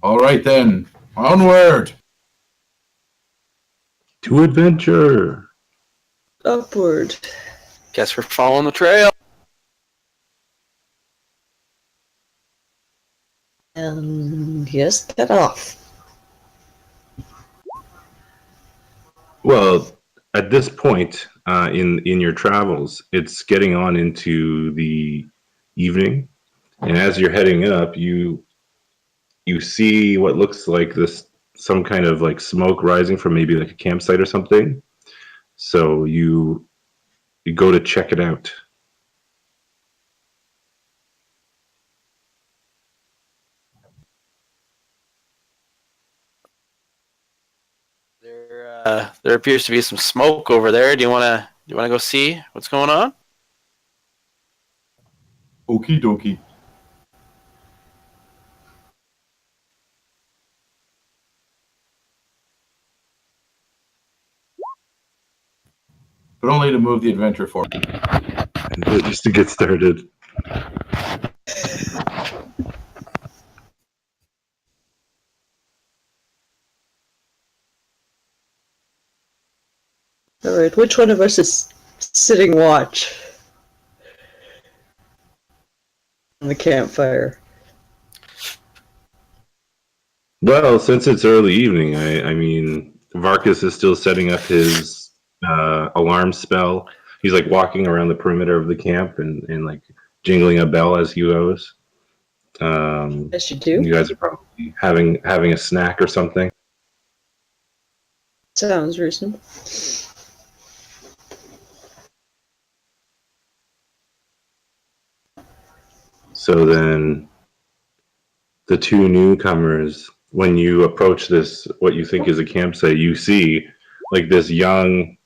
All right then, onward. To adventure. Upward. Guess we're following the trail. And yes, get off. Well, at this point in your travels, it's getting on into the evening, and as you're heading up, you see what looks like this some kind of like smoke rising from maybe like a campsite or something. So you go to check it out. There appears to be some smoke over there. Do you wanna go see what's going on? Okie dokie. But only to move the adventure forward. And just to get started. Alright, which one of us is sitting watch on the campfire? Well, since it's early evening, I mean, Varkas is still setting up his alarm spell. He's like walking around the perimeter of the camp and like jingling a bell as he goes. Yes, you do. You guys are probably having a snack or something. Sounds reasonable. So then, the two newcomers, when you approach this, what you think is a campsite, you see like this young,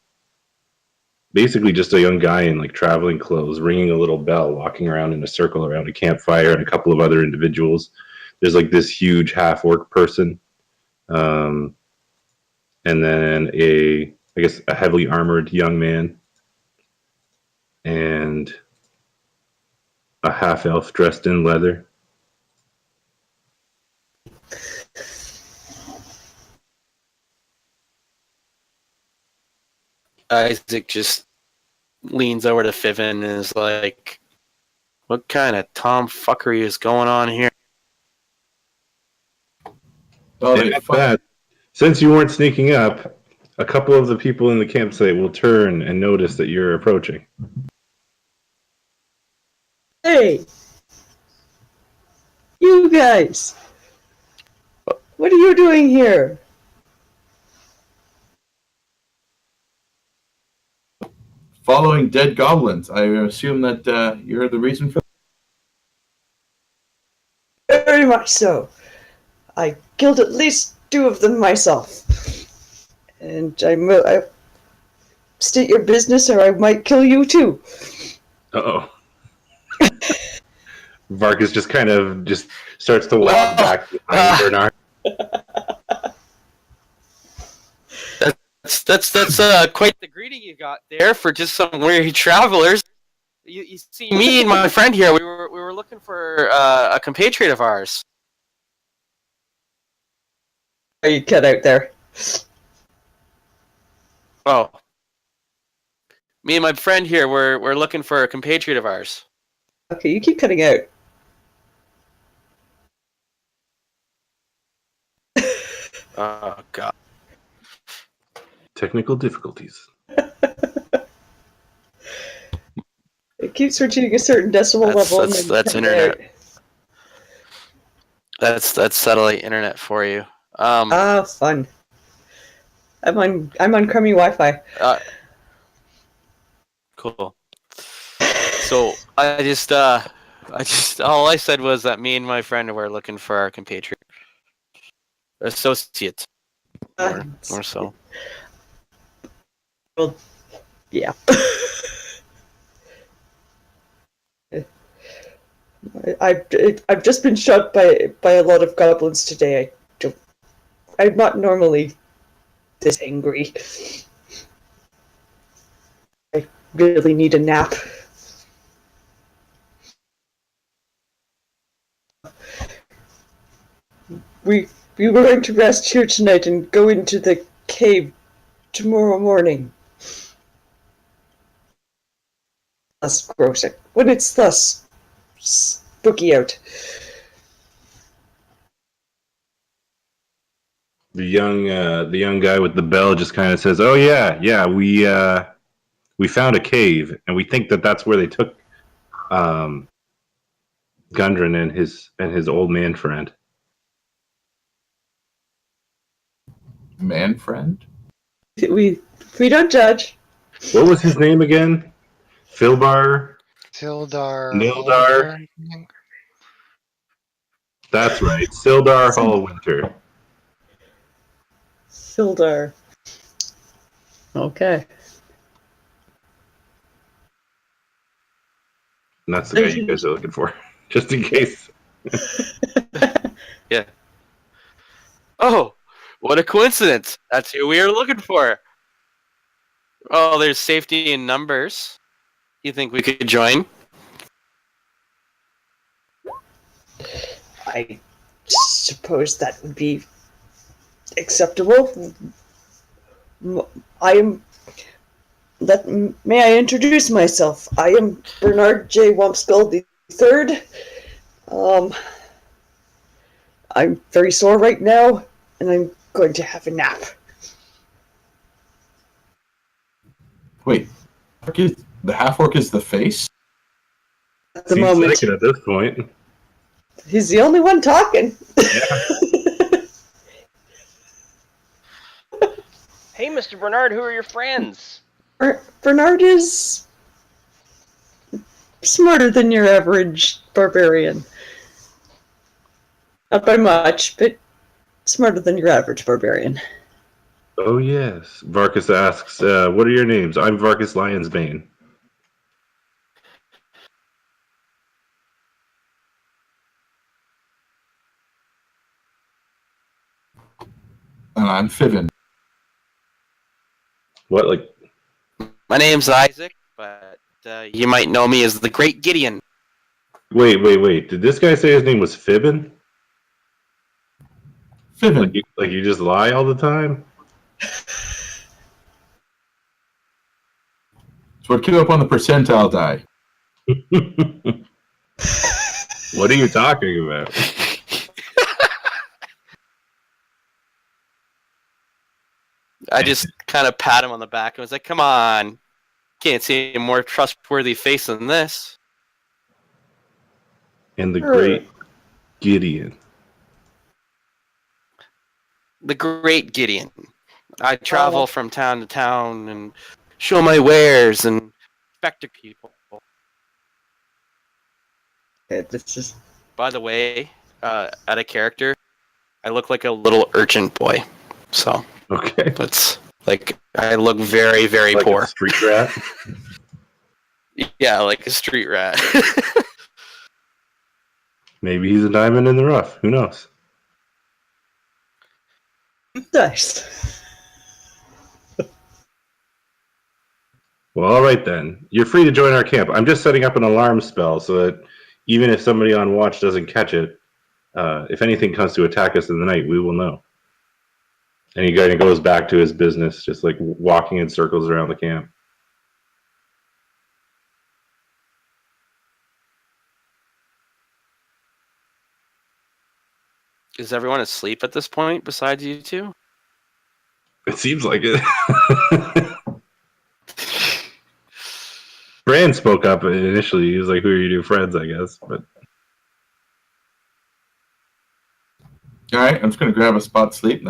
basically just a young guy in like traveling clothes, ringing a little bell, walking around in a circle around a campfire, and a couple of other individuals. There's like this huge half orc person, and then I guess a heavily armored young man, and a half elf dressed in leather. Isaac just leans over to Fiven and is like, "What kind of tomfuckery is going on here?" Oh, And at that, since you weren't sneaking up, a couple of the people in the campsite will turn and notice that you're approaching. Hey! You guys! What are you doing here? following dead goblins. I assume that you're the reason for Very much so. I killed at least 2 of them myself. And I state your business or I might kill you too. Uh-oh. Vargas just kind of just starts to walk back behind Bernard. That's quite the greeting you got there for just some weary travelers. You see, me and my friend here, we were looking for a compatriot of ours. Are you cut out there? Oh, me and my friend here, we're looking for a compatriot of ours. Okay, you keep cutting out. Oh God. Technical difficulties. It keeps reaching a certain decibel level. That's internet. That's satellite internet for you. Fun. I'm on crummy Wi-Fi. Cool. So I just all I said was that me and my friend were looking for our compatriot, associate, or so. Well, yeah. I've just been shot by a lot of goblins today. I'm not normally this angry. I really need a nap. we were going to rest here tonight and go into the cave tomorrow morning. Thus gross. When it's thus spooky out. The young guy with the bell just kind of says, "Oh yeah, we found a cave, and we think that that's where they took Gundren and his old man friend." Man friend? We don't judge. What was his name again? Filbar? Sildar Nildar? Hallwinter, I think. That's right, Sildar Hallwinter. Sildar. Okay. And that's the guy you guys are looking for, just in case. Yeah. Oh, what a coincidence! That's who we are looking for. Oh, there's safety in numbers. You think we could join? I suppose that would be acceptable. I am. May I introduce myself? I am Bernard J. Wumpskull III. I'm very sore right now, and I'm going to have a nap. Wait, the half-orc is the face? At the Seems moment, like it at this point. he's the only one talking. Hey, Mr. Bernard, who are your friends? Bernard is smarter than your average barbarian. Not by much, but smarter than your average barbarian. Oh yes. Varkas asks, "What are your names?" "I'm Varkas Lionsbane." And I'm Fiven. What, like? My name's Isaac, but you might know me as the Great Gideon. Wait. Did this guy say his name was Fibbin? Fiven. Like you just lie all the time? It's what came up on the percentile die. What are you talking about? I just kind of pat him on the back and was like, "Come on, can't see a more trustworthy face than this." And the great Gideon. The Great Gideon. I travel from town to town and show my wares and spectacle people. This is By the way, at a character, I look like a little urchin boy. So Okay. that's like I look very, very Like poor. a street rat. Yeah, like a street rat. Maybe he's a diamond in the rough. Who knows? nice. Well, all right then. You're free to join our camp. I'm just setting up an alarm spell so that even if somebody on watch doesn't catch it, if anything comes to attack us in the night, we will know. And he kind of goes back to his business, just like walking in circles around the camp. Is everyone asleep at this point besides you two? It seems like it. Brand spoke up initially. He was like, "Who are your new friends?" I guess, but All right, I'm just going to grab a spot to sleep.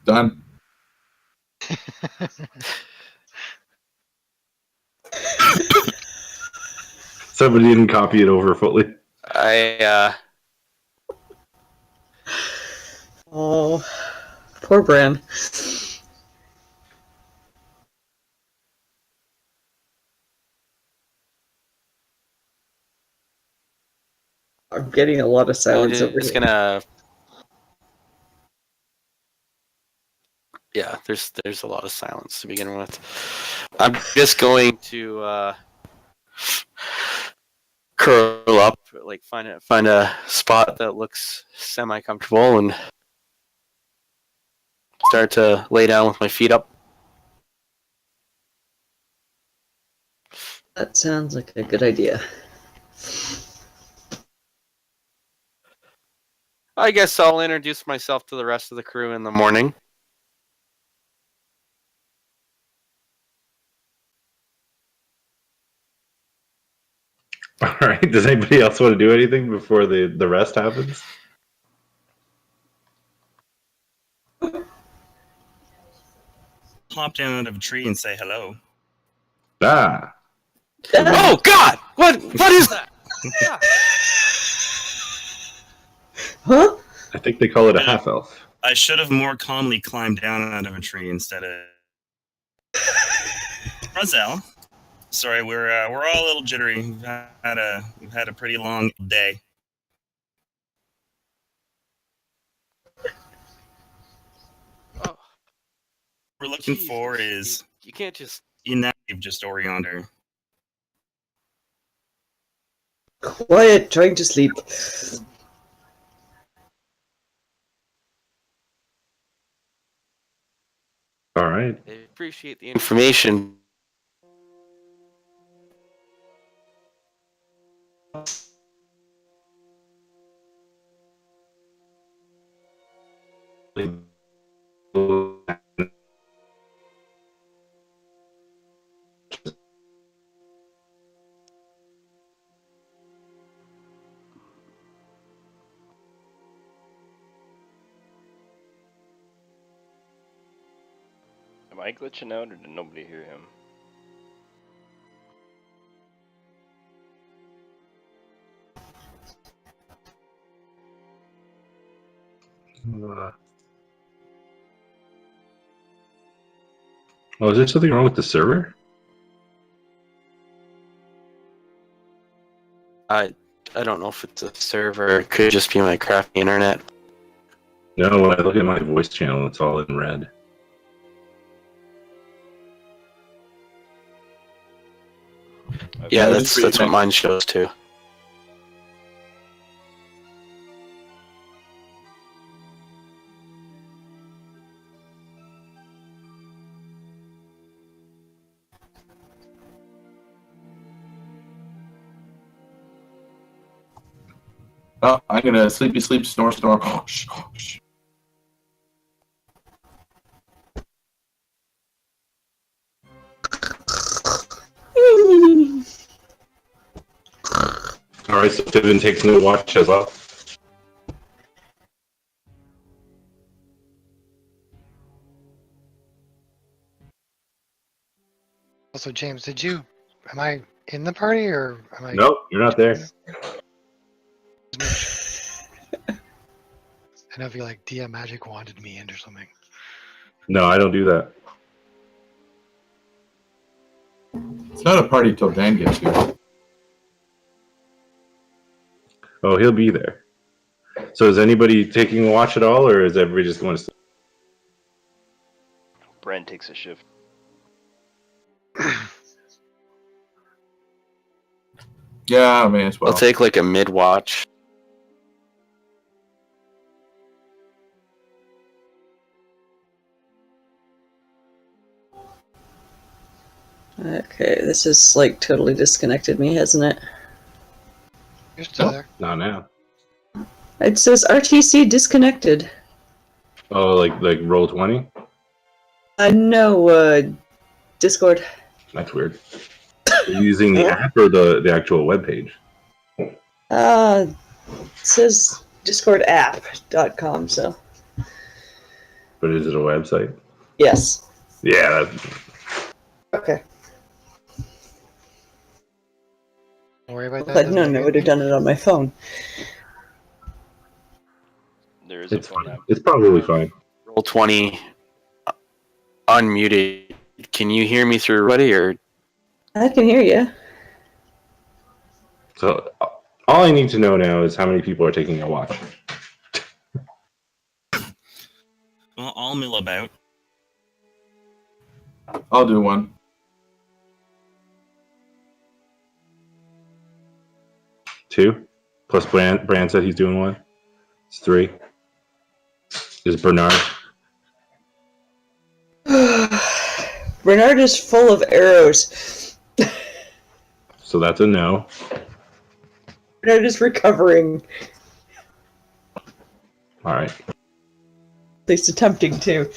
Done. somebody didn't copy it over fully. Oh, poor Bran. I'm getting a lot of I'm silence over just here. gonna. Yeah, there's a lot of silence to begin with. I'm just going to curl up, like find a spot that looks semi-comfortable, and start to lay down with my feet up. That sounds like a good idea. I guess I'll introduce myself to the rest of the crew in the morning. All right. Does anybody else want to do anything before the rest happens? Hop down out of a tree and say hello. Ah. Oh God! What is that? Huh? I think they call it a half elf. I should have more calmly climbed down out of a tree instead of. Razel. Sorry, we're all a little jittery. We've had a pretty long day. Oh, What we're looking Jesus. for is You can't just. inactive just Oriander. Quiet, trying to sleep. All right. I appreciate the information. Am I glitching out or did nobody hear him? Oh, is there something wrong with the server? I don't know if it's a server. It could just be my crappy internet. No, when I look at my voice channel, it's all in red. Yeah, Yeah, that's what mine shows too. Oh, I'm gonna sleepy sleep, snore, snore. Oh, shh, oh, shh. All right, so Fiven takes no watch as well. Also, James, am I in the party or am I? Nope, you're not there. I know if you like DM Magic wanted me in or something. No, I don't do that. It's not a party till Dan gets here. Oh, he'll be there. So is anybody taking a watch at all, or is everybody just going to sleep? Brent takes a shift. Yeah, I may as well. I'll take like a mid watch. Okay, this is like totally disconnected me, hasn't it? You're still Oh. there. Not now. It says RTC disconnected. Oh, like roll 20? No, Discord. That's weird. Are you using the app or the actual web page? It says discordapp.com, so But is it a website? yes. Yeah. Okay. Don't worry about If that. I'd doesn't known, make I would have anything. done it on my phone. There is a It's phone fine. app. It's probably fine. Roll 20 unmuted. Can you hear me through everybody or? I can hear you. So all I need to know now is how many people are taking a watch. Well, I'll mill about. I'll do one. 2. Plus Brand said he's doing 1. It's 3. Is Bernard? Bernard is full of arrows. So that's a no. Bernard is recovering. All right. At least attempting to.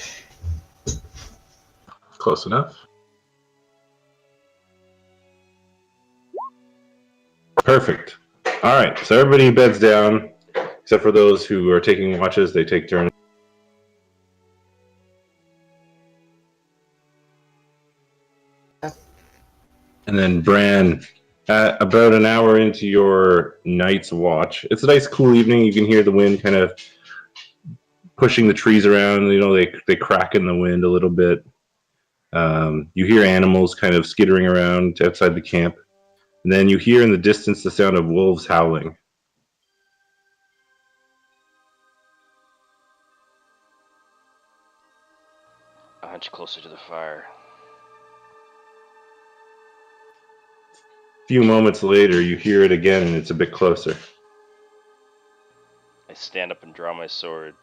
Close enough. Perfect. All right. So everybody beds down, except for those who are taking watches. They take turns. And then Bran, about an hour into your night's watch, it's a nice cool evening. You can hear the wind kind of pushing the trees around. You know, they crack in the wind a little bit. You hear animals kind of skittering around outside the camp. And then you hear in the distance the sound of wolves howling. A hunch closer to the fire. A few moments later, you hear it again, and it's a bit closer. I stand up and draw my sword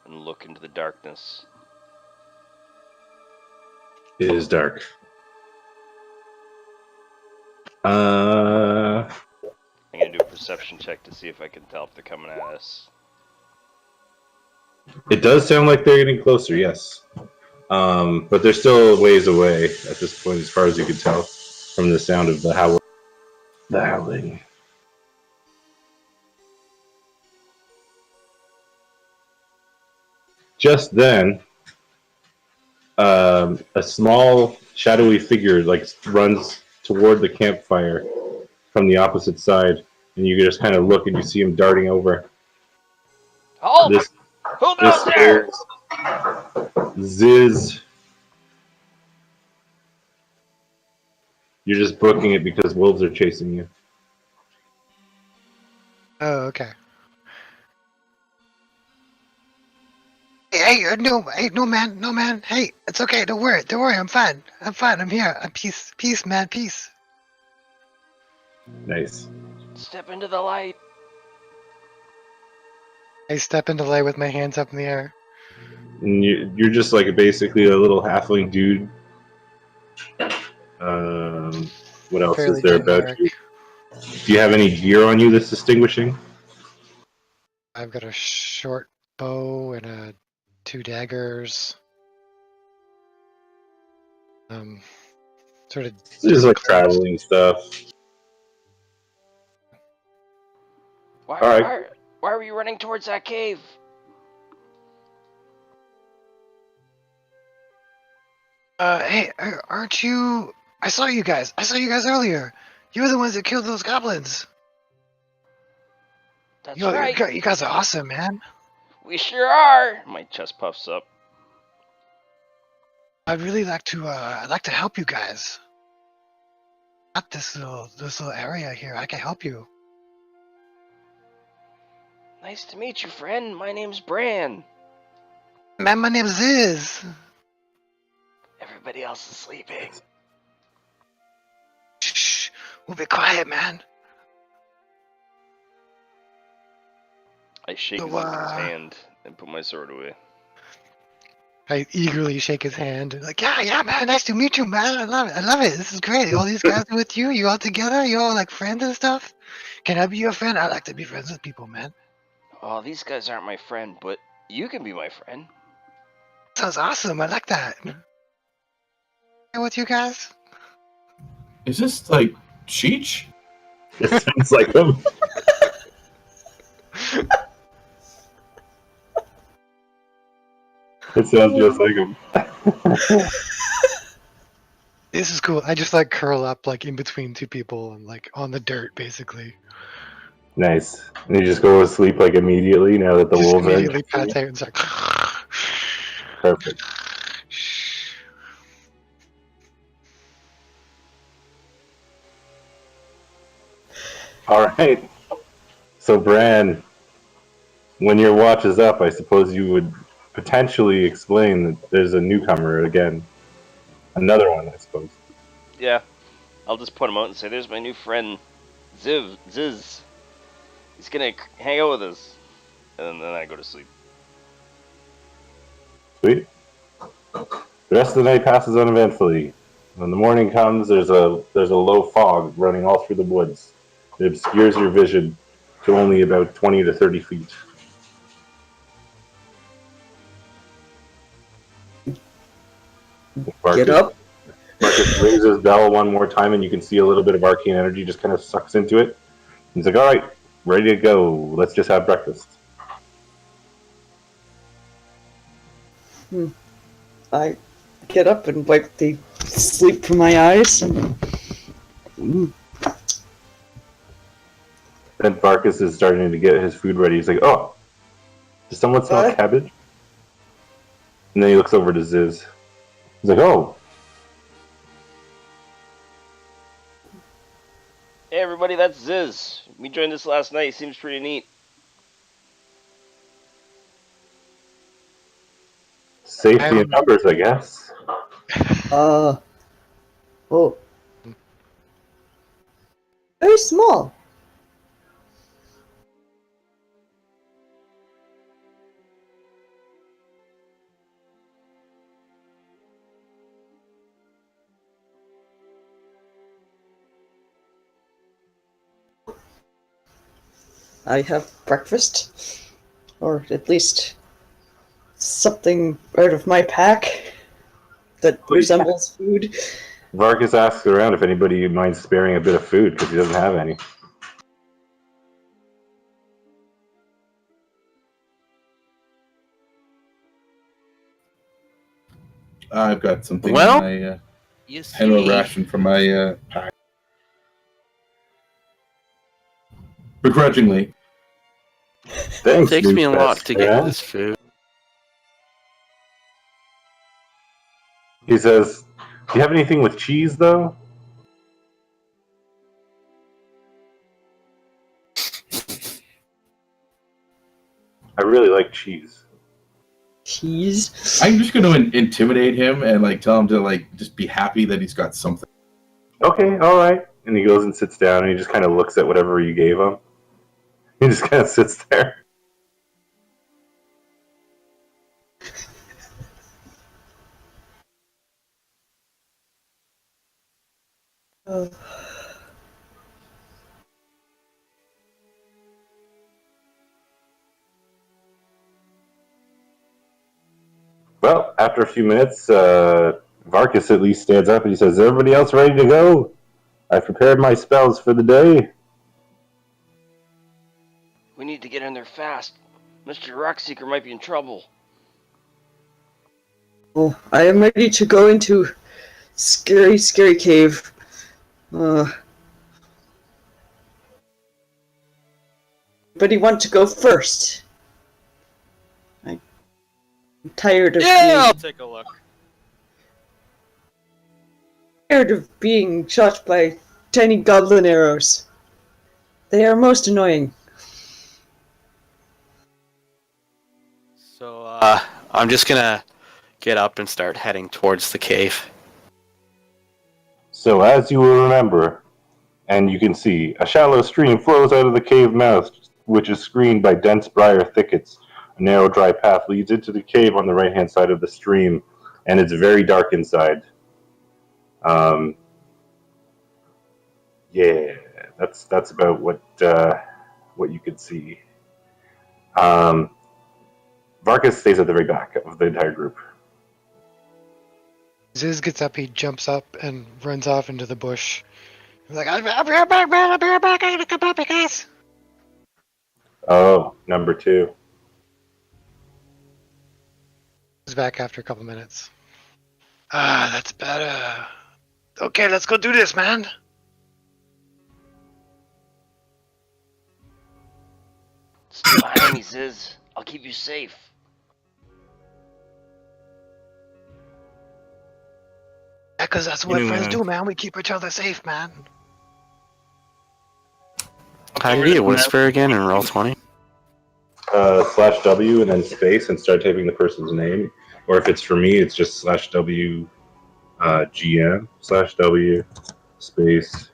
and look into the darkness. It is dark. I'm gonna do a perception check to see if I can tell if they're coming at us. It does sound like they're getting closer, yes. But they're still a ways away at this point, as far as you can tell from the sound of the howling. Just then, a small shadowy figure runs toward the campfire from the opposite side, and you just kind of look and you see him darting over. Halt! This Who goes there? is Ziz. You're just booking it because wolves are chasing you. Oh, okay. Hey, no, man. Hey, it's okay. Don't worry. I'm fine. I'm here. I'm peace, man, peace. Nice. Step into the light. I step into light with my hands up in the air. And you're just like basically a little halfling dude. What else Fairly is there generic. about you? Do you have any gear on you that's distinguishing? I've got a short bow and 2 daggers. Sort of. Just like traveling stuff. Why Alright. are you running towards that cave? Hey, aren't you? I saw you guys earlier. You were the ones that killed those goblins. That's You right. guys are awesome, man. We sure are. My chest puffs up. I'd really like to. I'd like to help you guys. Not this little area here. I can help you. Nice to meet you, friend. My name's Bran. Man, my name's Ziz. Everybody else is sleeping. Shh. We'll be quiet, man. I shake So, his hand and put my sword away. I eagerly shake his hand. Like, yeah, man. Nice to meet you, man. I love it. This is great. All these guys are with you. You all together. You all like friends and stuff. Can I be your friend? I like to be friends with people, man. Oh, these guys aren't my friend, but you can be my friend. Sounds awesome. I like that. Hey, with you guys? Is this like Cheech? It sounds like them. It sounds just like him. This is cool. I just like curl up like in between 2 people and like on the dirt, basically. Nice. And you just go to sleep like immediately now that the Just wolves are. immediately pass out and start. Perfect. All right. So, Bran, when your watch is up, I suppose you would potentially explain that there's a newcomer again. Another one, I suppose. Yeah. I'll just point him out and say, there's my new friend, Ziz. He's gonna hang out with us, and then I go to sleep. Sweet. The rest of the night passes uneventfully. When the morning comes, there's a low fog running all through the woods. It obscures your vision to only about 20 to 30 feet. Get up. Marcus rings his bell one more time, and you can see a little bit of arcane energy just kind of sucks into it. He's like, all right, ready to go. Let's just have breakfast. I get up and wipe the sleep from my eyes. And Then Marcus is starting to get his food ready. He's like, oh, does someone smell What? cabbage? And then he looks over to Ziz. He's like, oh, Hey everybody, that's Ziz. We joined this last night. Seems pretty neat. safety in numbers, I guess. oh, very small. I have breakfast, or at least something out of my pack that resembles food. Vargas asks around if anybody minds sparing a bit of food because he doesn't have any. I've got something Well, in my You handle see, ration from my pack. Begrudgingly. Thanks, it takes me a new lot best to get friend. this food. He says, do you have anything with cheese, though? I really like cheese. Cheese. I'm just going to intimidate him and like tell him to like just be happy that he's got something. Okay, all right. And he goes and sits down, and he just kind of looks at whatever you gave him. He just kind of sits there. Oh. Well, after a few minutes, Vargas at least stands up and he says, is everybody else ready to go? I've prepared my spells for the day. We need to get in there fast. Mr. Rockseeker might be in trouble. Oh, I am ready to go into scary, scary cave. Anybody want to go first? I'm tired of I'll take a look. being shot by tiny goblin arrows. They are most annoying. So, I'm just gonna get up and start heading towards the cave. So as you will remember, and you can see, a shallow stream flows out of the cave mouth, which is screened by dense briar thickets. A narrow, dry path leads into the cave on the right-hand side of the stream, and it's very dark inside. Yeah, that's about what you could see. Vargas stays at the very back of the entire group. Ziz gets up, he jumps up and runs off into the bush. He's like, I'll be right back, man. I'll be right back. I gotta come back, guys. Oh, number 2. He's back after a couple minutes. Ah, that's better. Okay, let's go do this, man. Stay behind me, Ziz. I'll keep you safe. Yeah, because that's what You know, friends do, man. We keep each other safe, man. How do you whisper again in roll 20? /W and then space and start typing the person's name. Or if it's for me, it's just /W GM /W space.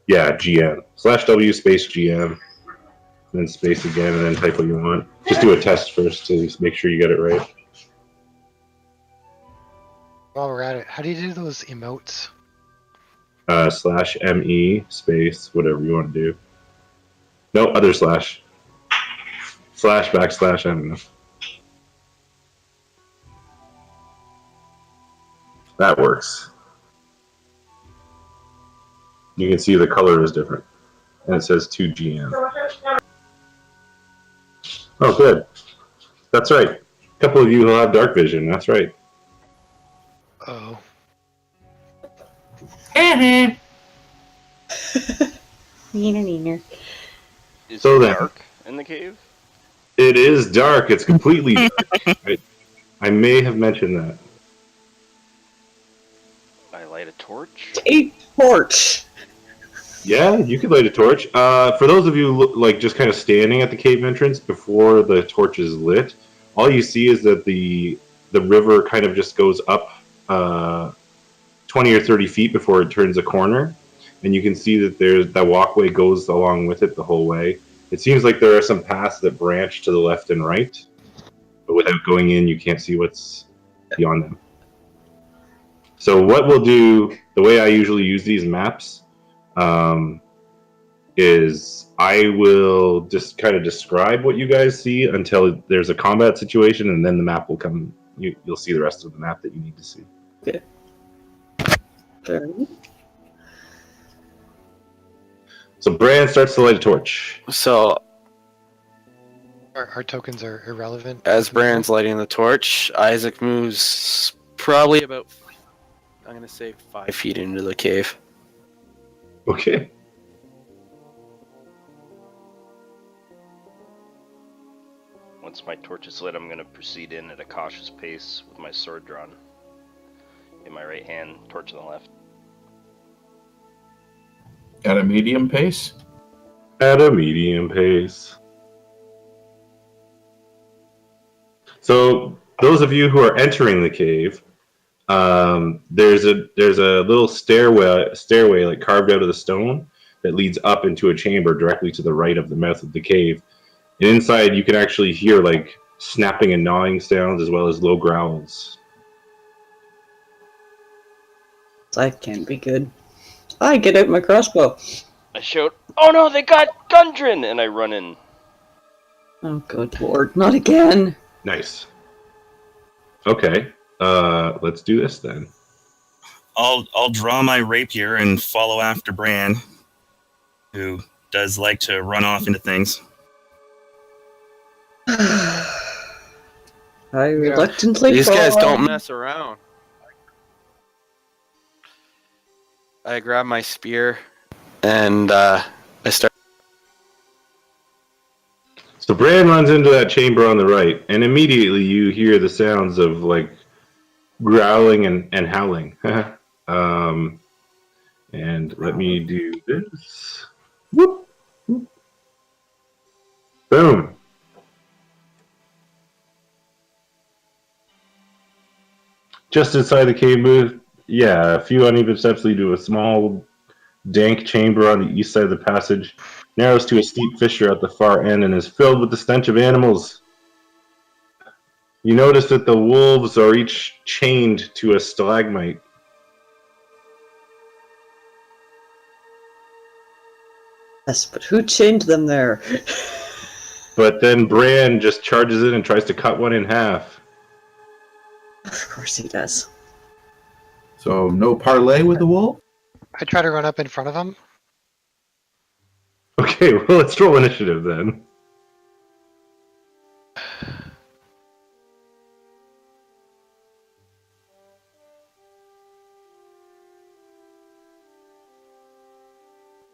Yeah, GM /W space GM. then space again, and then type what you want. Just do a test first to make sure you get it right. While we're at it, how do you do those emotes? /ME space whatever you want to do. No, other slash. / / I don't know. That works. You can see the color is different. And it says 2GM. Oh, good. That's right. A couple of you will have dark vision. That's right. Oh. Neener, neener. Is So it then- dark in the cave? It is dark. It's completely dark. I may have mentioned that. I light a torch. A torch. Yeah, you could light a torch. For those of you like just kind of standing at the cave entrance before the torch is lit, all you see is that the river kind of just goes up 20 or 30 feet before it turns a corner, and you can see that that walkway goes along with it the whole way. It seems like there are some paths that branch to the left and right, but without going in, you can't see what's beyond them. So what we'll do, the way I usually use these maps, is I will just kind of describe what you guys see until there's a combat situation, and then the map will come. You'll see the rest of the map that you need to see. Okay. Fair enough. So Bran starts to light a torch. So Our tokens are irrelevant. as Brand's lighting the torch, Isaac moves probably about, I'm going to say 5 feet into the cave. Okay. Once my torch is lit, I'm going to proceed in at a cautious pace with my sword drawn. In my right hand, torch in the left. At a medium pace? At a medium pace. So those of you who are entering the cave, there's a little stairway like carved out of the stone that leads up into a chamber directly to the right of the mouth of the cave. And inside you can actually hear like snapping and gnawing sounds as well as low growls. That can't be good. I get out my crossbow. I shout, "Oh no, they got Gundren!" and I run in. Oh, good lord, not again. Nice. Okay. Let's do this then. I'll draw my rapier and follow after Bran, who does like to run off into things. I reluctantly These guys follow. don't mess around. I grab my spear and I start. So Bran runs into that chamber on the right, and immediately you hear the sounds of like growling and howling. And let me do this. Whoop, whoop. Boom. Just inside the cave booth, yeah, a few uneven steps lead to a small, dank chamber on the east side of the passage. Narrows to a steep fissure at the far end and is filled with the stench of animals. You notice that the wolves are each chained to a stalagmite. Yes, but who chained them there? But then Bran just charges in and tries to cut one in half. Of course he does. So no parlay with the wolf? I try to run up in front of him. Okay, well, let's roll initiative then. I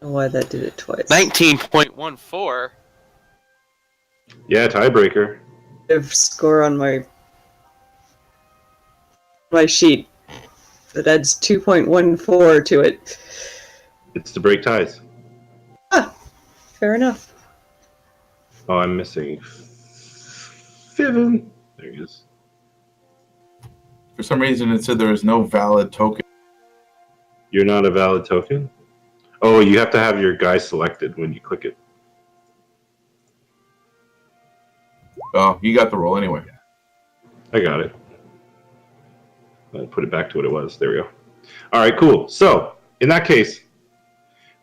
don't know why that did it twice. 19.14. Yeah, tiebreaker. I have score on my sheet that adds 2.14 to it. It's to break ties. Fair enough. Oh, I'm missing Fiven. There he is. For some reason it said there was no valid token. You're not a valid token? Oh, you have to have your guy selected when you click it. Well, you got the roll anyway. I got it. I'll put it back to what it was. There we go. All right, cool. So, in that case,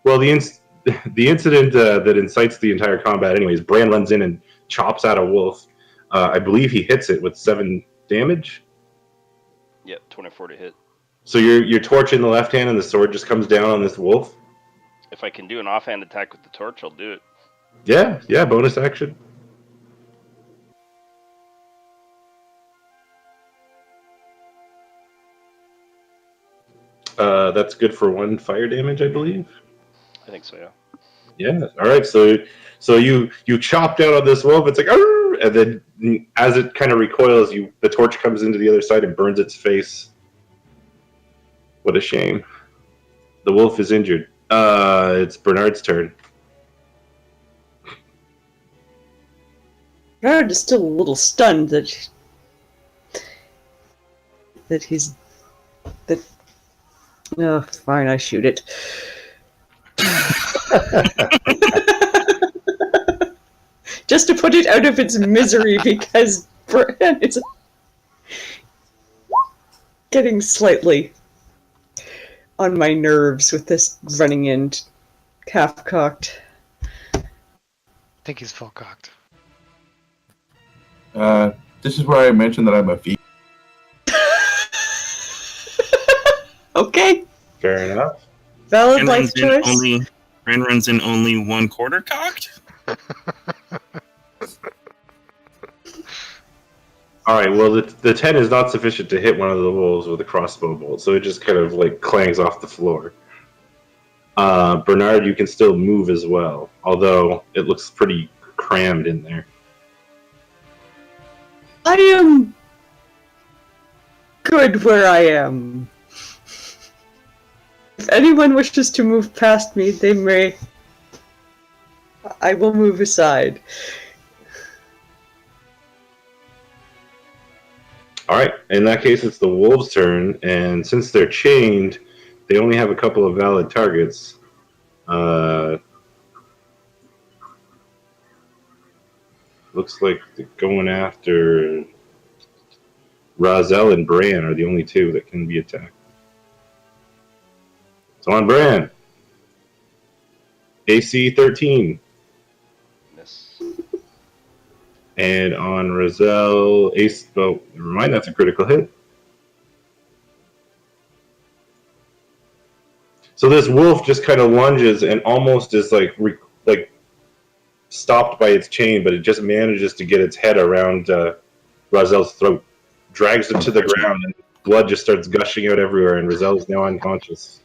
well, the incident that incites the entire combat, anyways, Bran runs in and chops at a wolf. I believe he hits it with 7 damage. Yep, 24 to hit. So your torch in the left hand and the sword just comes down on this wolf? If I can do an offhand attack with the torch, I'll do it. Yeah, bonus action. That's good for 1 fire damage, I believe. I think so, yeah. Yeah. All right. So you chop down on this wolf. It's like, "Arr!" And then as it kind of recoils, the torch comes into the other side and burns its face. What a shame. The wolf is injured. It's Bernard's turn. Bernard is still a little stunned that he's that. Oh, fine, I shoot it. Just to put it out of its misery, because Bran is getting slightly on my nerves with this running in half-cocked. I think he's full cocked. This is where I mentioned that I'm a vegan. Okay, Fair enough. valid life choice. Ren runs in only 1/4 cocked. All right. Well, the 10 is not sufficient to hit one of the wolves with a crossbow bolt, so it just kind of like clangs off the floor. Bernard, you can still move as well, although it looks pretty crammed in there. I am good where I am. If anyone wishes to move past me, they may. I will move aside. All right. In that case, it's the wolves' turn, and since they're chained, they only have a couple of valid targets. Looks like they're going after Razel and Bran are the only 2 that can be attacked. So on Bran, AC 13. Miss. And on Razel, Ace. Oh, never mind, that's a critical hit. So this wolf just kind of lunges and almost is like stopped by its chain, but it just manages to get its head around Razel's throat, drags it to the ground, and blood just starts gushing out everywhere, and Razel is now unconscious.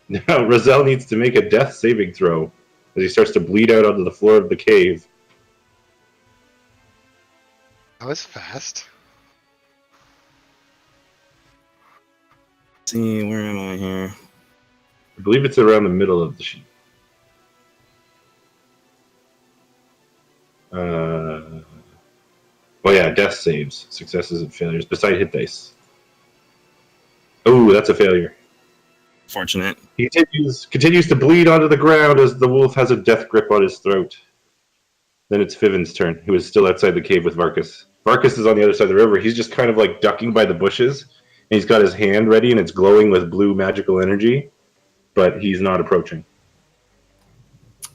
Now Razel needs to make a death saving throw as he starts to bleed out onto the floor of the cave. That was fast. Let's see, where am I here? I believe it's around the middle of the sheet. Well, yeah, death saves, successes and failures, beside hit dice. Oh, that's a failure. Fortunate. He continues to bleed onto the ground as the wolf has a death grip on his throat. Then it's Fiven's turn, who is still outside the cave with Varkas. Varkas is on the other side of the river. He's just kind of like ducking by the bushes, and he's got his hand ready, and it's glowing with blue magical energy, but he's not approaching.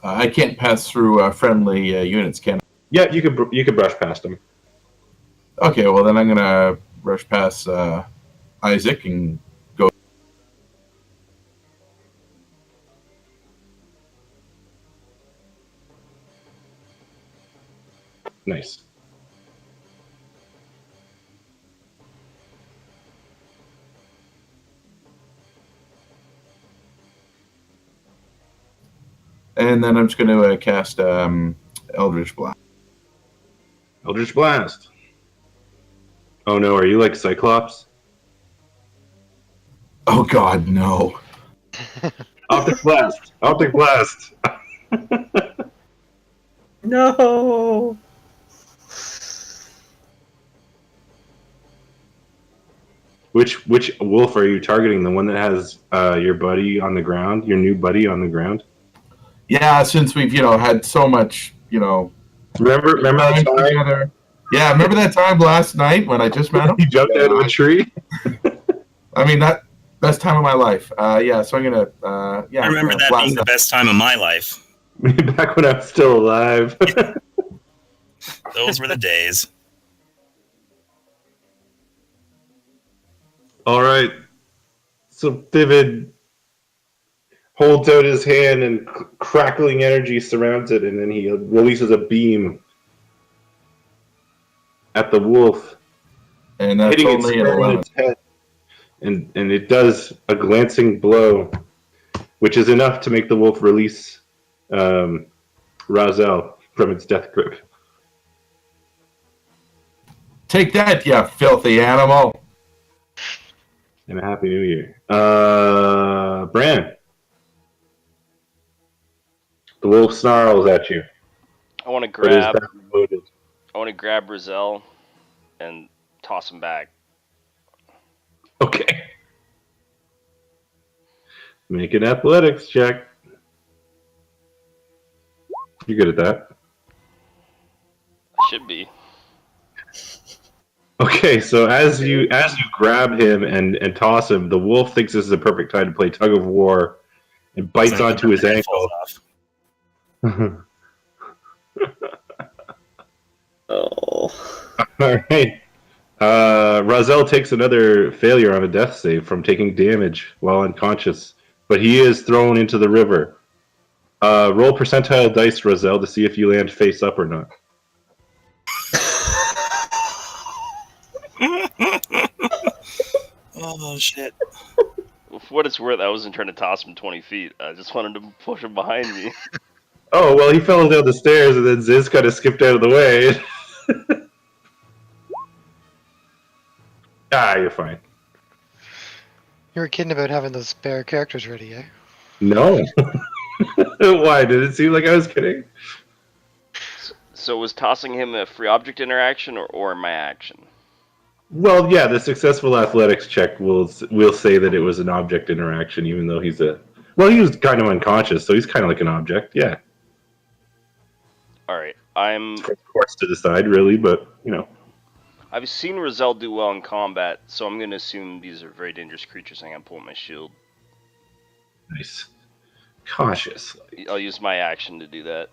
I can't pass through friendly units, can I? Yeah, you could brush past him. Okay, well then I'm gonna rush past Isaac and go. Nice. And then I'm just going to cast Eldritch Blast. Eldritch Blast. Oh no, are you like Cyclops? Oh god, no. Optic Blast! Optic Blast! No. Which wolf are you targeting? The one that has your buddy on the ground? Your new buddy on the ground? Yeah, since we've, had so much you know, Remember that time together. Yeah, remember that time last night when I just met him? he jumped out of a tree? I mean, that best time of my life. Yeah, so I'm gonna. Yeah, I I'm remember gonna that blast being the best time of my life. Back when I was still alive. Those were the days. All right. So Vivid holds out his hand and crackling energy surrounds it, and then he releases a beam at the wolf, And that's hitting it only an square on 11. its head. And it does a glancing blow, which is enough to make the wolf release Razel from its death grip. Take that, you filthy animal. And a happy new year. Bran. The wolf snarls at you. I want to But is grab. that loaded? I want to grab Rizal and toss him back. Okay. Make an athletics check. You're good at that. Should be. Okay, so as you grab him and toss him, the wolf thinks this is a perfect time to play tug of war and bites So onto his it ankle. falls off. Oh. All right. Razel takes another failure on a death save from taking damage while unconscious, but he is thrown into the river. Roll percentile dice, Razel, to see if you land face up or not. Oh shit! For what it's worth, I wasn't trying to toss him 20 feet. I just wanted to push him behind me. Oh, well, he fell down the stairs, and then Ziz kind of skipped out of the way. You're fine. You were kidding about having those spare characters ready, eh? No. Why? Did it seem like I was kidding? So was tossing him a free object interaction or my action? Well, yeah, the successful athletics check will say that it was an object interaction, even though he was kind of unconscious, so he's kind of like an object, yeah. All right, I'm. Of course, to decide, really, but I've seen Rizal do well in combat, so I'm going to assume these are very dangerous creatures. I'm going to pull my shield. nice. Cautious. I'll use my action to do that.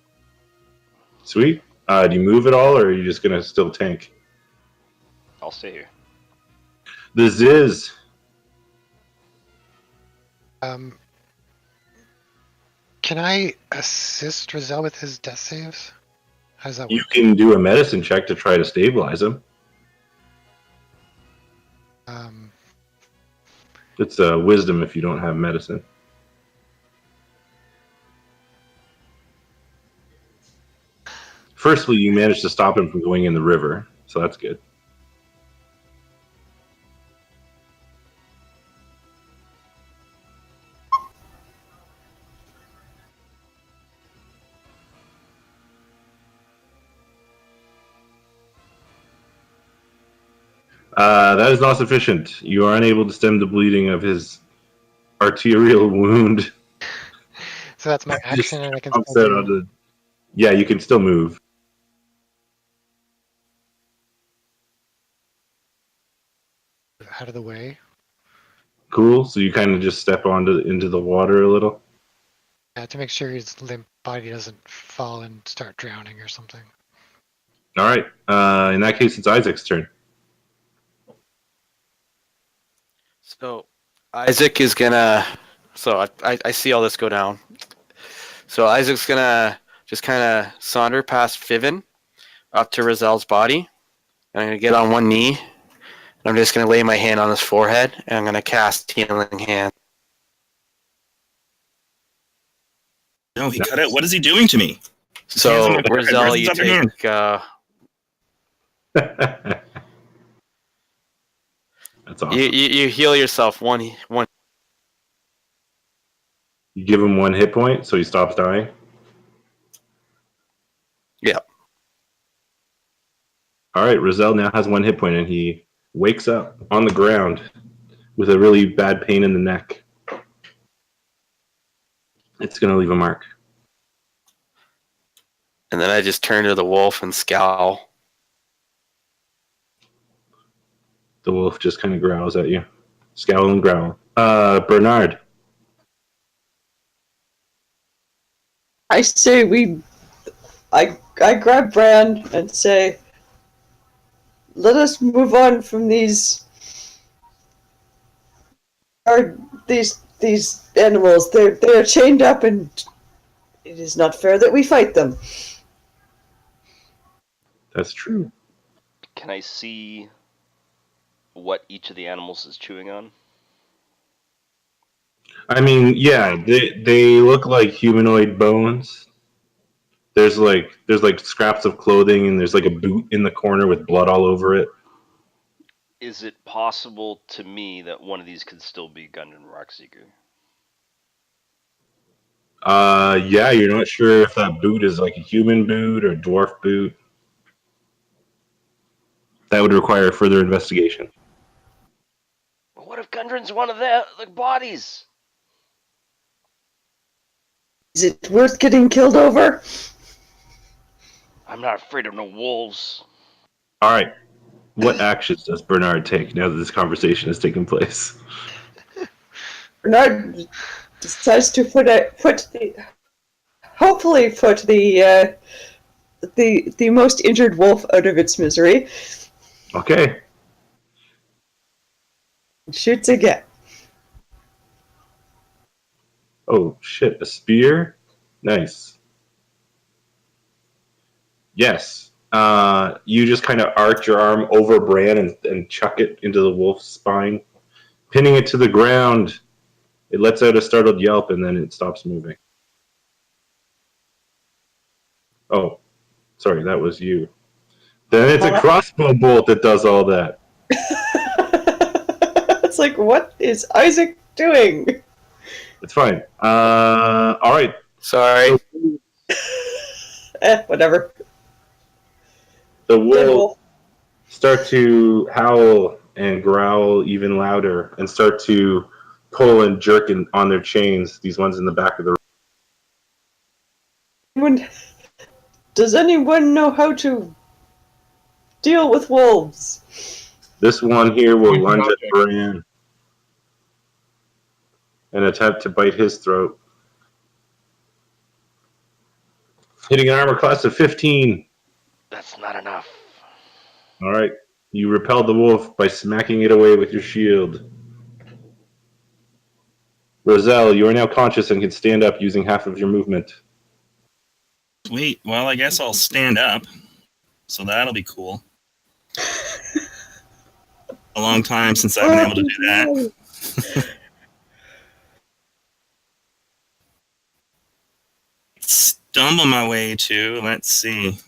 Sweet. Do you move at all, or are you just gonna still tank? I'll stay here. The Ziz. Can I assist Rizal with his death saves? How does that You work? can do a medicine check to try to stabilize him. It's wisdom if you don't have medicine. Firstly, you managed to stop him from going in the river, so that's good. That is not sufficient. You are unable to stem the bleeding of his arterial wound. So that's my action, and I can Jumps still out do onto- Yeah, you can still move. out of the way. Cool. So you kind of just step into the water a little. Yeah, to make sure his limp body doesn't fall and start drowning or something. All right. In that case, it's Isaac's turn. So Isaac is gonna. So I see all this go down. So Isaac's gonna just kind of saunter past Fiven up to Rizal's body. And I'm gonna get on one knee. And I'm just gonna lay my hand on his forehead, and I'm gonna cast Healing Hand. No, he cut out. What is he doing to me? So Hands on my forehead. Rizal, Where's you his other hand? take. That's awesome. You heal yourself one. You give him 1 hit point, so he stops dying. Yeah. All right, Rizal now has 1 hit point, and he wakes up on the ground with a really bad pain in the neck. It's going to leave a mark. And then I just turn to the wolf and scowl. The wolf just kind of growls at you. Scowl and growl. Bernard. I say I grab Bran and say, let us move on from these animals. They're chained up, and it is not fair that we fight them. That's true. Can I see what each of the animals is chewing on? I mean, yeah, they look like humanoid bones. There's like scraps of clothing, and there's like a boot in the corner with blood all over it. Is it possible to me that one of these could still be Gundren Rockseeker? Yeah, you're not sure if that boot is like a human boot or dwarf boot. That would require further investigation. But what if Gundren's one of the bodies? Is it worth getting killed over? I'm not afraid of no wolves. All right. What actions does Bernard take now that this conversation has taken place? Bernard decides to hopefully put the most injured wolf out of its misery. Okay. Shoots again. Oh, shit. A spear? Nice. Yes. You just kind of arch your arm over Bran and chuck it into the wolf's spine, pinning it to the ground. It lets out a startled yelp, and then it stops moving. Oh, sorry, that was you. Then it's a crossbow bolt that does all that. It's like, what is Isaac doing? It's fine. All right. Sorry. Whatever. The wolves start to howl and growl even louder and start to pull and jerk on their chains, these ones in the back of the room. Does anyone know how to deal with wolves? This one here will lunge at Bran and attempt to bite his throat. Hitting an armor class of 15. That's not enough. All right. You repel the wolf by smacking it away with your shield. Roselle, you are now conscious and can stand up using half of your movement. Sweet. Well, I guess I'll stand up. So that'll be cool. A long time since I've been able to do that. Stumble my way to, let's see.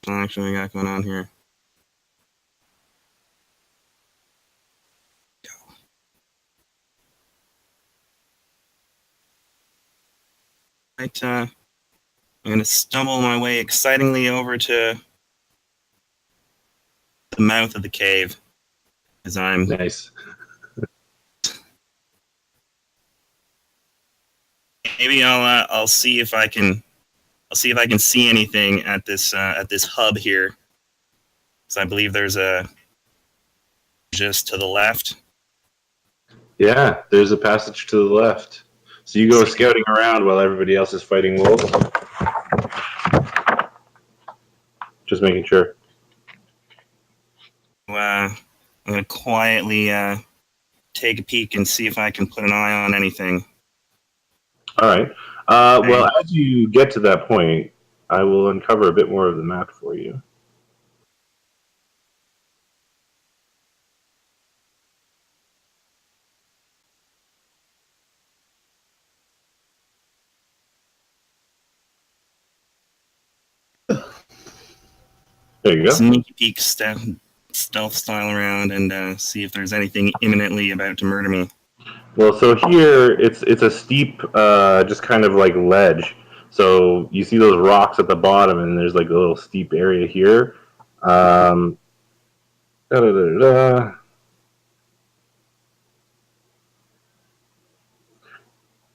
What actually we got going on here? Right, I'm going to stumble my way excitingly over to the mouth of the cave, as I'm Nice. maybe I'll see if I can see anything at this hub here, because I believe there's a just to the left. Yeah, there's a passage to the left. So you go scouting around while everybody else is fighting wolves. Just making sure. I'm going to quietly take a peek and see if I can put an eye on anything. All right. Well, as you get to that point, I will uncover a bit more of the map for you. There you go. Sneaky peek stealth style around and see if there's anything imminently about to murder me. Well, so here it's a steep, just kind of like ledge. So you see those rocks at the bottom, and there's like a little steep area here.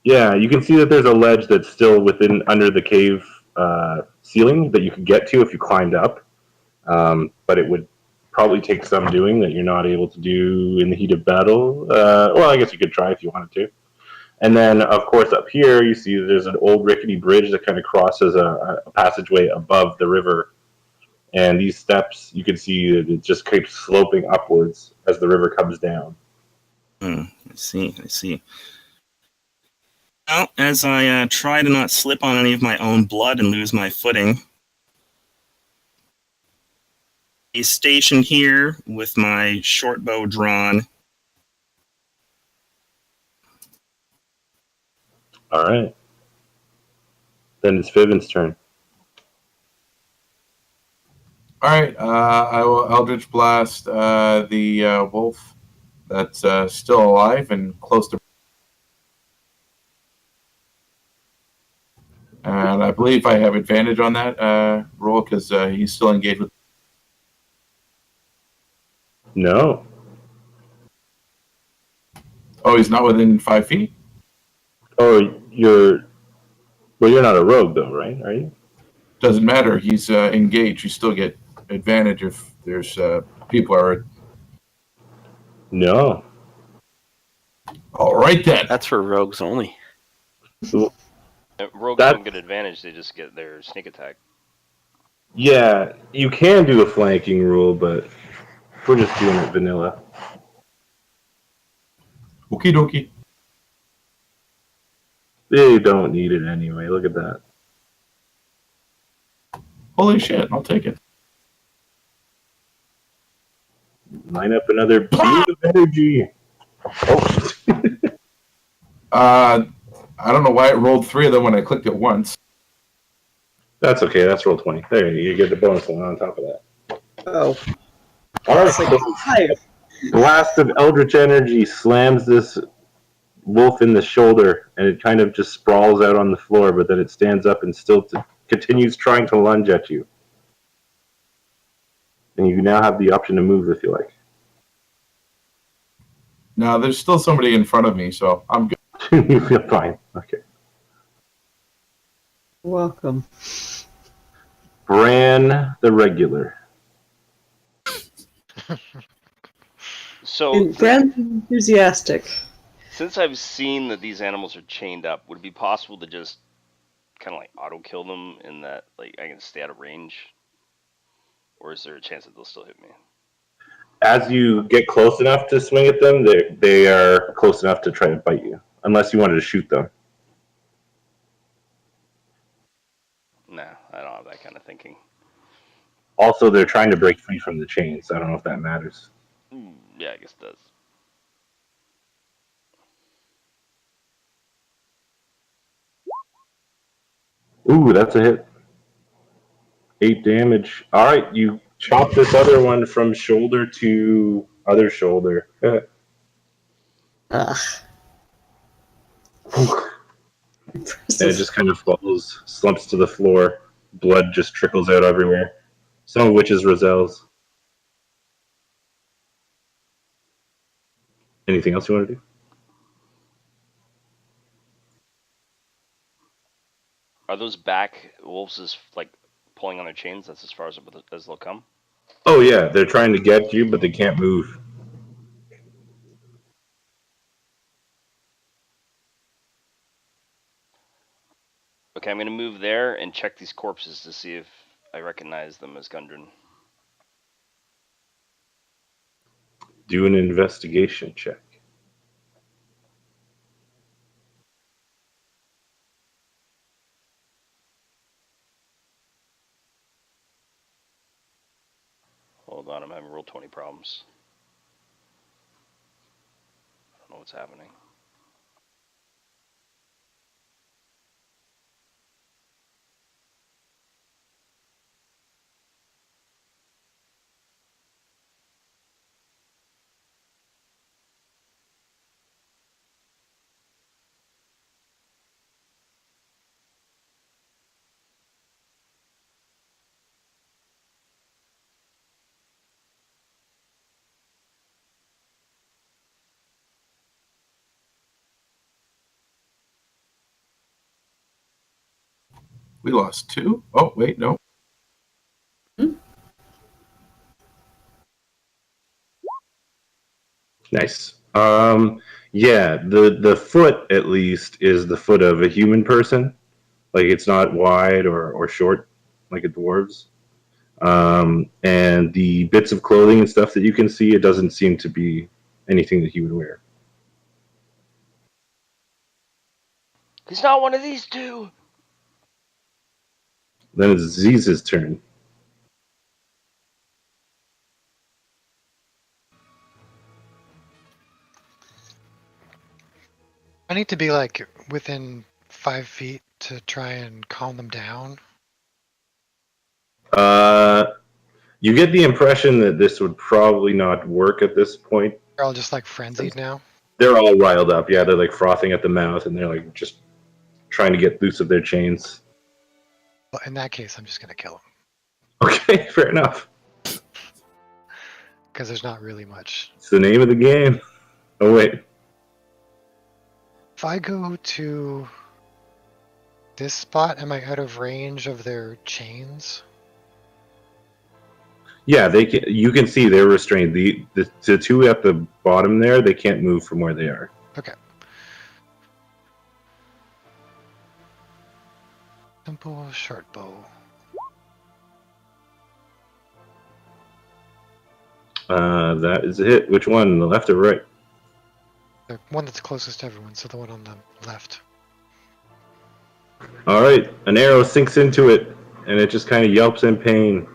Yeah, you can see that there's a ledge that's still under the cave ceiling that you could get to if you climbed up, but it would probably take some doing that you're not able to do in the heat of battle. Well, I guess you could try if you wanted to. And then, of course, up here you see there's an old rickety bridge that kind of crosses a passageway above the river. And these steps, you can see that it just keeps sloping upwards as the river comes down. I see. Well, as I try to not slip on any of my own blood and lose my footing, I station here with my short bow drawn. All right. Then it's Viven's turn. All right, I will Eldritch Blast the wolf that's still alive and close to. And I believe I have advantage on that roll because he's still engaged with. No. Oh, he's not within 5 feet? Oh, you're not a rogue though, right? Are you? Doesn't matter. He's engaged. You still get advantage if there's people are. No. All right then. That's for rogues only. Rogues That- don't get advantage; they just get their sneak attack. Yeah, you can do a flanking rule, but we're just doing it vanilla. Okie dokie. They don't need it anyway. Look at that. Holy shit! I'll take it. Line up another beam of energy. Oh. I don't know why it rolled 3 of them when I clicked it once. That's okay. That's roll 20. There you get the bonus one on top of that. Oh, All right. it's like So 5. blast of eldritch energy slams this wolf in the shoulder, and it kind of just sprawls out on the floor. But then it stands up and still continues trying to lunge at you. And you now have the option to move if you like. No, there's still somebody in front of me, so I'm good. You feel fine. Okay. Welcome. Bran the regular. So, And Brand's enthusiastic. since I've seen that these animals are chained up, would it be possible to just kind of like auto kill them in that, like, I can stay out of range? Or is there a chance that they'll still hit me? As you get close enough to swing at them, they are close enough to try to bite you, unless you wanted to shoot them. Nah, I don't have that kind of thinking. Also, they're trying to break free from the chains. I don't know if that matters. Yeah, I guess it does. Ooh, that's a hit. 8 damage. All right, you chop this other one from shoulder to other shoulder. Ugh. And it just kind of falls, slumps to the floor. Blood just trickles out everywhere. Some of which is Roselle's. Anything else you want to do? Are those back wolves just like pulling on their chains? That's as far as they'll come? Oh yeah, they're trying to get you, but they can't move. Okay, I'm going to move there and check these corpses to see if I recognize them as Gundren. Do an investigation check. Hold on, I'm having roll 20 problems. I don't know what's happening. We lost 2. Oh, wait, no. Nice. Yeah, the foot at least is the foot of a human person. Like it's not wide or short like a dwarves. And the bits of clothing and stuff that you can see, it doesn't seem to be anything that he would wear. He's not one of these two. Then it's Ziz's turn. I need to be like within 5 feet to try and calm them down. You get the impression that this would probably not work at this point. They're all just like frenzied now. They're all riled up. Yeah, they're like frothing at the mouth, and they're like just trying to get loose of their chains. Well, in that case, I'm just gonna kill them Okay, fair enough. because there's not really much. It's the name of the game. Oh wait, If I go to this spot, am I out of range of their chains? yeah, they can. You can see they're restrained. The two at the bottom there, they can't move from where they are. Okay. Simple short bow. That is a hit. Which one? The left or right? The one that's closest to everyone, so the one on the left. All right, an arrow sinks into it, and it just kind of yelps in pain.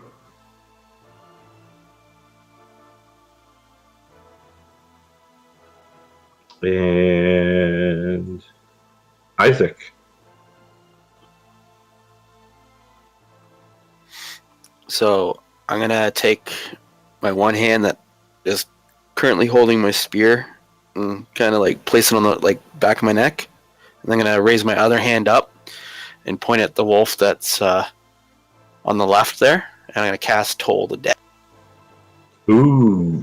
And Isaac. So I'm gonna take my one hand that is currently holding my spear and kind of like place it on the like back of my neck, and I'm gonna raise my other hand up and point at the wolf that's on the left there, and I'm gonna cast Toll the Dead. Ooh,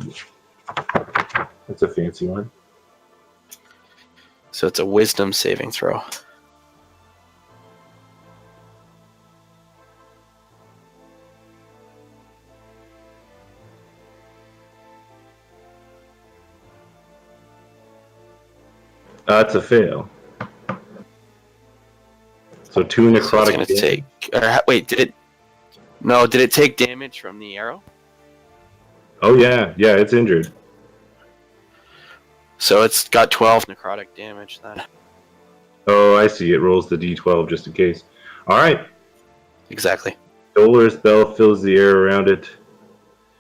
that's a fancy one. So it's a Wisdom saving throw. That's a fail. So 2 So it's necrotic gonna damage. take. Wait, did it? No, did it take damage from the arrow? Oh yeah, it's injured. So it's got 12 necrotic damage then. Oh, I see. It rolls the d12 just in case. All right. Exactly. Solar spell fills the air around it.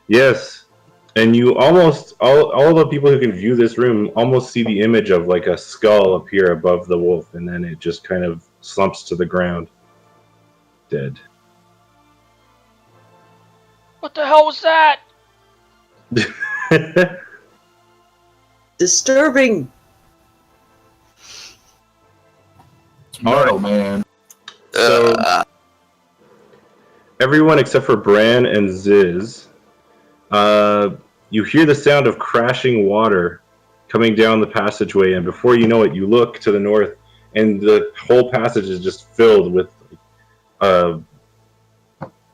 Yes, and you almost all the people who can view this room almost see the image of like a skull appear above the wolf, and then it just kind of slumps to the ground, dead. What the hell was that? Disturbing. Mortal man. So everyone except for Bran and Ziz, you hear the sound of crashing water coming down the passageway, and before you know it, you look to the north, and the whole passage is just filled with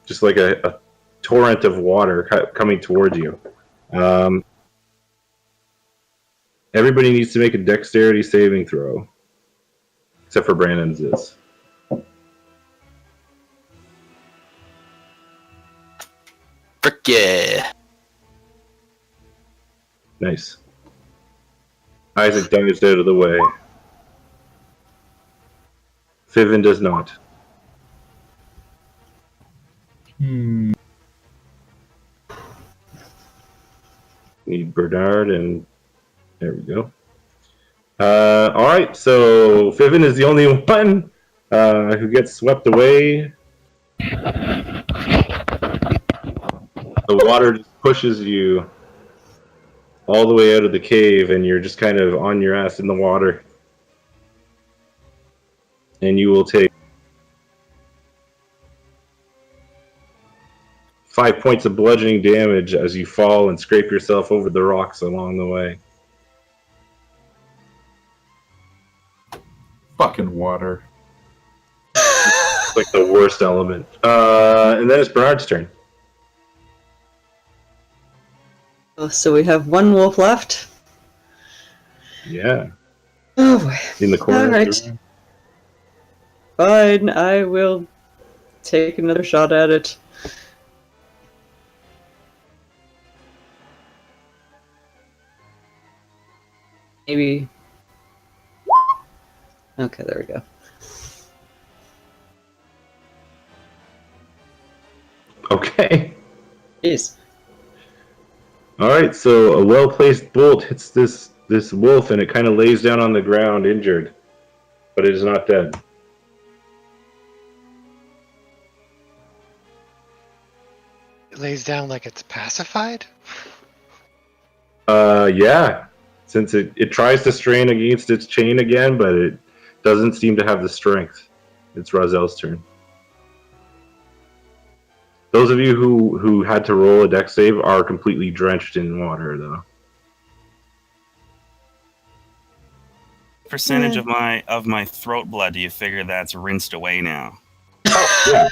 just like a torrent of water coming towards you. Everybody needs to make a dexterity saving throw, except for Bran and Ziz. Frick yeah. Nice. Isaac dives out of the way. Fiven does not. Need Bernard, and there we go. All right, so Fiven is the only one who gets swept away. The water just pushes you all the way out of the cave, and you're just kind of on your ass in the water. And you will take 5 points of bludgeoning damage as you fall and scrape yourself over the rocks along the way. Fucking water. like the worst element. And then it's Bernard's turn. So we have one wolf left. Yeah, Oh boy. in the corner. All right. Fine, I will take another shot at it. Maybe. Okay, there we go. Okay. Jeez. All right. So a well-placed bolt hits this wolf, and it kind of lays down on the ground, injured, but it is not dead. It lays down like it's pacified. Yeah. Since it tries to strain against its chain again, but it doesn't seem to have the strength. It's Razel's turn. Those of you who had to roll a dex save are completely drenched in water, though. Percentage of my throat blood do you figure that's rinsed away now? Yeah.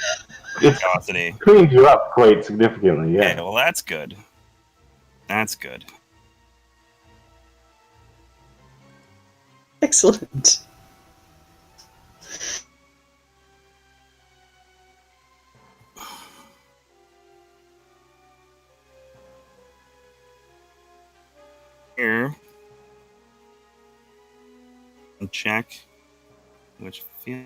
It's Curiosity. cleaned you up quite significantly, yeah. Okay, well that's good. That's good. Excellent. Here. And check. Which feel.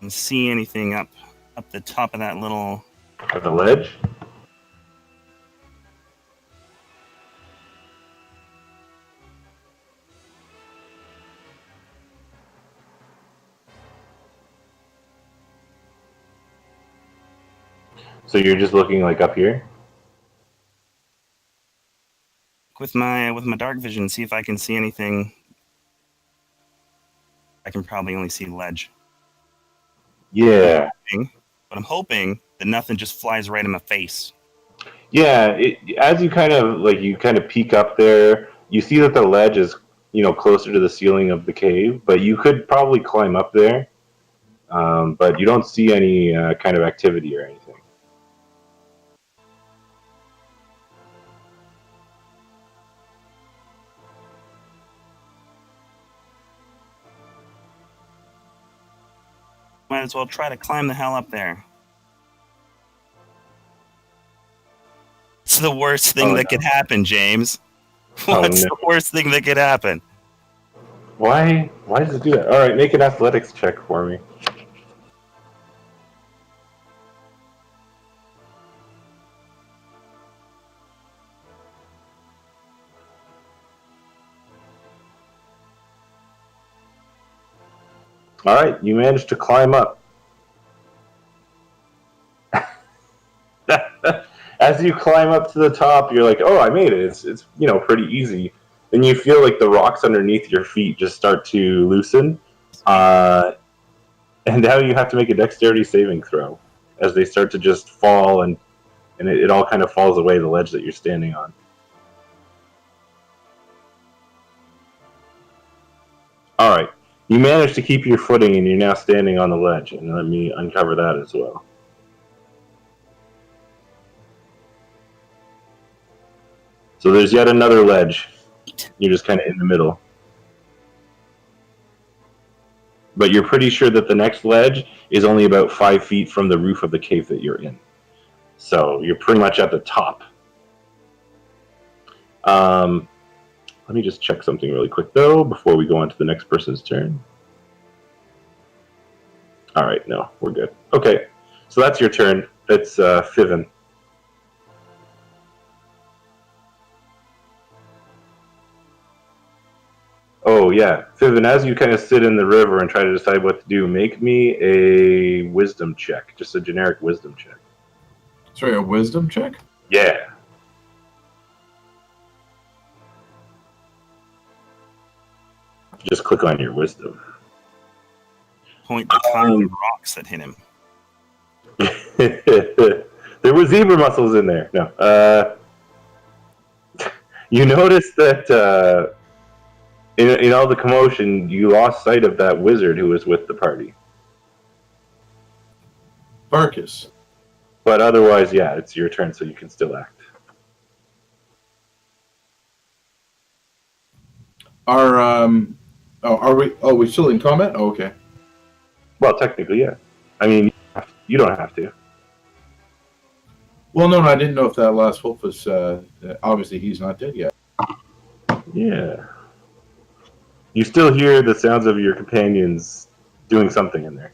And see anything up the top of that little. At the ledge? So you're just looking like up here? With my dark vision, see if I can see anything. I can probably only see ledge. Yeah. But I'm hoping that nothing just flies right in my face. Yeah, as you kind of peek up there, you see that the ledge is, closer to the ceiling of the cave, but you could probably climb up there. But you don't see any kind of activity or anything. Might as well try to climb the hell up there. It's the worst thing that could happen, James. What's the worst thing that could happen? Why does it do that? All right, make an athletics check for me. All right, you managed to climb up. As you climb up to the top, you're like, "Oh, I made it! It's pretty easy." Then you feel like the rocks underneath your feet just start to loosen, and now you have to make a dexterity saving throw as they start to just fall, and it all kind of falls away the ledge that you're standing on. All right. You managed to keep your footing, and you're now standing on the ledge. And let me uncover that as well. So there's yet another ledge. You're just kind of in the middle. But you're pretty sure that the next ledge is only about 5 feet from the roof of the cave that you're in. So you're pretty much at the top. Let me just check something really quick, though, before we go on to the next person's turn. All right, no, we're good. Okay, so that's your turn. It's Fiven. Oh, yeah. Fiven, as you kind of sit in the river and try to decide what to do, make me a wisdom check. Just a generic wisdom check. Sorry, a wisdom check? Yeah. Just click on your wisdom. Point the kind of rocks that hit him. There were zebra mussels in there. No. You notice that in all the commotion, you lost sight of that wizard who was with the party. Varkas. But otherwise, yeah, it's your turn, so you can still act. Are we? Oh, we still in combat? Oh, okay. Well, technically, yeah. I mean, you don't have to. Well, no, I didn't know if that last wolf was. Obviously, he's not dead yet. Yeah. You still hear the sounds of your companions doing something in there.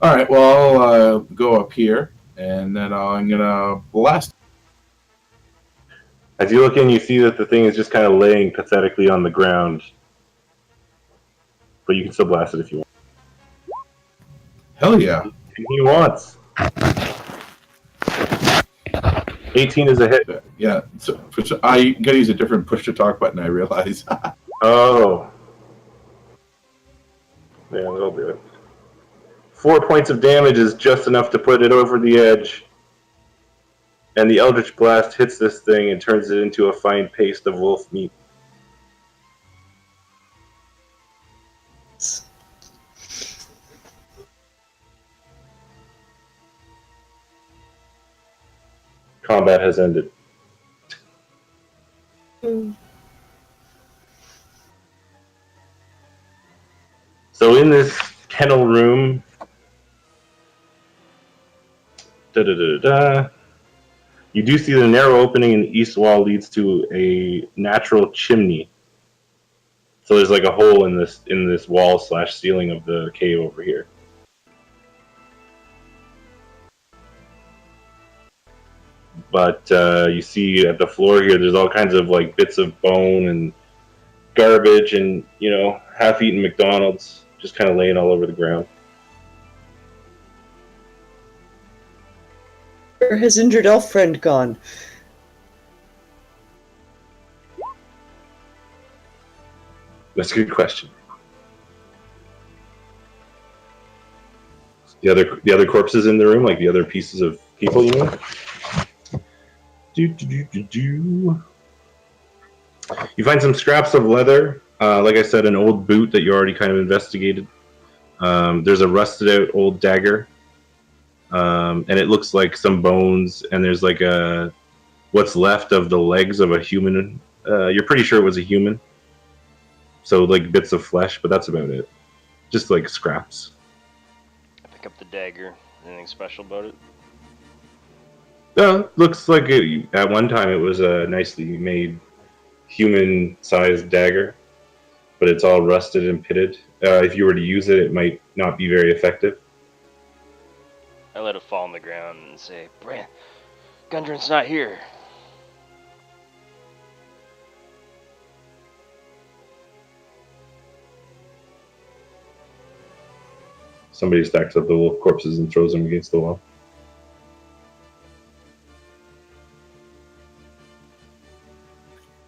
All right. Well, I'll go up here, and then I'm gonna blast. As you look in, you see that the thing is just kind of laying pathetically on the ground. But you can still blast it if you want. Hell yeah! He wants. 18 is a hit. Yeah. So I gotta use a different push to talk button. I realize. Oh. Yeah, that'll do it. 4 points of damage is just enough to put it over the edge. And the Eldritch Blast hits this thing and turns it into a fine paste of wolf meat. Combat has ended. So in this kennel room, you do see the narrow opening in the east wall leads to a natural chimney. So there's like a hole in this wall / ceiling of the cave over here. But you see at the floor here, there's all kinds of like bits of bone and garbage and, half-eaten McDonald's just kind of laying all over the ground. Where has injured elf friend gone? That's a good question. The other corpses in the room, like the other pieces of people, you know? You find some scraps of leather. Like I said, an old boot that you already kind of investigated. There's a rusted out old dagger. And it looks like some bones, and there's like what's left of the legs of a human. You're pretty sure it was a human. So like bits of flesh, but that's about it. Just like scraps. I pick up the dagger. Anything special about it? Looks like at one time it was a nicely made human-sized dagger, but it's all rusted and pitted. If you were to use it, it might not be very effective. I let it fall on the ground and say, "Bran, Gundren's not here." Somebody stacks up the wolf corpses and throws them against the wall.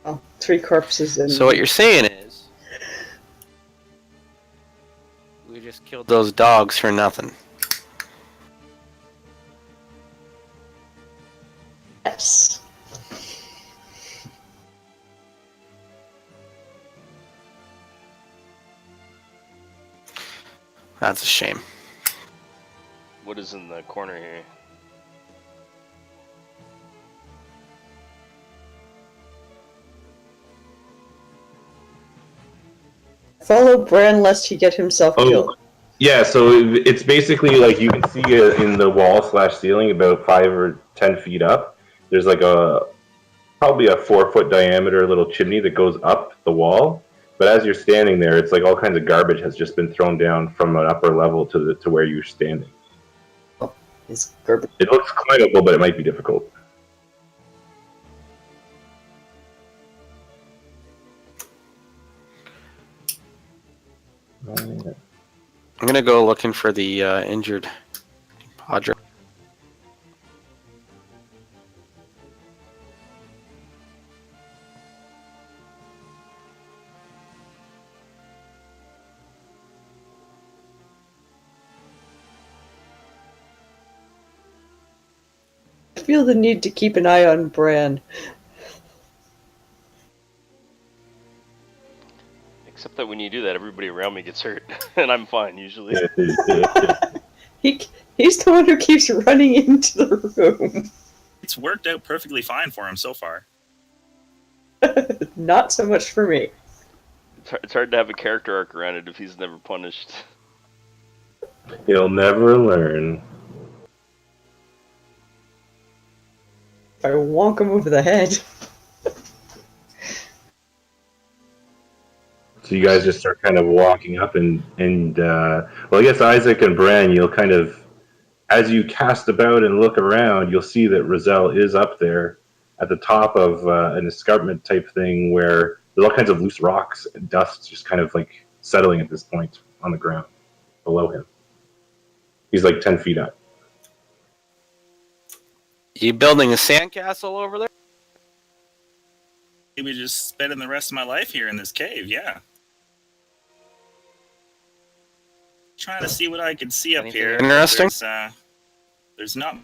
Oh, 3 corpses and So what you're saying is, we just killed those dogs for nothing. yes. That's a shame. What is in the corner here? Follow Bran lest he get himself killed. Yeah, so it's basically like you can see in the wall / ceiling about 5 or 10 feet up. There's like probably a 4-foot diameter little chimney that goes up the wall. But as you're standing there, it's like all kinds of garbage has just been thrown down from an upper level to where you're standing. It's garbage. It looks climbable, but it might be difficult. I'm gonna go looking for the injured Padre. feel the need to keep an eye on Bran. Except that when you do that, everybody around me gets hurt, and I'm fine usually. He's the one who keeps running into the room. It's worked out perfectly fine for him so far. Not so much for me. It's hard to have a character arc around it if he's never punished. He'll never learn. I wonk him over the head. So you guys just start kind of walking up and well, I guess Isaac and Bran, you'll kind of, as you cast about and look around, you'll see that Roselle is up there at the top of an escarpment type thing where there's all kinds of loose rocks and dust just kind of like settling at this point on the ground below him. He's like 10 feet up. You building a sandcastle over there? Maybe just spending the rest of my life here in this cave, yeah. Trying to see what I can see up Anything here. interesting? There's not.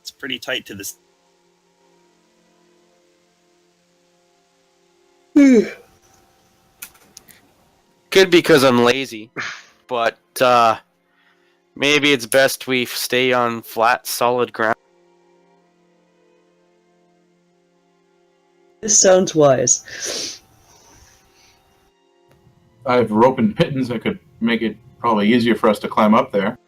It's pretty tight to this. Could be because I'm lazy, but maybe it's best we stay on flat, solid ground. This sounds wise. I have rope and pittons that could make it probably easier for us to climb up there.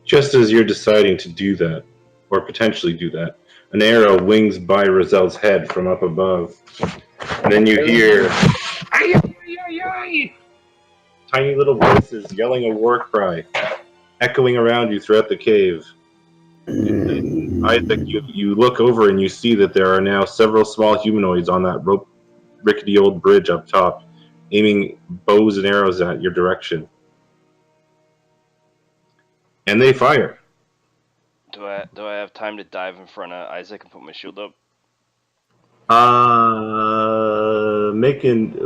Just as you're deciding to do that, or potentially do that, an arrow wings by Roselle's head from up above. And then you hear tiny little voices yelling a war cry, echoing around you throughout the cave. Isaac, you look over and you see that there are now several small humanoids on that rickety old bridge up top, aiming bows and arrows at your direction. And they fire. Do I have time to dive in front of Isaac and put my shield up?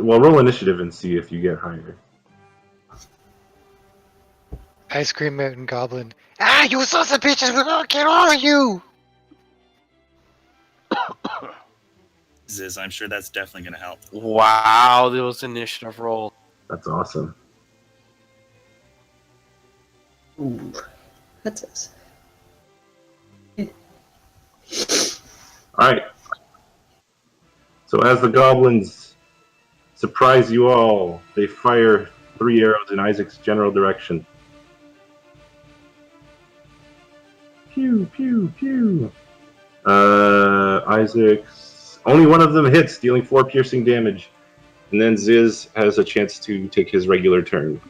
Roll initiative and see if you get higher. I scream out in Goblin. Ah, you sons of bitches! We're gonna kill all of you! Ziz, I'm sure that's definitely going to help. Wow, those initiative rolls. That's awesome. Ooh, that's it. Alright. So as the goblins surprise you all, they fire 3 arrows in Isaac's general direction. Pew, pew, pew. Isaac's... Only one of them hits, dealing 4 piercing damage. And then Ziz has a chance to take his regular turn.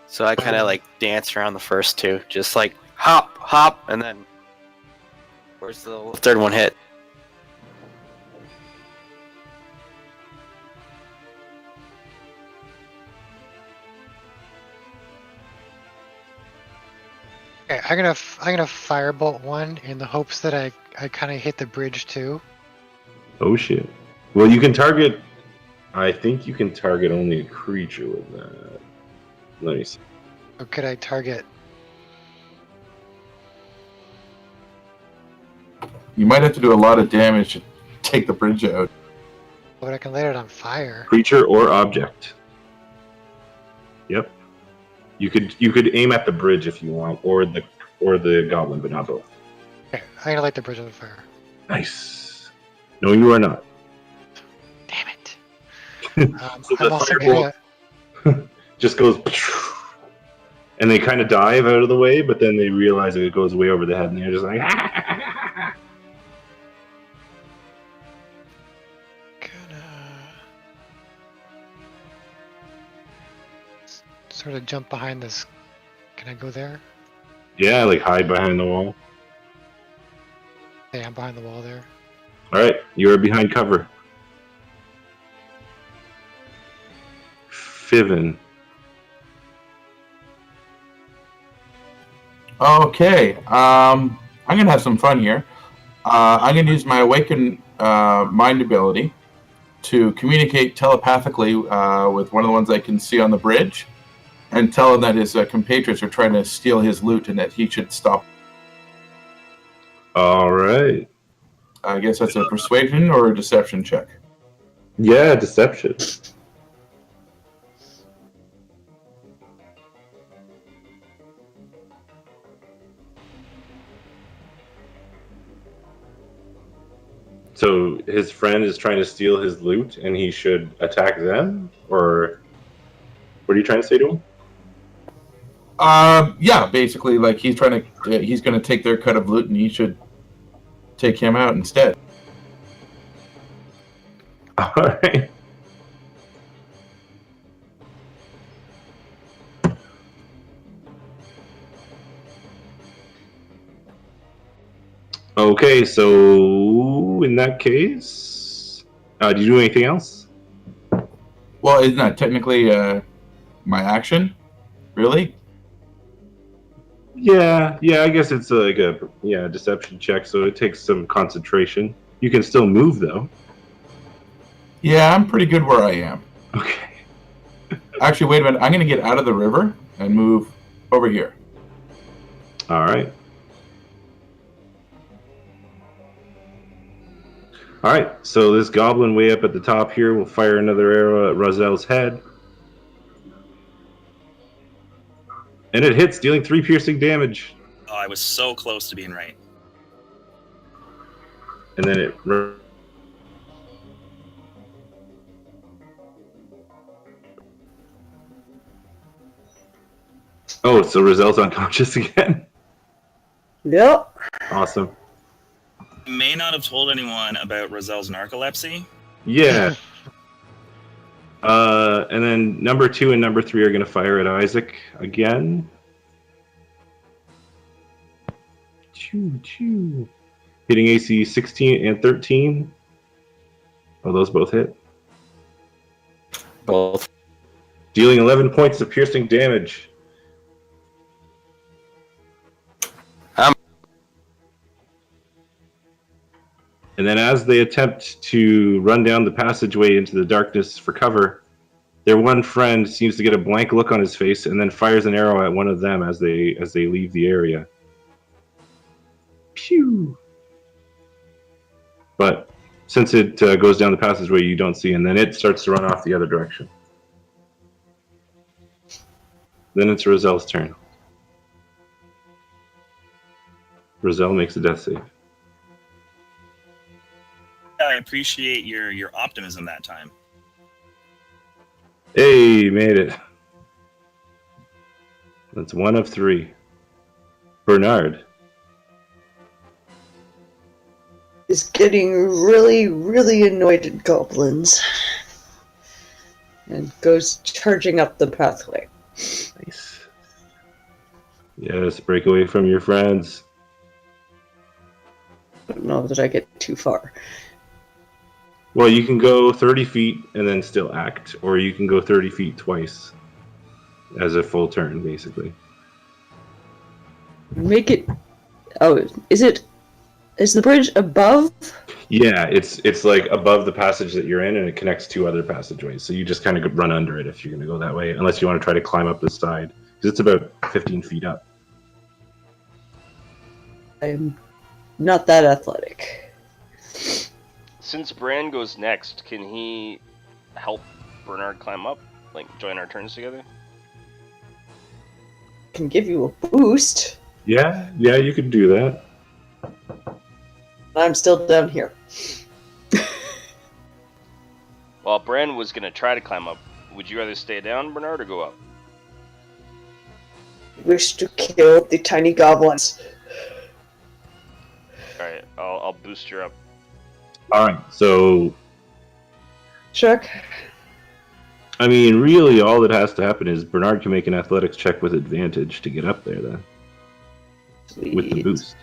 So I kind of like dance around the first two, just like hop, hop, and then where's the third one hit? Okay, I'm gonna firebolt one in the hopes that I kind of hit the bridge too. Oh shit. Well, you can target... I think you can target only a creature with that. Let me see. Or could I target? You might have to do a lot of damage to take the bridge out. But I can light it on fire. Creature or object. Yep. You could aim at the bridge if you want, or the goblin, but not both. Okay, I'm gonna light the bridge on fire. Nice. No, you are not. Damn it. So the I'm also firebolt just goes, and they kind of dive out of the way, but then they realize that it goes way over the head, and they're just like, gonna sort of jump behind this. Can I go there? yeah, like hide behind the wall. Hey, I'm behind the wall there. All right, you are behind cover. Fiven. Okay, I'm gonna have some fun here. I'm gonna use my awaken mind ability, to communicate telepathically with one of the ones I can see on the bridge, and tell him that his compatriots are trying to steal his loot and that he should stop. All right. I guess that's a persuasion or a deception check. Yeah, deception. So his friend is trying to steal his loot, and he should attack them, or what are you trying to say to him? Yeah, basically, like he's going to take their cut of loot, and he should take him out instead. All right. Okay, so in that case, do you do anything else? Well, isn't that technically my action? Really? Yeah, I guess it's like a deception check, so it takes some concentration. You can still move though. Yeah, I'm pretty good where I am. Okay. Actually, wait a minute. I'm going to get out of the river and move over here. All right. All right, so this goblin way up at the top here will fire another arrow at Razel's head. And it hits, dealing 3 piercing damage. Oh, I was so close to being right. And then it... Oh, so Razel's unconscious again? Yep. Awesome. May not have told anyone about Roselle's narcolepsy. Yeah. And then number 2 and number 3 are going to fire at Isaac again. Choo. Hitting AC 16 and 13. Oh, those both hit. Both. Dealing 11 points of piercing damage. And then as they attempt to run down the passageway into the darkness for cover, their one friend seems to get a blank look on his face and then fires an arrow at one of them as they leave the area. Pew! But since it goes down the passageway, you don't see, and then it starts to run off the other direction. Then it's Roselle's turn. Roselle makes a death save. I appreciate your optimism that time. Hey, made it. That's 1 of 3. Bernard. Is getting really, really annoyed at goblins. And goes charging up the pathway. Nice. Yes, break away from your friends. I don't know that I get too far. Well, you can go 30 feet and then still act, or you can go 30 feet twice as a full turn, basically. Make it... Oh, is the bridge above? Yeah, it's like above the passage that you're in, and it connects 2 other passageways. So you just kind of run under it if you're going to go that way, unless you want to try to climb up the side, because it's about 15 feet up. I'm not that athletic. Since Bran goes next, can he help Bernard climb up? Like, join our turns together? Can give you a boost. Yeah, you could do that. I'm still down here. Well, Bran was going to try to climb up. Would you rather stay down, Bernard, or go up? Wish to kill the tiny goblins. Alright, I'll boost you up. All right, so Chuck? I mean, really, all that has to happen is Bernard can make an athletics check with advantage to get up there, then, Sweet. with the boost.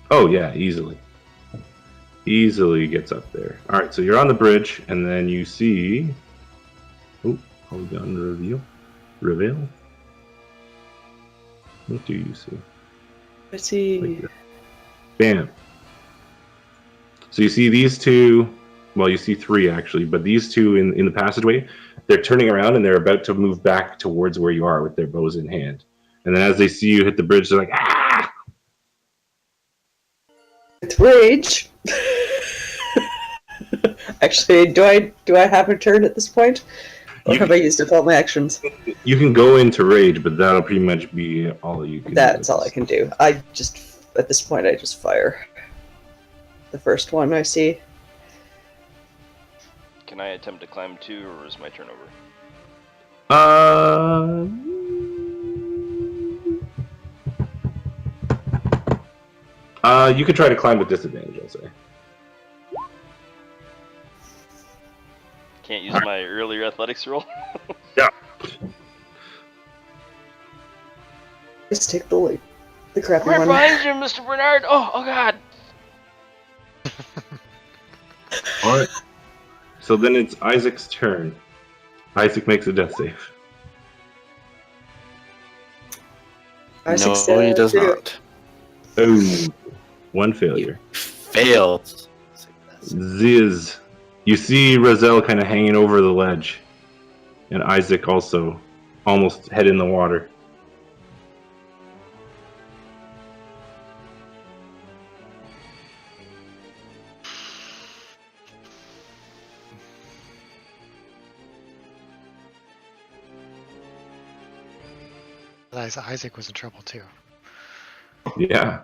Oh yeah, easily. Easily gets up there. All right, so you're on the bridge, and then you see. Oh, polygon reveal. What do you see? I see. Bam. So you see these two. Well, you see three actually, but these two in the passageway, they're turning around and they're about to move back towards where you are with their bows in hand. And then as they see you hit the bridge, they're like, ah! With rage. Actually, do I have a turn at this point? Or You have I used up all my actions? You can go into rage, but that'll pretty much be all you can do. That's all I can do. I just, at this point, I just fire. The first one I see. Can I attempt to climb too, or is my turn over? You could try to climb with disadvantage, I'll say. Can't use my earlier athletics roll? Yeah. Just take the lead. The crappy Right one. behind you, Mr. Bernard! Oh god! Alright. So then it's Isaac's turn. Isaac makes a death save. No, he does not. Oh, one failure. Failed. Ziz. You see Razel kind of hanging over the ledge. And Isaac also almost head in the water. Realize Isaac was in trouble too. Yeah.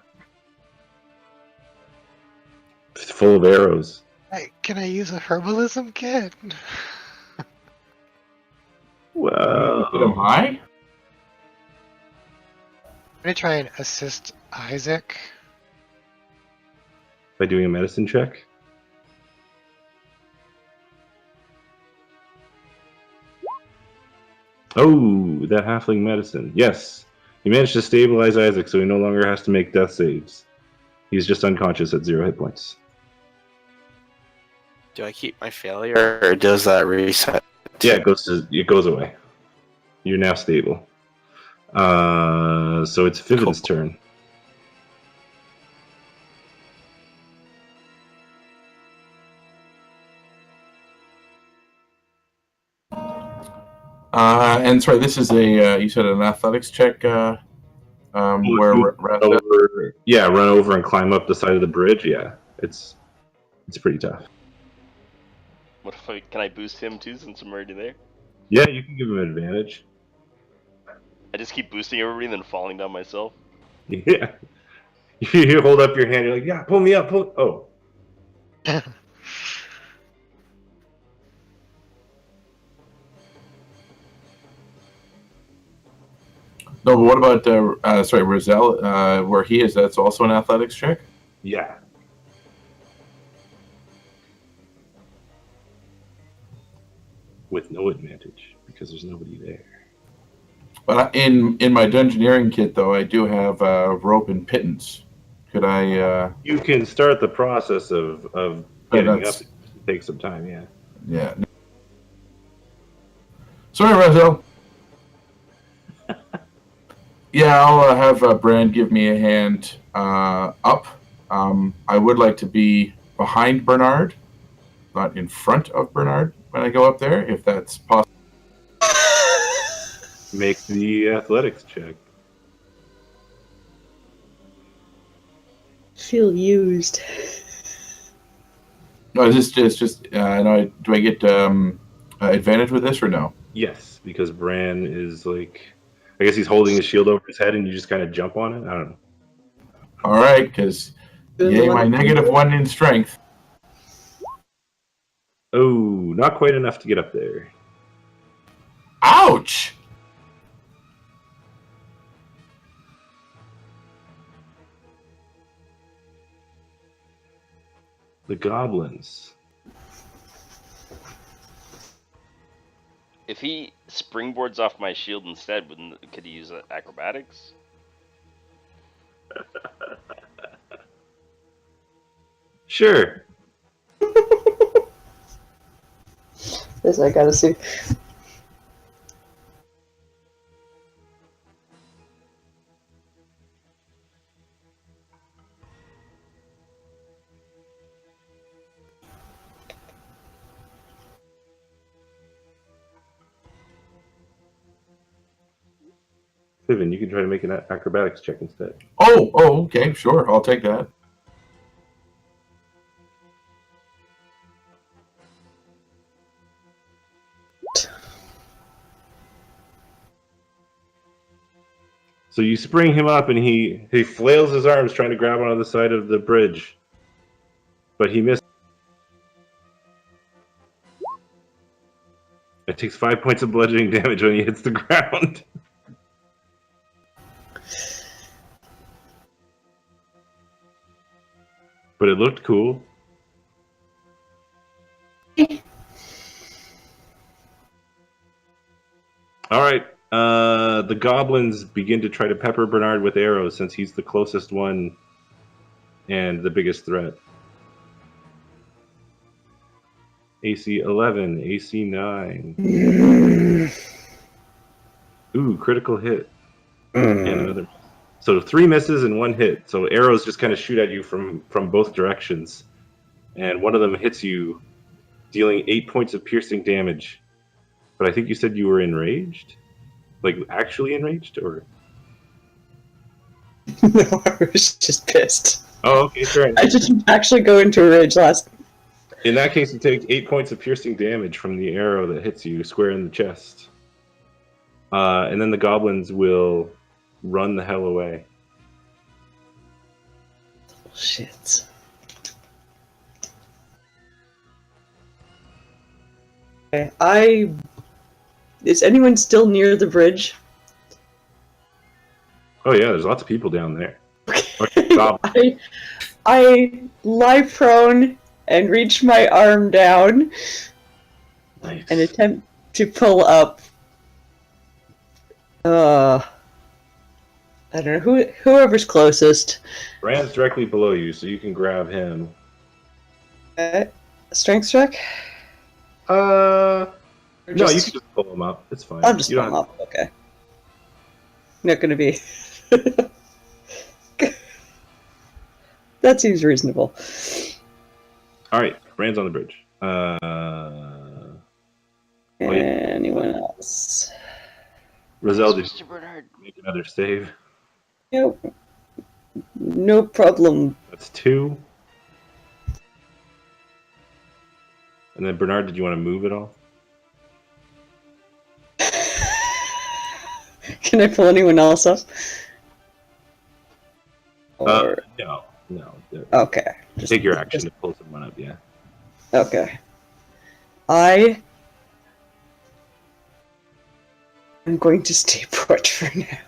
It's full of arrows. Hey, can I use a herbalism kit? Well, Put him high? I'm gonna try and assist Isaac. by doing a medicine check. Oh, that halfling medicine. Yes. You managed to stabilize Isaac so he no longer has to make death saves. He's just unconscious at 0 hit points. Do I keep my failure, or does that reset? Yeah, it goes away. You're now stable. So it's Fiven's turn. And sorry, this is a you said an athletics check. Where Run over and climb up the side of the bridge. Yeah, it's pretty tough. What if can I boost him too since I'm already there? Yeah, you can give him advantage. I just keep boosting everybody and then falling down myself. Yeah. You hold up your hand, you're like, yeah, pull me up, pull. Oh. No, but what about sorry, Roselle? Where he is, that's also an athletics check. Yeah. With no advantage because there's nobody there. But in my dungeoneering kit, though, I do have rope and pittance. Could I? You can start the process of getting up. that's- Take some time, yeah. Yeah. Sorry, Roselle. Yeah, I'll have Brand give me a hand up. I would like to be behind Bernard, not in front of Bernard when I go up there, if that's possible. Make the athletics check. Feel used. No, is this just no, do I get advantage with this or no? Yes, because Bran is like, I guess he's holding his shield over his head and you just kind of jump on it. I don't know. All right, because yay, my -1 in strength. Oh, not quite enough to get up there. Ouch! The goblins. If he springboards off my shield instead, could he use acrobatics? Sure. This I gotta see. Piven, you can try to make an acrobatics check instead. Oh, okay, sure. I'll take that. So you spring him up, and he flails his arms trying to grab onto the side of the bridge, but he misses. It takes 5 points of bludgeoning damage when he hits the ground. But it looked cool. All right. The goblins begin to try to pepper Bernard with arrows since he's the closest one and the biggest threat. AC 11, AC 9. Ooh, critical hit. And another. So 3 misses and 1 hit. So arrows just kind of shoot at you from both directions. And one of them hits you, dealing 8 points of piercing damage. But I think you said you were enraged? Like, actually enraged? Or... No, I was just pissed. Oh, okay, fair enough. I didn't actually go into a rage last. In that case, you take 8 points of piercing damage from the arrow that hits you square in the chest. And then the goblins will run the hell away. Shit. Okay, is anyone still near the bridge? Oh yeah, there's lots of people down there. I lie prone and reach my arm down Nice. and attempt to pull up. I don't know whoever's closest. Rand's directly below you, so you can grab him. Strength check? No, you can just pull him up. It's fine. I'll just pull him up. Okay. Not gonna be. That seems reasonable. All right, Rand's on the bridge. Anyone else? Roselle, did Mr. Bernard. you make another save? Nope. No problem. That's 2. And then Bernard, did you want to move at all? Can I pull anyone else up? Or... No. Okay. Take your action to pull someone up, yeah. Okay. I am going to stay put for now.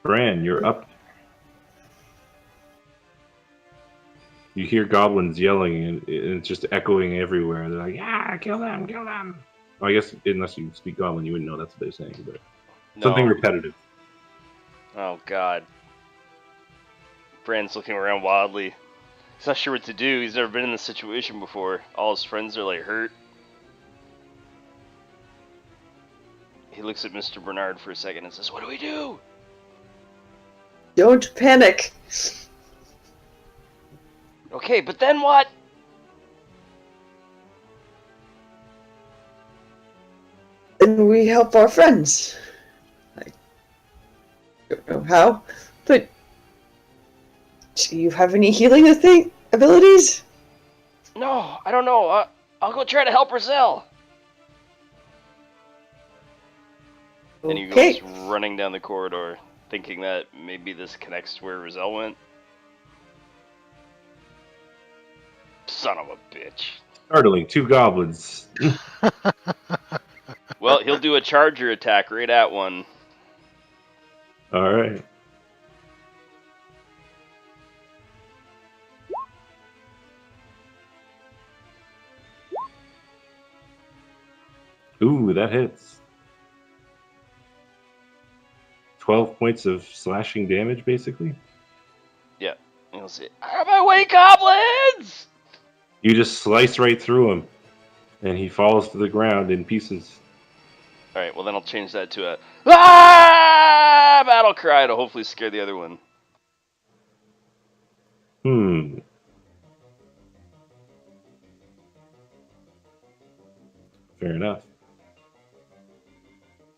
Bran, you're up. You hear goblins yelling, and it's just echoing everywhere. They're like, "Yeah, kill them, kill them!" Well, I guess unless you speak goblin, you wouldn't know that's what they're saying, but something No. repetitive. Oh God. Brand's looking around wildly. He's not sure what to do. He's never been in this situation before. All his friends are like hurt. He looks at Mr. Bernard for a second and says, "What do we do?" Don't panic. Okay, but then what? And we help our friends. I don't know how, but do you have any healing abilities? No, I don't know. I'll go try to help Roselle. And he Okay. goes running down the corridor, thinking that maybe this connects to where Roselle went. Son of a bitch. Startling, 2 goblins. Well, he'll do a charger attack right at one. All right. Ooh, that hits. 12 points of slashing damage, basically. Yeah. And he'll say, "Out of my way, goblins!" You just slice right through him, and he falls to the ground in pieces. Alright, well then I'll change that to a battle cry to hopefully scare the other one. Fair enough.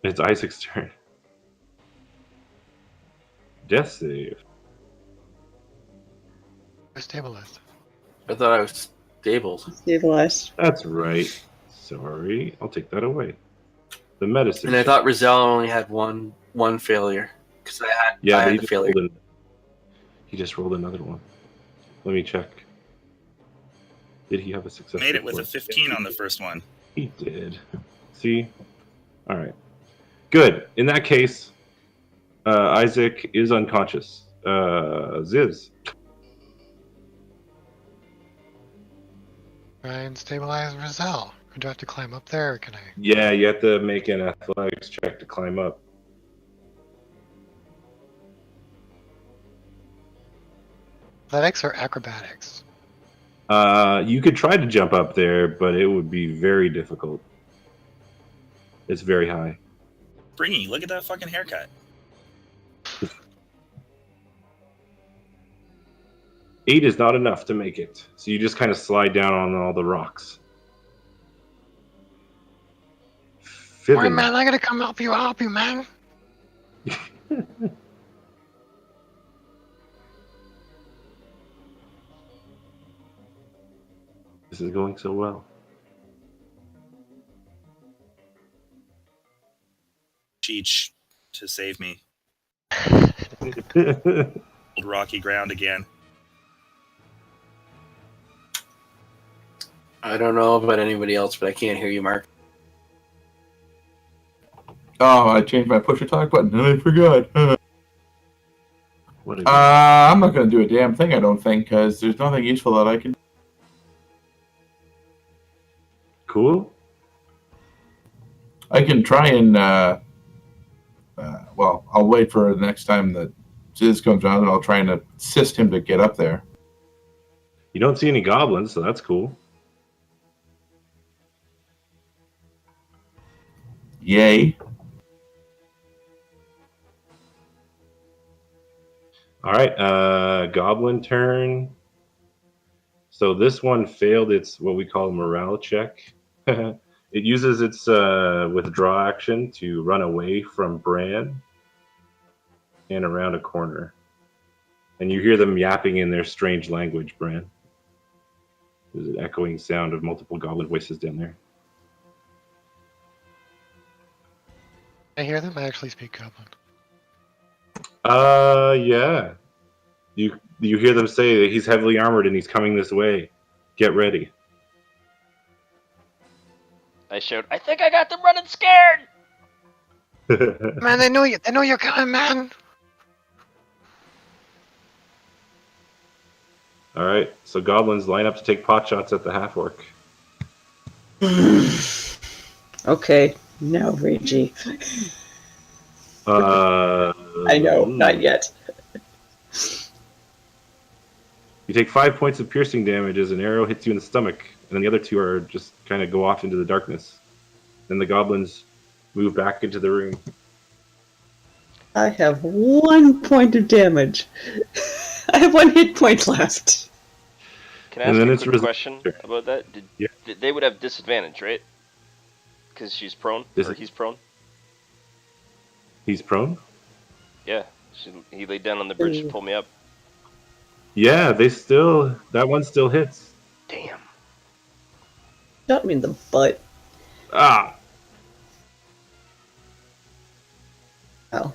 It's Isaac's turn. death save. Stabilized. I thought I was stabled. Stabilized. That's right. Sorry, I'll take that away. The medicine. And I check. thought Rizal only had one failure because I Yeah, but had he the just, failure. he just rolled another one. Let me check. Did he have a success? Made it with a report? 15 on the first one. He did. See? All right. Good. In that case, Isaac is unconscious. Ziz. Try and stabilize Rizal. Or do I have to climb up there, or can I? Yeah, you have to make an athletics check to climb up. Athletics or acrobatics? You could try to jump up there, but it would be very difficult. It's very high. Bringy, look at that fucking haircut. 8 is not enough to make it, so you just kind of slide down on all the rocks. Alright, Fiven. man, I gotta come help you, man. This is going so well. Cheech to save me. Old rocky ground again. I don't know about anybody else, but I can't hear you, Mark. Oh, I changed my push to talk button and I forgot. What is I'm not going to do a damn thing, I don't think, because there's nothing useful that I can. cool? I can try and. Well, I'll wait for the next time that Ziz comes around and I'll try and assist him to get up there. You don't see any goblins, so that's cool. Yay. All right, goblin turn. So this one failed its what we call morale check. It uses its withdraw action to run away from Bran and around a corner. And you hear them yapping in their strange language, Bran. There's an echoing sound of multiple goblin voices down there. I hear them. I actually speak Goblin. Yeah. You hear them say that he's heavily armored and he's coming this way. Get ready. I shout, I think I got them running scared! Man, they know you. They know you're coming, man. All right, so goblins line up to take pot shots at the half orc. Okay, now Reggie. I I know, not yet. You take 5 points of piercing damage as an arrow hits you in the stomach, and then the other two are just kind of go off into the darkness. Then the goblins move back into the room. I have 1 point of damage. I have 1 hit point left. Can I And ask then a it's quick question Sure. about that? Yeah. They would have disadvantage, right? Because she's prone, or he's prone? He's prone? Yeah. He laid down on the bridge to pull me up. Yeah, that one still hits. Damn. Shot me in the butt. Ah! Oh.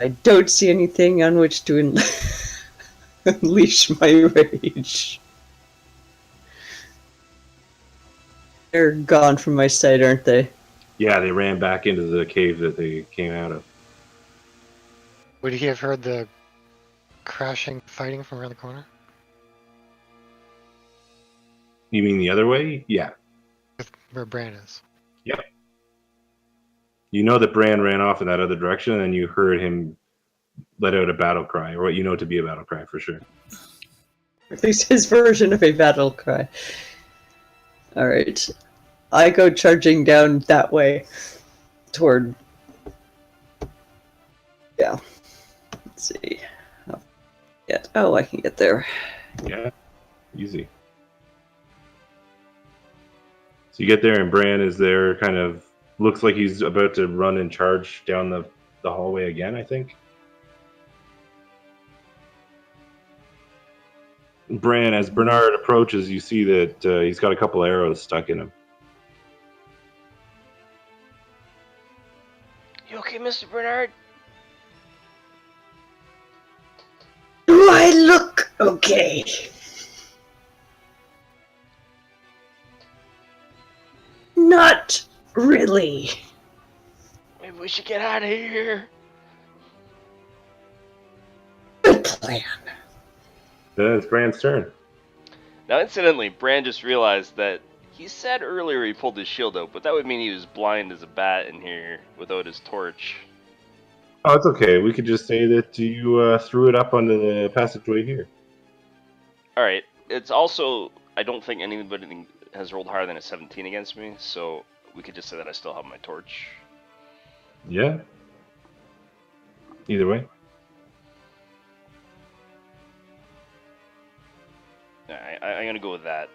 I don't see anything on which to unleash my rage. They're gone from my sight, aren't they? Yeah, they ran back into the cave that they came out of. Would he have heard the crashing, fighting from around the corner? You mean the other way? Yeah. Where Bran is. You know that Bran ran off in that other direction, and then you heard him let out a battle cry, or what you know to be a battle cry for sure. At least his version of a battle cry. All right. I go charging down that way toward. Yeah. Let's see. Oh, I can get there. Yeah, easy. So you get there, and Bran is there, kind of looks like he's about to run and charge down the hallway again, I think. Bran, as Bernard approaches, you see that he's got a couple arrows stuck in him. You okay, Mr. Bernard? Do I look okay? Not really. Maybe we should get out of here. Good plan. Then it's Bran's turn. Now, incidentally, Bran just realized that he said earlier he pulled his shield out, but that would mean he was blind as a bat in here without his torch. Oh, it's okay. We could just say that you threw it up onto the passageway here. Alright, it's also, I don't think anybody has rolled higher than a 17 against me, so we could just say that I still have my torch. Yeah. Either way. I'm gonna go with that.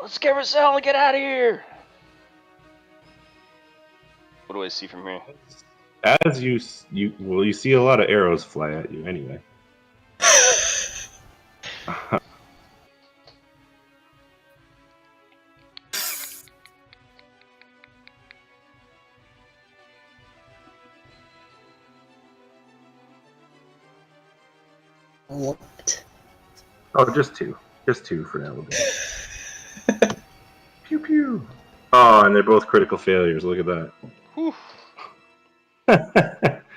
Let's get Roselle and get out of here! What do I see from here? As you see a lot of arrows fly at you anyway. What? Oh, just two for now. Pew pew. Oh, and they're both critical failures. Look at that. Whew.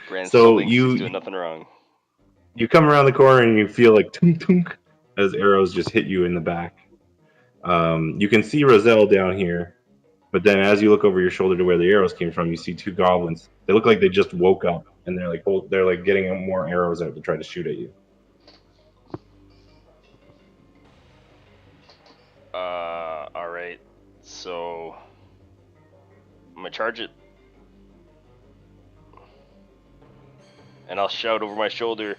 Bran So still thinks you- he's doing nothing wrong. You come around the corner and you feel like tunk tunk as arrows just hit you in the back. You can see Roselle down here, but then as you look over your shoulder to where the arrows came from, you see two goblins. They look like they just woke up and they're like getting more arrows out to try to shoot at you. Alright. So I'm gonna charge it. And I'll shout over my shoulder,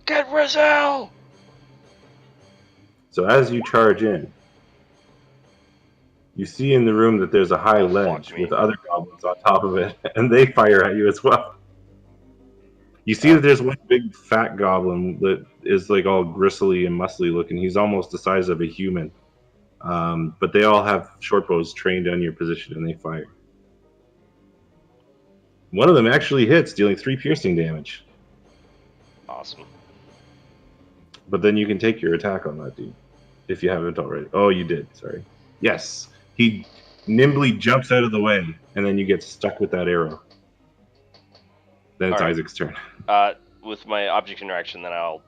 "Get Roselle!" So as you charge in, you see in the room that there's a high Oh, fuck ledge me. with other goblins on top of it, and they fire at you as well. You see that there's one big fat goblin that is like all gristly and muscly looking. He's almost the size of a human. But they all have short bows trained on your position, and they fire. One of them actually hits, dealing 3 piercing damage. Awesome. But then you can take your attack on that dude, if you haven't already. Oh, you did, sorry. Yes, he nimbly jumps out of the way, and then you get stuck with that arrow. Then it's All right. Isaac's turn. With my object interaction, then I'll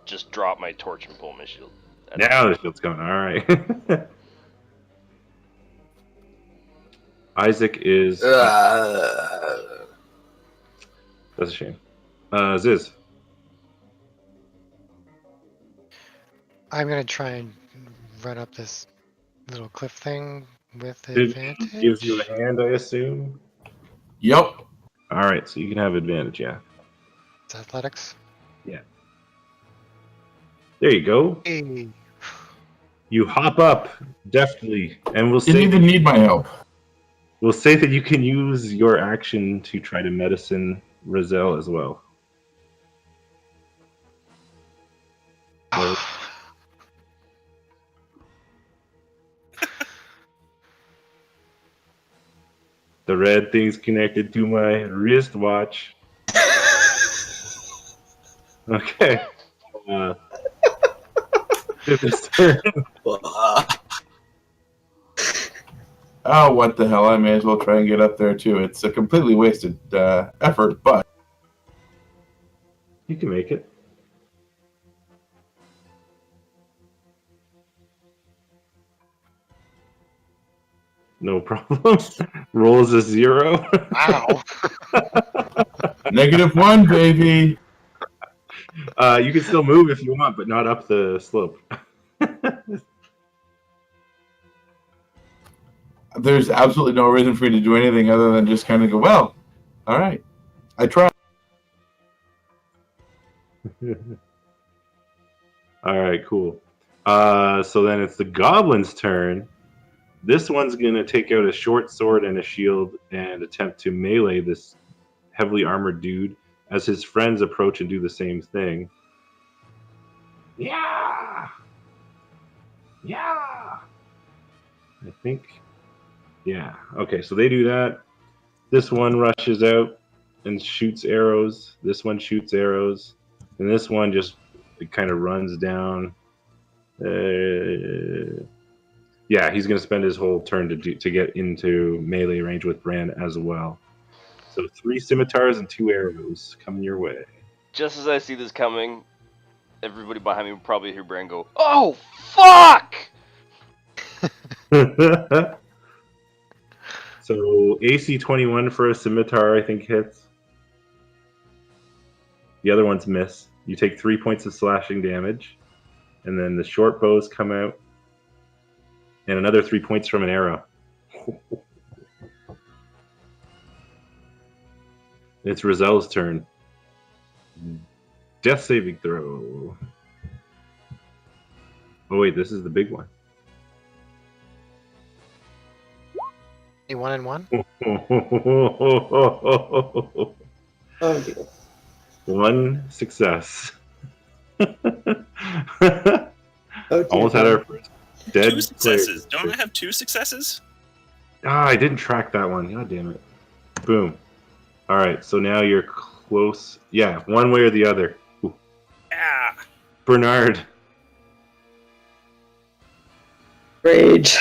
just drop my torch and pull my shield. Now the shield's going, alright. Isaac is... That's a shame. Ziz. I'm gonna try and run up this little cliff thing with It advantage. gives you a hand, I assume? Yep. Alright, so you can have advantage, yeah. It's athletics. There you go. Hey. You hop up deftly, and we'll Didn't say even need my help. that you can use your action to try to medicine Roselle as well. The red thing's connected to my wristwatch. Okay. This turn. Oh, what the hell? I may as well try and get up there too. It's a completely wasted effort, but You can make it. No problem. Rolls a 0. Wow. -1, baby. You can still move if you want, but not up the slope. There's absolutely no reason for you to do anything other than just kind of go, well, all right, I tried. All right, cool. So then it's the goblin's turn. This one's going to take out a short sword and a shield and attempt to melee this heavily armored dude as his friends approach and do the same thing. Yeah! Yeah! I think. Yeah. Okay, so they do that. This one rushes out and shoots arrows. This one shoots arrows. And this one just kind of runs down. Yeah, he's going to spend his whole turn to get into melee range with Bran as well. So 3 scimitars and 2 arrows coming your way. Just as I see this coming, everybody behind me will probably hear Bran go, "Oh fuck!" So AC 21 for a scimitar, I think, hits. The other ones miss. You take 3 points of slashing damage. And then the short bows come out. And another 3 points from an arrow. It's Rozelle's turn. Death saving throw. Oh wait, this is the big one. 1 and 1. Oh dear. 1 success. Oh dear. Almost had our first dead 2 successes. player. Don't I have 2 successes? I didn't track that one. God damn it. Boom. All right, so now you're close. Yeah, one way or the other. Ooh. Yeah. Bernard. Rage.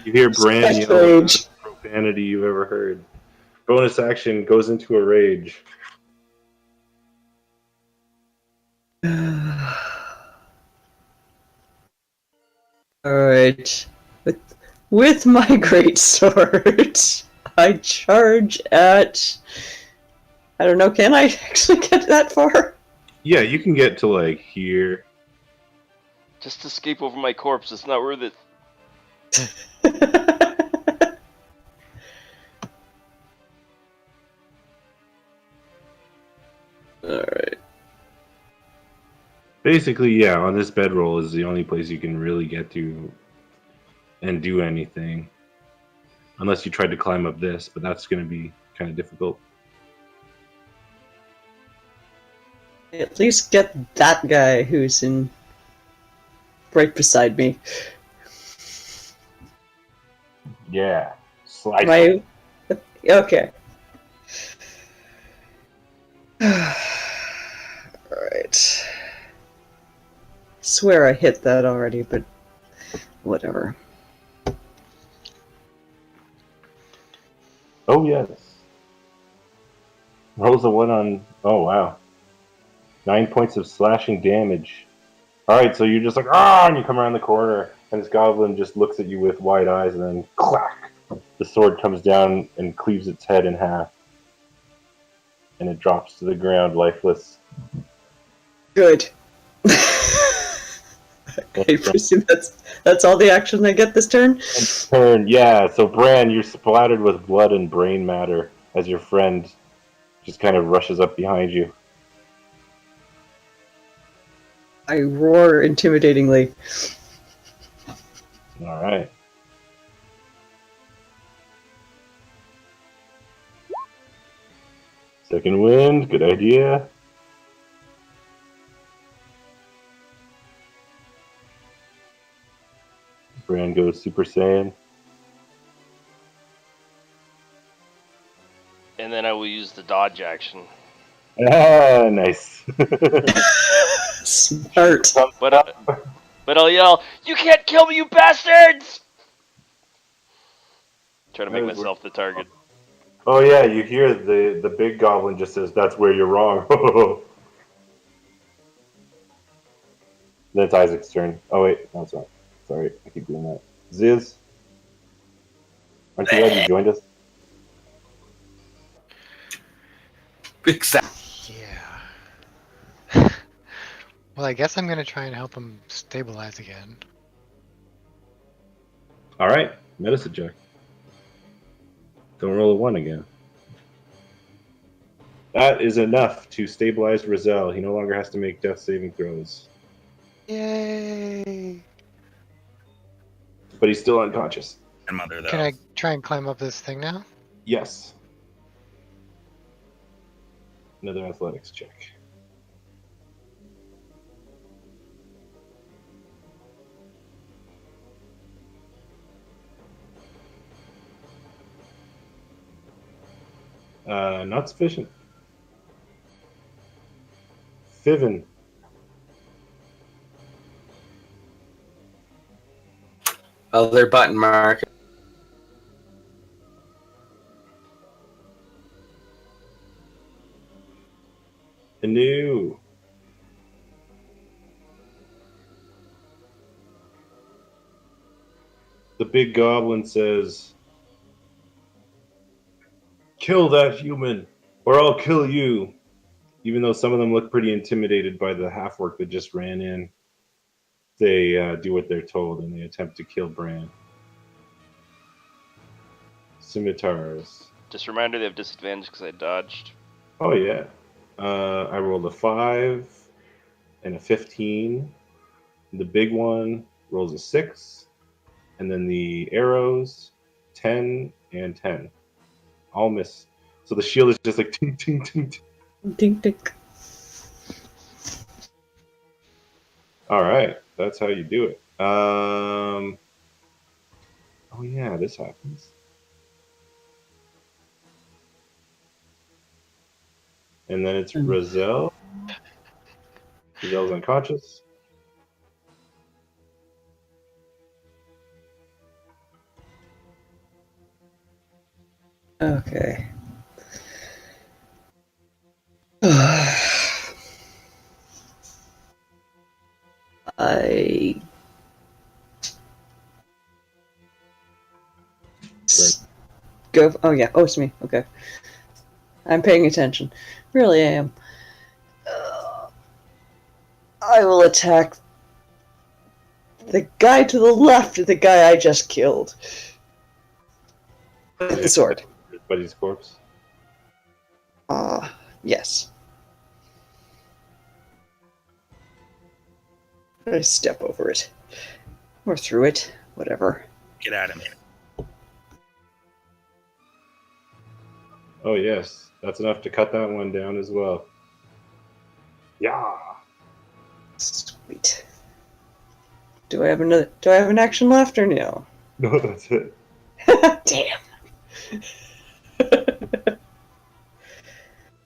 You hear Bran Such yell the rage. most profanity you've ever heard. Bonus action goes into a rage. Alright. With my great sword, I charge at. I don't know, can I actually get that far? Yeah, you can get to like here. Just to escape over my corpse, it's not worth it. Alright. Basically, yeah, on this bedroll is the only place you can really get to and do anything. Unless you tried to climb up this, but that's going to be kind of difficult. At least get that guy who's in right beside me. Yeah. Slide. My okay. Alright. Swear I hit that already, but whatever. Oh, yes. Rolls a 1 on... Oh, wow. 9 points of slashing damage. Alright, so you're just like, ah, and you come around the corner, and this goblin just looks at you with wide eyes, and then, clack! The sword comes down and cleaves its head in half. And it drops to the ground, lifeless. Good. I presume that's all the action I get this turn? Turn, yeah. So, Bran, you're splattered with blood and brain matter as your friend just kind of rushes up behind you. I roar intimidatingly. All right. Second wind, good idea. Bran goes Super Saiyan. And then I will use the dodge action. Ah, nice. Smart. But I'll yell, "You can't kill me, you bastards!" Try to make myself the target. Oh yeah, you hear the big goblin just says, "That's where you're wrong." Then it's Isaac's turn. Oh wait, no, it's not. Sorry, I keep doing that. Ziz, aren't you glad you joined us? Exactly. Yeah. Well, I guess I'm gonna try and help him stabilize again. All right, medicine check. Don't roll a 1 again. That is enough to stabilize Rizal. He no longer has to make death saving throws. Yay! But he's still unconscious. Grandmother, though. Can I try and climb up this thing now? Yes. Another athletics check. Not sufficient. Fiven. Other button mark. Anu. The big goblin says, "Kill that human, or I'll kill you." Even though some of them look pretty intimidated by the half-orc that just ran in, they do what they're told and they attempt to kill Bran. Scimitars. Just a reminder, they have disadvantage because I dodged. Oh yeah. I rolled a 5 and a 15. The big one rolls a 6, and then the arrows 10 and 10. All miss. So the shield is just like ting ting ting. ting. Ding ding. All right, that's how you do it. Oh yeah, this happens. And then it's Rizal. Rizal's unconscious. Okay. I go. Oh yeah. Oh, it's me. Okay. I'm paying attention. Really, I am. I will attack the guy to the left of the guy I just killed with the sword. His buddy's corpse. Yes. I step over it. Or through it. Whatever. Get at him. Oh yes, that's enough to cut that one down as well. Yeah. Sweet. Do I have an action left or no? No, that's it. Damn.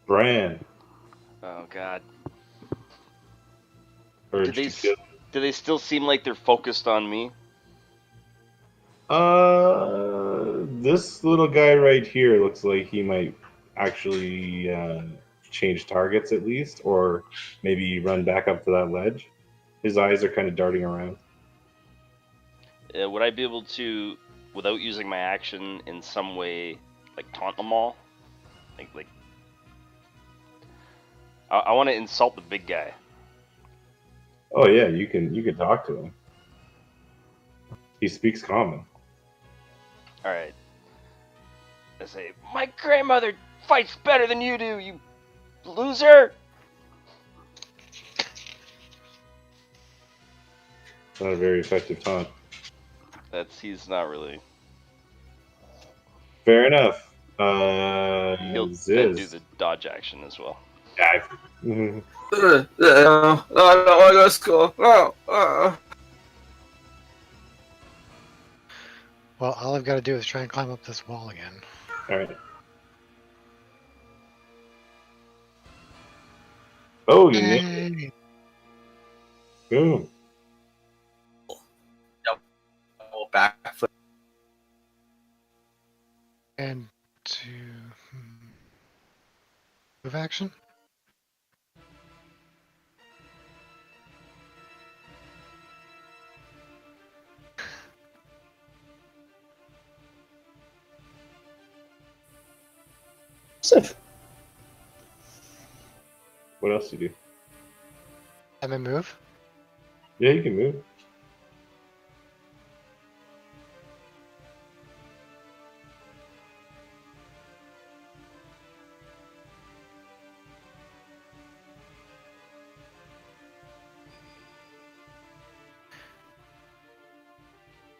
Bran. Oh god. Urge to kill. Do they still seem like they're focused on me? This little guy right here looks like he might actually change targets at least, or maybe run back up to that ledge. His eyes are kind of darting around. Would I be able to, without using my action, in some way, like taunt them all? Like I want to insult the big guy. Oh yeah, you can talk to him. He speaks common. All right. I say, my grandmother fights better than you do, you loser. It's not a very effective taunt. He's not really. Fair enough. He'll then Ziz. do the dodge action as well. Yeah, No, I don't want to go to school. No. Well, all I've got to do is try and climb up this wall again. all right. Oh, you nailed it. Yay! Boom. Backflip. And to move action. So, What else do you do? I'm a move. Yeah, you can move.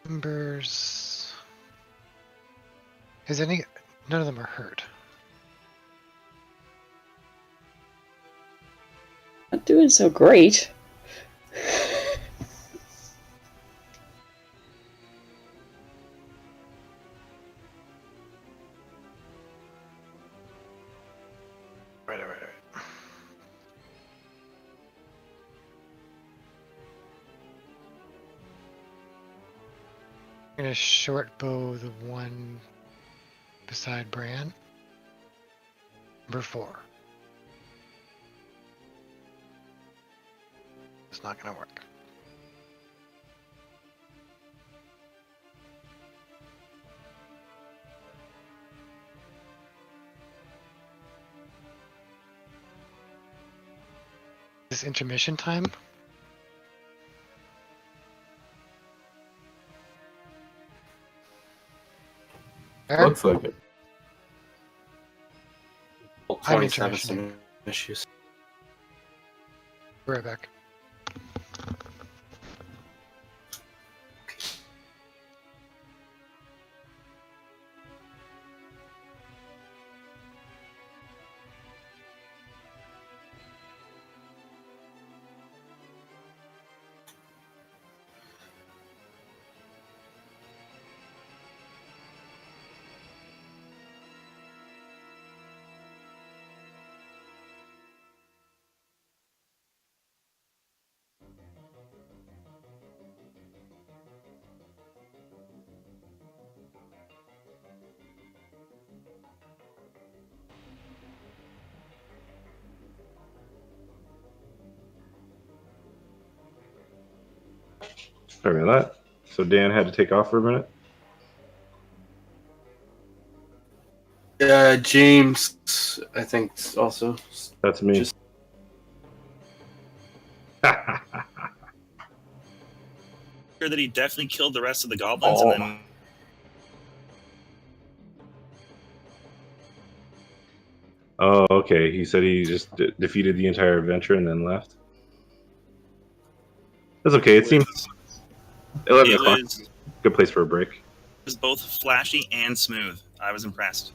Members. Is any? None of them are hurt. Not doing so great. Right. I'm gonna short bow the one beside Bran. Number 4. It's not gonna work. Is this intermission time? Fair? Looks like it. I'm 27 intermissioning. some issues. Be right back. Sorry about that. So Dan had to take off for a minute. James, I think also. That's me. Just- Sure that he definitely killed the rest of the goblins and then Oh, okay. He said he just defeated the entire adventure and then left. That's okay. It seems 11 it o'clock. was Good place for a break. both flashy and smooth. I was impressed.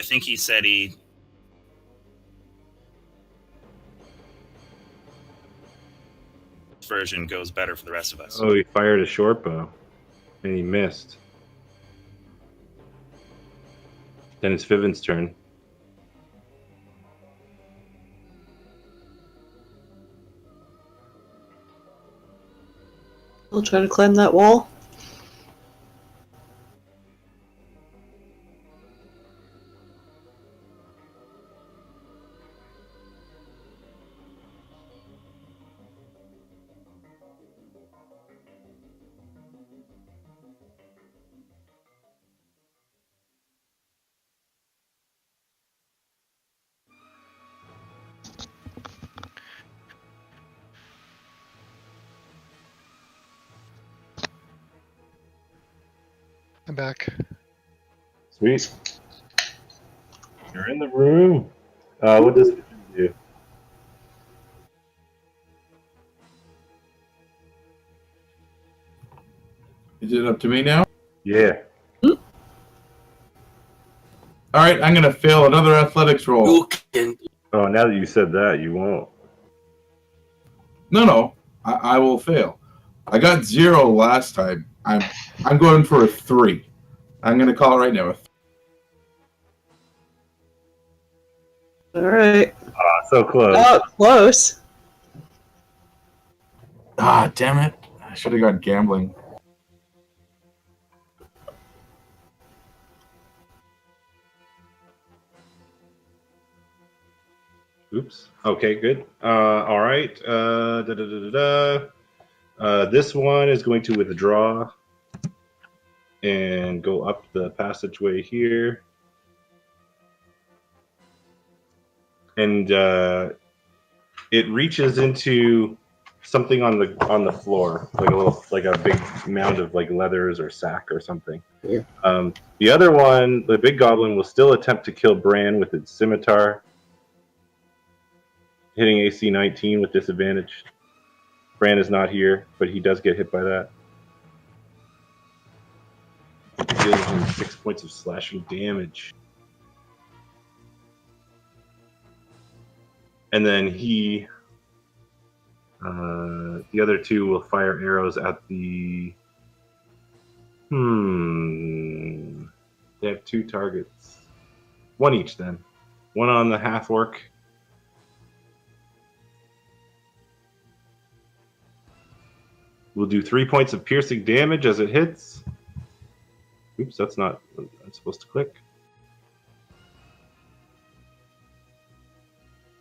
I think he said he version goes better for the rest of us. Oh, he fired a short bow and he missed. Then it's Fiven's turn. I'll try to climb that wall. I'm back. Sweet. You're in the room. What does Fiven do? Is it up to me now? Yeah. All right, I'm going to fail another athletics roll. You can. Oh, now that you said that, you won't. No, I will fail. I got 0 last time. I'm going for a 3. I'm going to call it right now. Alright. So close. Oh, close. Ah, damn it. I should have gone gambling. Oops. Okay, good. All right. This one is going to withdraw and go up the passageway here. And it reaches into something on the floor, like a big mound of like leathers or sack or something. Yeah. The other one, the big goblin, will still attempt to kill Bran with its scimitar, hitting AC 19 with disadvantage. Bran is not here, but he does get hit by that. It deals him 6 points of slashing damage. And then the other two will fire arrows at the. They have 2 targets. One each then. One on the half orc. We'll do 3 points of piercing damage as it hits. Oops, that's supposed to click.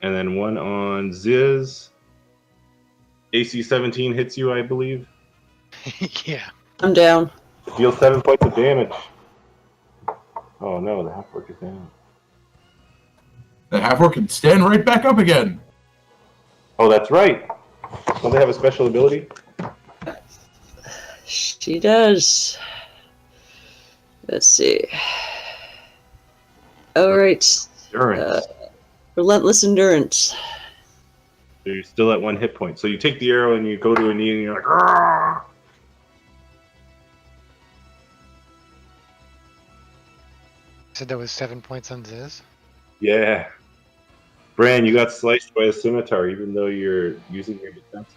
And then one on Ziz. AC 17 hits you, I believe. Yeah. I'm down. Deals 7 points of damage. Oh no, the half orc is down. The half orc can stand right back up again. Oh, that's right. Don't they have a special ability? She does. Let's see. All right. Endurance. Relentless endurance. So you're still at 1 hit point. So you take the arrow and you go to a knee and you're like, "Argh!" So there was 7 points on Ziz. Yeah. Bran, you got sliced by a scimitar even though you're using your defense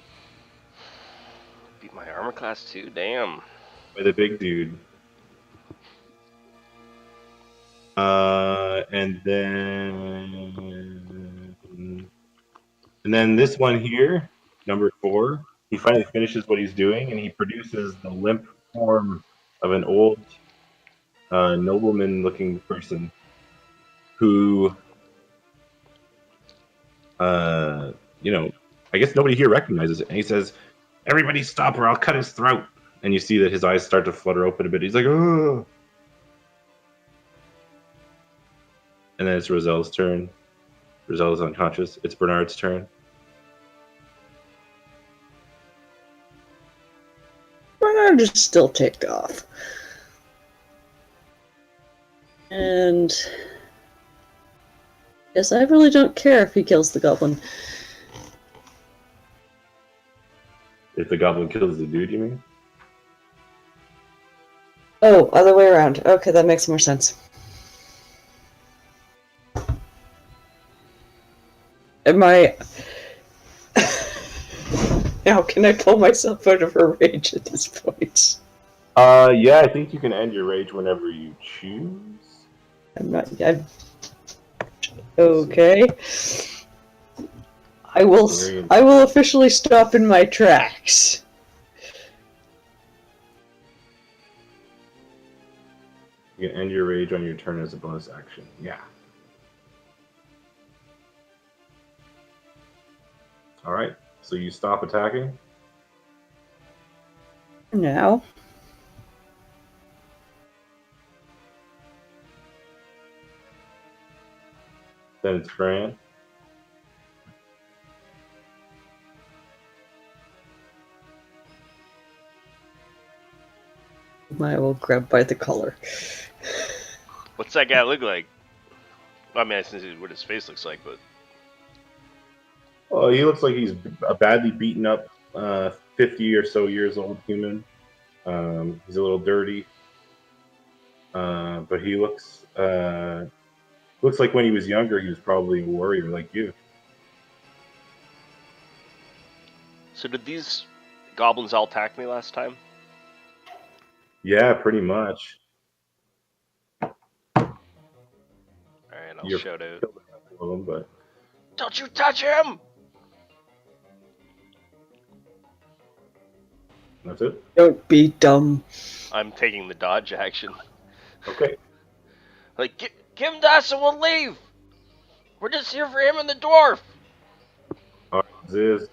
Beat my armor class too. Damn. by the big dude. And then this one here, number 4, he finally finishes what he's doing and he produces the limp form of an old nobleman-looking person who, I guess nobody here recognizes it. And he says, "Everybody stop or I'll cut his throat." And you see that his eyes start to flutter open a bit. He's like, "Oh!" And then it's Rozelle's turn. Rozelle is unconscious. It's Bernard's turn. Bernard is still ticked off. And yes, I really don't care if he kills the goblin. If the goblin kills the dude, you mean? Oh, other way around. Okay, that makes more sense. Am I... How can I pull myself out of a rage at this point? Yeah, I think you can end your rage whenever you choose. Okay. I will officially stop in my tracks. You can end your rage on your turn as a bonus action. Yeah. All right. So you stop attacking. Now. Then it's Fran. I will grab by the collar. What's that guy look like? I mean, I see what his face looks like, but Oh, he looks like he's a badly beaten up, 50 or so years old human. He's a little dirty, but he looks like when he was younger, he was probably a warrior like you. so did these goblins all attack me last time? Yeah, pretty much. All right, I'll You're shout out. killed a couple of them, but Don't you touch him! that's it. Don't be dumb. I'm taking the dodge action. Okay. Like, give him to us and we'll leave! We're just here for him and the dwarf! All right, Ziz.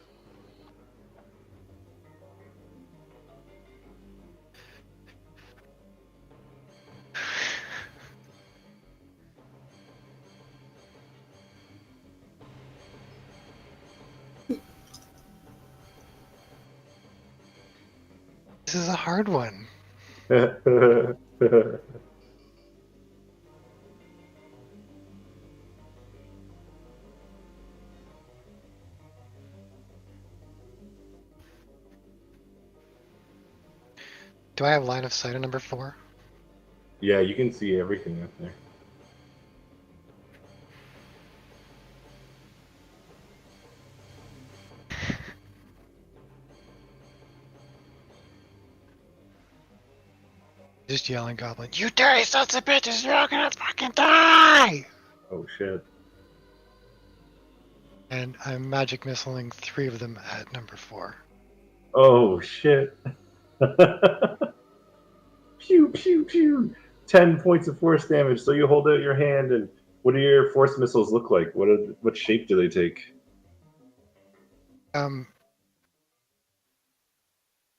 This is a hard one. Do I have line of sight on number 4? Yeah, you can see everything up there. Just yelling goblin, you dirty sons of bitches, you're all gonna fucking die! Oh shit. And I'm magic missiling 3 of them at number 4. Oh shit. Pew pew pew. 10 points of force damage. So you hold out your hand, and what do your force missiles look like? What shape do they take?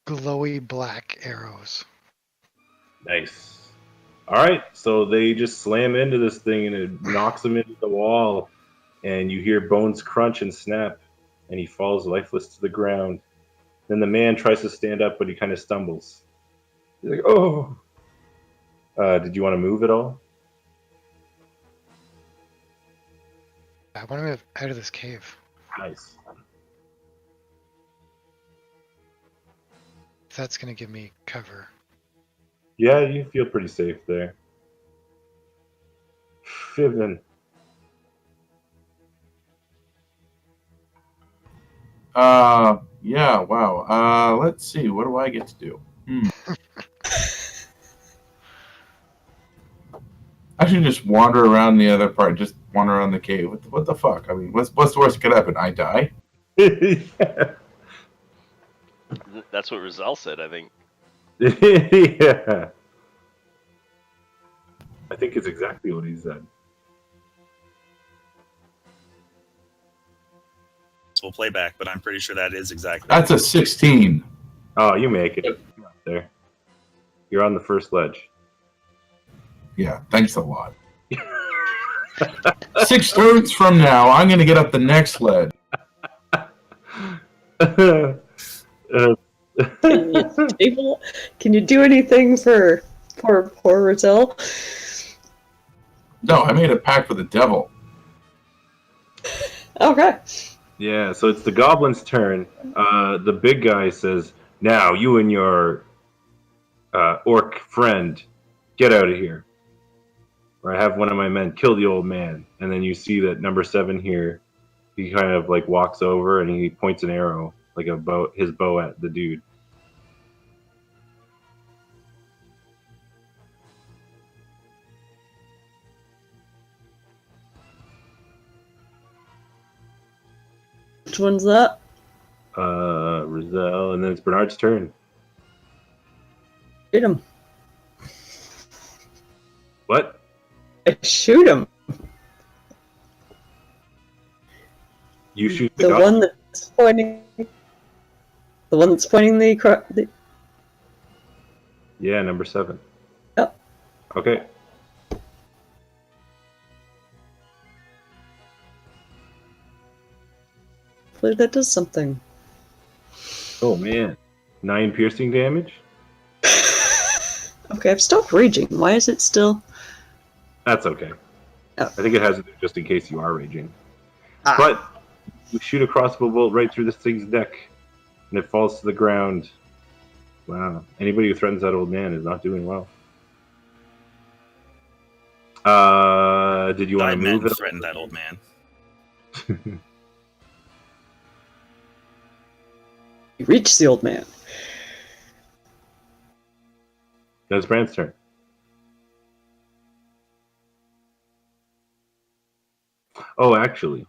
Glowy black arrows. Nice. All right, so they just slam into this thing, and it knocks him into the wall, and you hear bones crunch and snap, and he falls lifeless to the ground. Then the man tries to stand up, but he kind of stumbles. He's like, "Oh." Did you want to move at all? I want to move out of this cave. Nice. That's gonna give me cover. Yeah, you feel pretty safe there. Fiven. Yeah, wow. Let's see. What do I get to do? I should just wander around the other part. Just wander around the cave. What the fuck? I mean, what's the worst that could happen? I die? Yeah. That's what Rizal said, I think. Yeah. I think it's exactly what he said. We'll play back, but I'm pretty sure that is exactly. That's a 16. Oh, you make it. You're up there. You're on the first ledge. Yeah, thanks a lot. 6 turns from now, I'm going to get up the next ledge. Can you do anything for poor Rizal? No, I made a pact with the devil. Okay. Yeah, so it's the goblin's turn. The big guy says, "Now, you and your orc friend, get out of here. Or I have one of my men kill the old man." And then you see that number 7 here, he kind of like walks over and he points an arrow, like his bow at the dude. Which one's that? Rizal, and then it's Bernard's turn. Shoot him. What? Shoot him. You shoot The goblin? one that's pointing. The one that's pointing the. Yeah, number 7. Yep. Okay. Hopefully that does something. Oh man, 9 piercing damage. Okay, I've stopped raging. Why is it still? That's okay. Oh. I think it has it just in case you are raging. Ah. But you shoot a crossbow bolt right through this thing's neck, and it falls to the ground. Wow. Anybody who threatens that old man is not doing well. Did you want I to meant move it? threaten that old man. You reach the old man. That's Brand's turn. Oh, actually,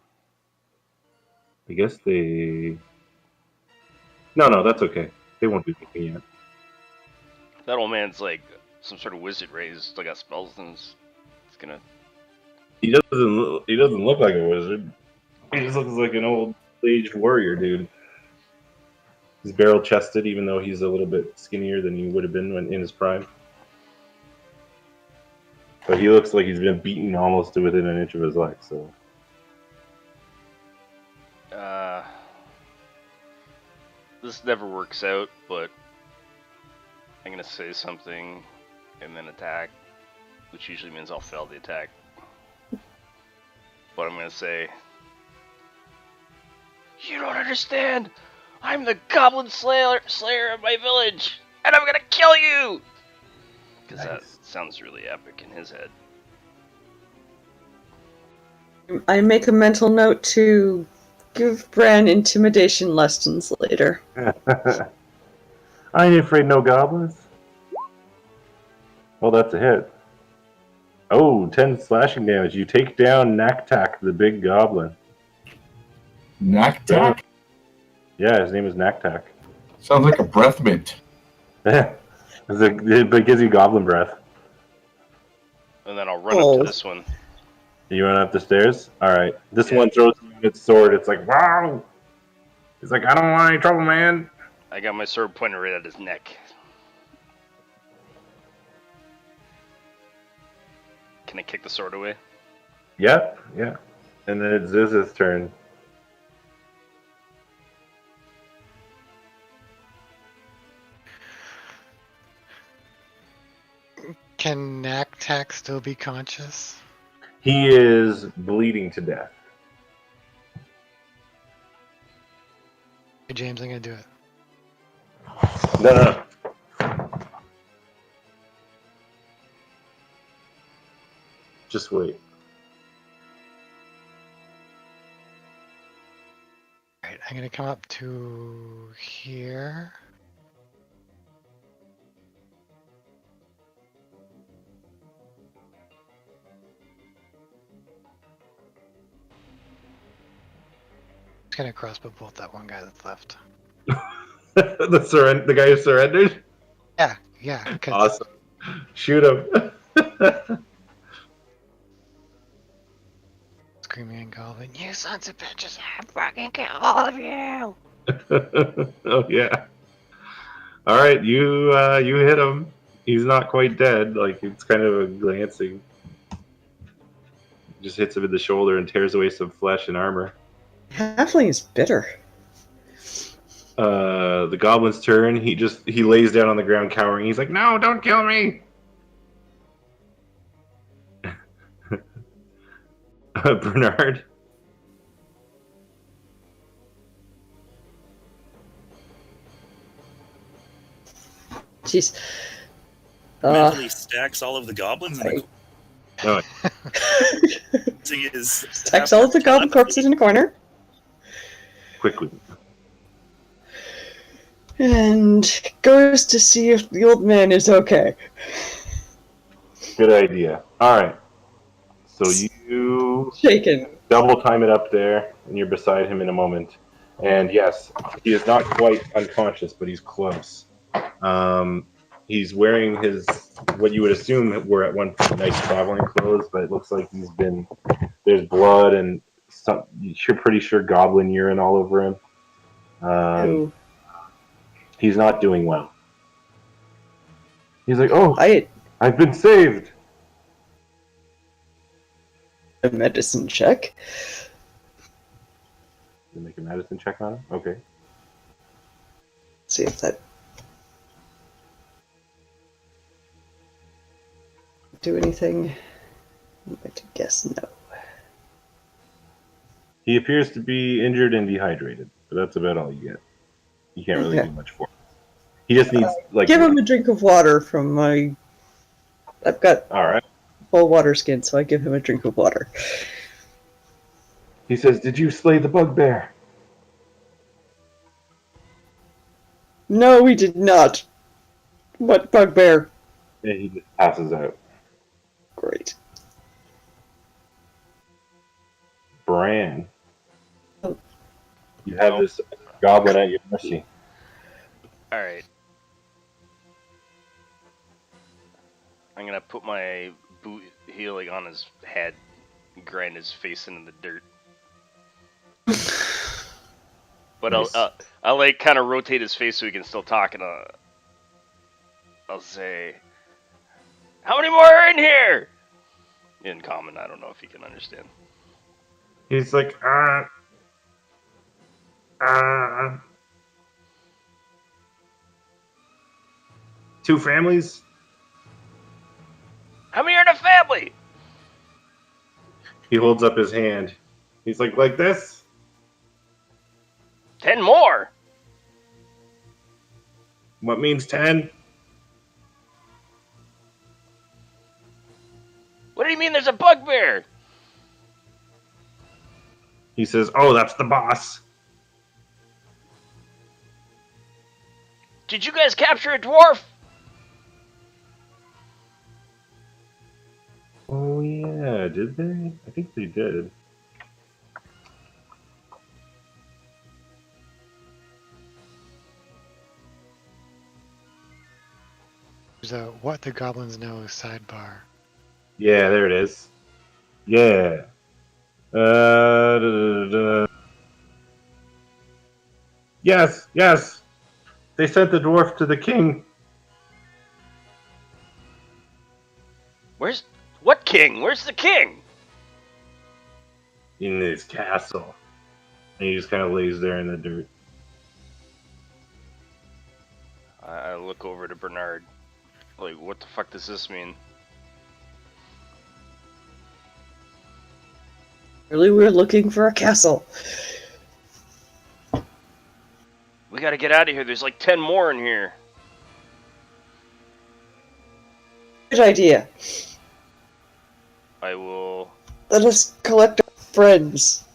I guess they. No, that's okay. They won't do anything yet. That old man's like some sort of wizard, right? He's still got spells, and it's gonna. He doesn't look like a wizard. He just looks like an old aged warrior dude. He's barrel chested, even though he's a little bit skinnier than he would have been when in his prime. But he looks like he's been beaten almost to within an inch of his life. So This never works out, but I'm gonna say something and then attack, which usually means I'll fail the attack. But I'm gonna say, you don't understand. I'm the Goblin Slayer of my village, and I'm gonna kill you. Because that Nice. sounds really epic in his head. I make a mental note to give Bran intimidation lessons later. I ain't afraid no goblins. Well, that's a hit. Oh, 10 slashing damage. You take down Naktak, the big goblin. Naktak? Yeah, his name is Naktak. Sounds like a breath mint. But it gives you goblin breath. And then I'll run up to this one. You run up the stairs? Alright. This Yeah. one throws its sword. It's like, wow! He's like, I don't want any trouble, man. I got my sword pointed right at his neck. Can I kick the sword away? Yep, yeah. And then it's Ziz's turn. Can Naktak still be conscious? He is bleeding to death. Hey, James, I'm gonna do it. No. Just wait. Alright, I'm gonna come up to here. Just gonna crossbow bolt that one guy that's left. The guy who surrendered? Yeah, 'cause Awesome. Shoot him. screaming and goblin, you sons of bitches, I'm fucking kill all of you! Oh yeah. All right, you hit him. He's not quite dead. Like it's kind of a glancing. Just hits him in the shoulder and tears away some flesh and armor. Halfling is bitter. The goblin's turn. He lays down on the ground cowering. He's like, "No, don't kill me." Bernard. Jeez. Mentally stacks all of the goblins in the Oh, Stacks all of the goblin corpses in a corner. quickly. And goes to see if the old man is okay. Good idea. All right. So you Shaken. double time it up there, and you're beside him in a moment. And yes, he is not quite unconscious, but he's close. He's wearing his what you would assume were at one point nice traveling clothes, but it looks like there's blood and you're pretty sure goblin urine all over him. Ew. He's not doing well. He's like, "Oh, I I've been saved." a medicine check. You make a medicine check on him. Okay. See if that do anything. I'm going to guess no. He appears to be injured and dehydrated, but that's about all you get. You can't really Okay. do much for him. He just needs Give him a drink of water from my. I've got All right. full water skin, so I give him a drink of water. He says, "Did you slay the bugbear?" No, we did not. What bugbear? And he just passes out. Great. Bran, Oh. you have this goblin at your mercy. Alright. I'm gonna put my boot heel like on his head and grind his face into the dirt. But Nice. I'll like kind of rotate his face so he can still talk, and I'll say, "How many more are in here?" In common, I don't know if he can understand. He's like, 2 families? How many are in a family? He holds up his hand. He's like this? 10 more. What means 10? What do you mean there's a bugbear? He says, oh, that's the boss. Did you guys capture a dwarf? Oh, yeah, did they? I think they did. There's a What the Goblins Know sidebar. Yeah, there it is. Yeah. Da, da, da. Yes, yes. They sent the dwarf to the king. What king? Where's the king? In his castle. And he just kind of lays there in the dirt. I look over to Bernard. Like, what the fuck does this mean? Really, we're looking for a castle. We gotta get out of here. There's like 10 more in here. Good idea. I will. Let us collect our friends.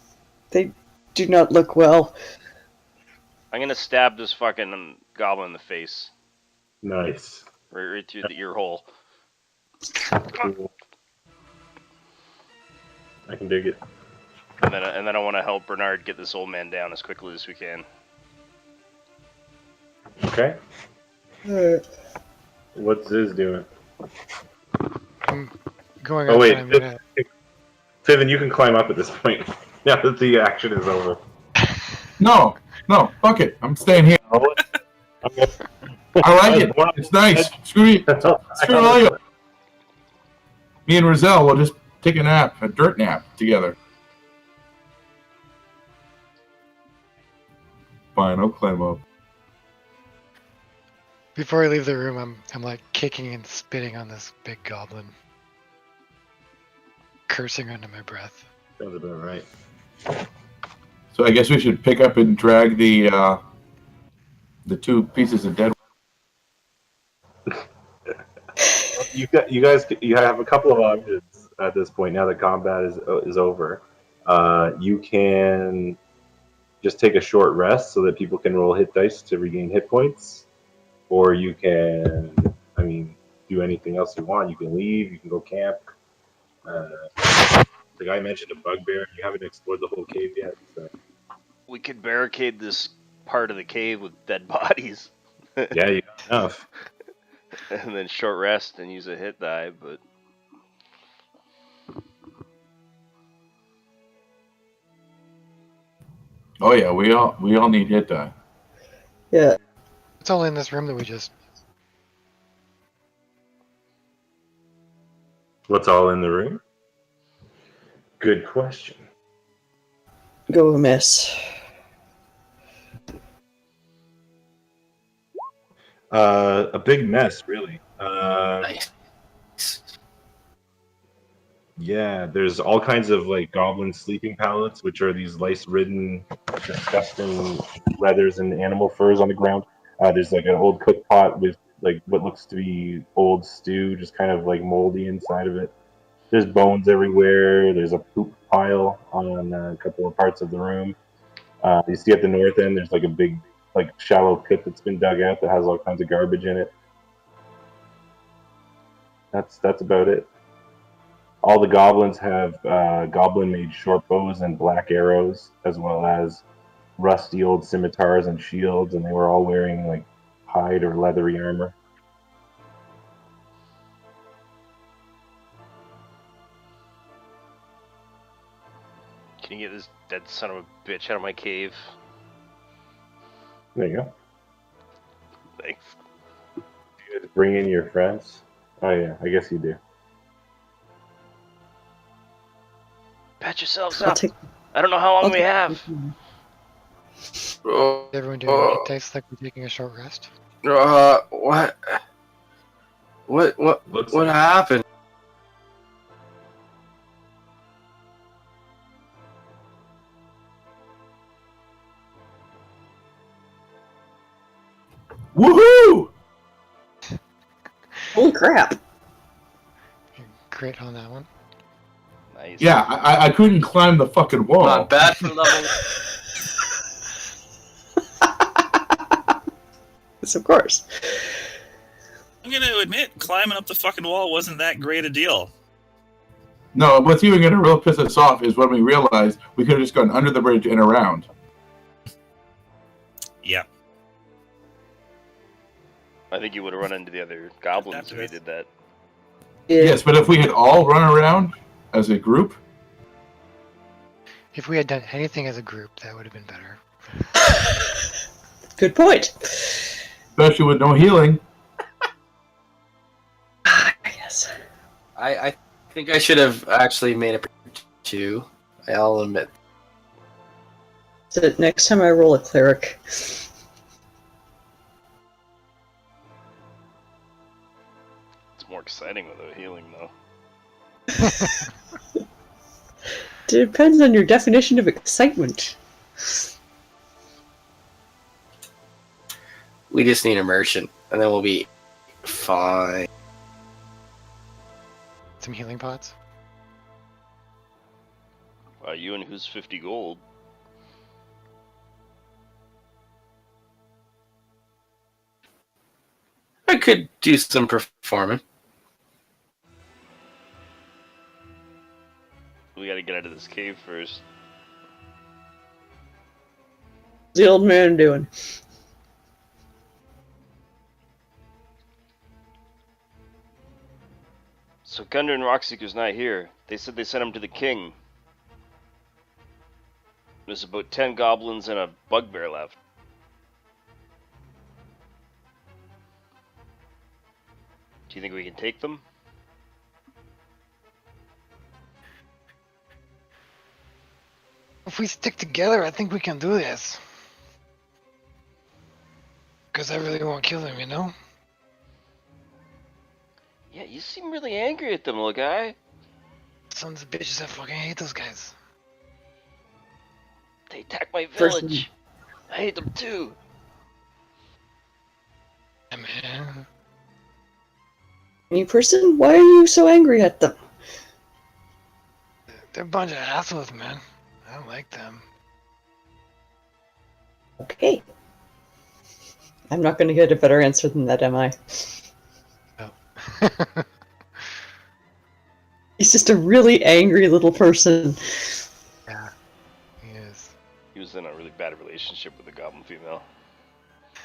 They do not look well. I'm gonna stab this fucking goblin in the face. Nice. Right through the ear hole. Cool. I can dig it. And then I want to help Bernard get this old man down as quickly as we can. Okay. Alright. What's Ziz doing? I'm going Oh, up wait. and I'm gonna... Fiven, you can climb up at this point. Now that the action is over. No, fuck it. I'm staying here. I like it. It's nice. Screw you. Screw all you. Me and Roselle will just take a nap, a dirt nap together. Fine, I'll climb up. Before I leave the room, I'm like kicking and spitting on this big goblin. Cursing under my breath. Sounds about right. So I guess we should pick up and drag the 2 pieces of dead. You guys have a couple of options at this point. Now that combat is over, you can just take a short rest so that people can roll hit dice to regain hit points, or you can, do anything else you want. You can leave. You can go camp. The guy mentioned a bugbear. You haven't explored the whole cave yet. So. We could barricade this part of the cave with dead bodies. Yeah, you got enough. And then short rest and use a hit die, but Oh yeah, we all need hit die. Yeah. It's all in this room that we just... What's all in the room? Good question. Go amiss. A big mess, really. Nice. Yeah, there's all kinds of like goblin sleeping pallets, which are these lice-ridden, disgusting leathers and animal furs on the ground. There's like an old cook pot with like what looks to be old stew, just kind of like moldy inside of it. There's bones everywhere. There's a poop pile on a couple of parts of the room. You see at the north end, there's like a big, like shallow pit that's been dug out that has all kinds of garbage in it. That's about it. All the goblins have goblin-made short bows and black arrows, as well as rusty old scimitars and shields, and they were all wearing like hide or leathery armor. can you get this dead son of a bitch out of my cave? There you go. Thanks. You guys bring in your friends. Oh yeah, I guess you do. Pat yourselves I'll up. take. I don't know how long I'll we take- have. Everyone doing hit dice like we're taking a short rest. What? What happened? Woohoo! Holy crap! Crit on that one. Nice. Yeah, I couldn't climb the fucking wall. Not bad for level. Yes, of course. I'm gonna admit, climbing up the fucking wall wasn't that great a deal. No, what's even going to real piss us off is when we realized we could have just gone under the bridge and around. Yeah. I think you would have run into the other goblins if you did that. Yes, but if we had all run around as a group, If we had done anything as a group, that would have been better. Good point. especially with no healing, Yes. I think I should have actually made it 2. I'll admit. So next time I roll a cleric. It's more exciting without healing, though. Depends on your definition of excitement. We just need immersion, and then we'll be fine. Some healing pots. You and who's 50 gold? I could do some performing. We gotta get out of this cave first. What's the old man doing? So Gunder and Rockseeker's not here. They said they sent him to the king. There's about 10 goblins and a bugbear left. Do you think we can take them? If we stick together, I think we can do this. Because I really won't kill them, you know? Yeah, you seem really angry at them, little guy. Sons of bitches, I fucking hate those guys. They attacked my Person. village. I hate them too. Yeah, man. Any person? Why are you so angry at them? They're a bunch of assholes, man. I don't like them. Okay. I'm not going to get a better answer than that, am I? Oh. He's just a really angry little person. Yeah, he is. He was in a really bad relationship with a goblin female.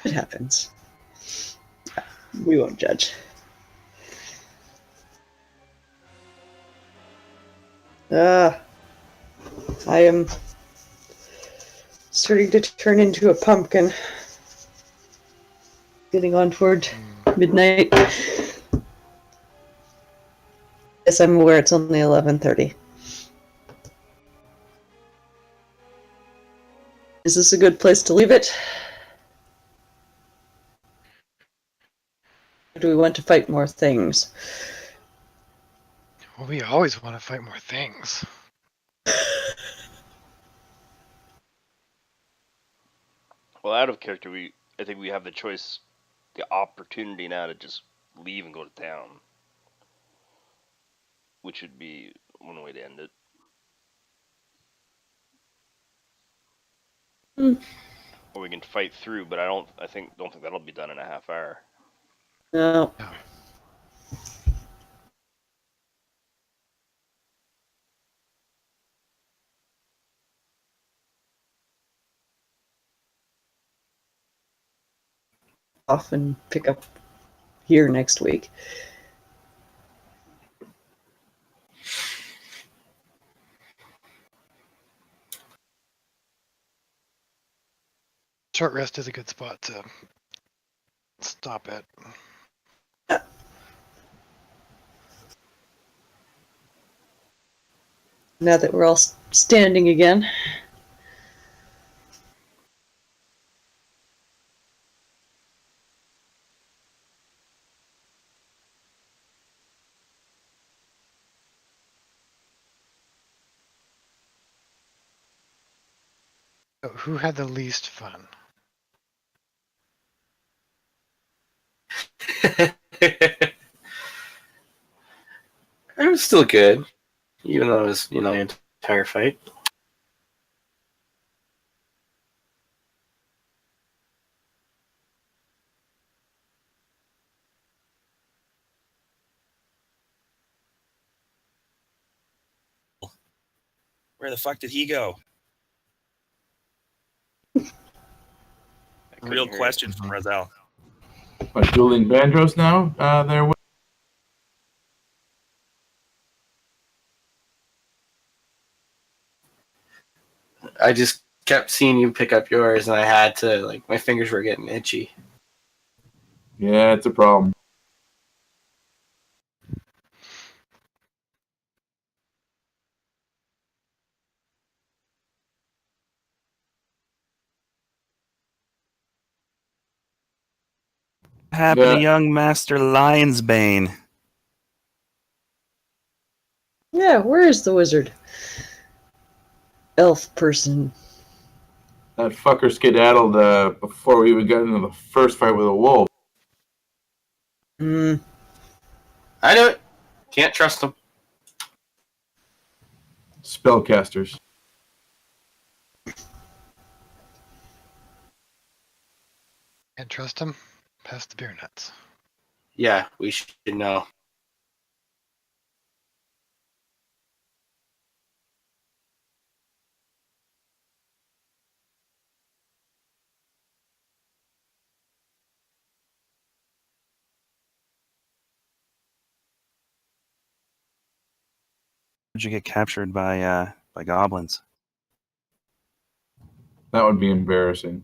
It happens. We won't judge. I am starting to turn into a pumpkin. Getting on toward midnight. Yes, I'm aware it's only 11:30. Is this a good place to leave it? Or do we want to fight more things? Well, we always want to fight more things. Well, out of character, I think we have the choice, the opportunity now to just leave and go to town. Which would be one way to end it. Or we can fight through, but I don't think that'll be done in a half hour. No. No. Off and pick up here next week. Short rest is a good spot to stop at. Now that we're all standing again. So who had the least fun? It was still good, even though it was, the entire fight. Where the fuck did he go? Real question from Razel. But dueling banjos now. There. I just kept seeing you pick up yours, and I had to, my fingers were getting itchy. Yeah, it's a problem. What happened Yeah. to young Master Lionsbane? Yeah, where is the wizard? Elf person. That fucker skedaddled before we even got into the first fight with a wolf. Hmm. I know it. Can't trust them. Spellcasters. Can't trust him. Pass the beer nuts. Yeah, we should know. Did you get captured by goblins? That would be embarrassing.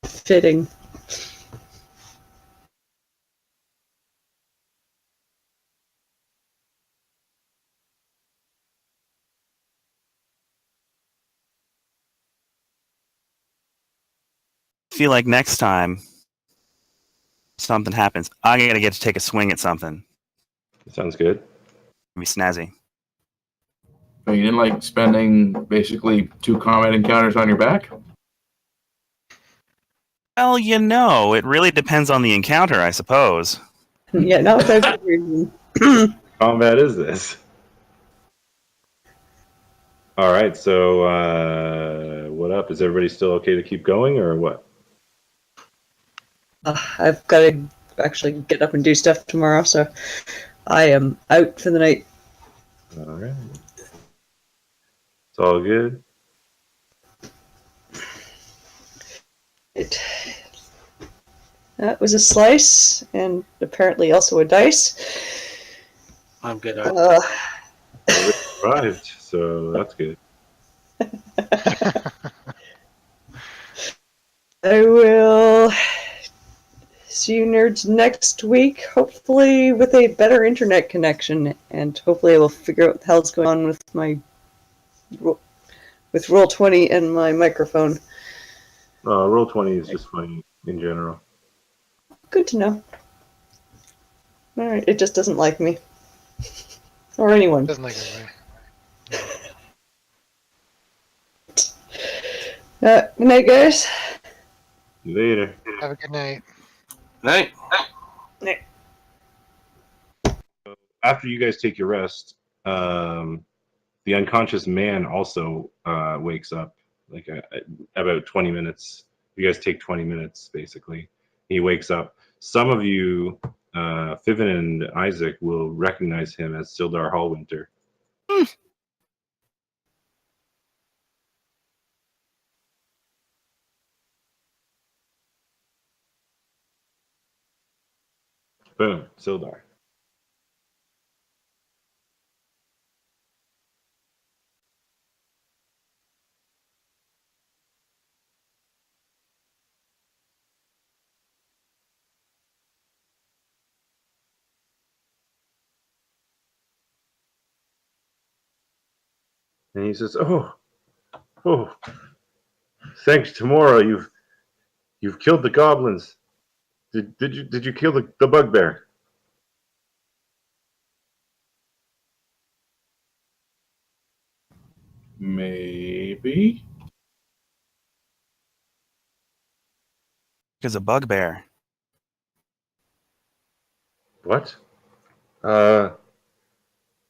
Fitting. I feel like next time something happens, I'm gonna get to take a swing at something. Sounds good. Be snazzy. But you didn't like spending basically 2 combat encounters on your back? Well, it really depends on the encounter, I suppose. Yeah, not without good reason. Combat is this? All right, so what up? Is everybody still okay to keep going, or what? I've got to actually get up and do stuff tomorrow, so I am out for the night. All right, it's all good. That was a slice, and apparently also a dice. I'm good. Arrived, so that's good. I will see you nerds next week, hopefully with a better internet connection, and hopefully I will figure out what the hell's going on with my with Roll20 and my microphone. Roll20 is just fine in general. Good to know. Alright, it just doesn't like me. Or anyone. Doesn't like it, Good night, guys. Later. Have a good night. Night. After you guys take your rest, the unconscious man also wakes up, like about 20 minutes. You guys take 20 minutes, basically. He wakes up. Some of you, Fiven and Isaac, will recognize him as Sildar Hallwinter. Boom, Sildar. And he says, "Oh, thanks, Tamora. You've killed the goblins. Did you kill the bugbear?" Maybe. be? Is a bugbear. What?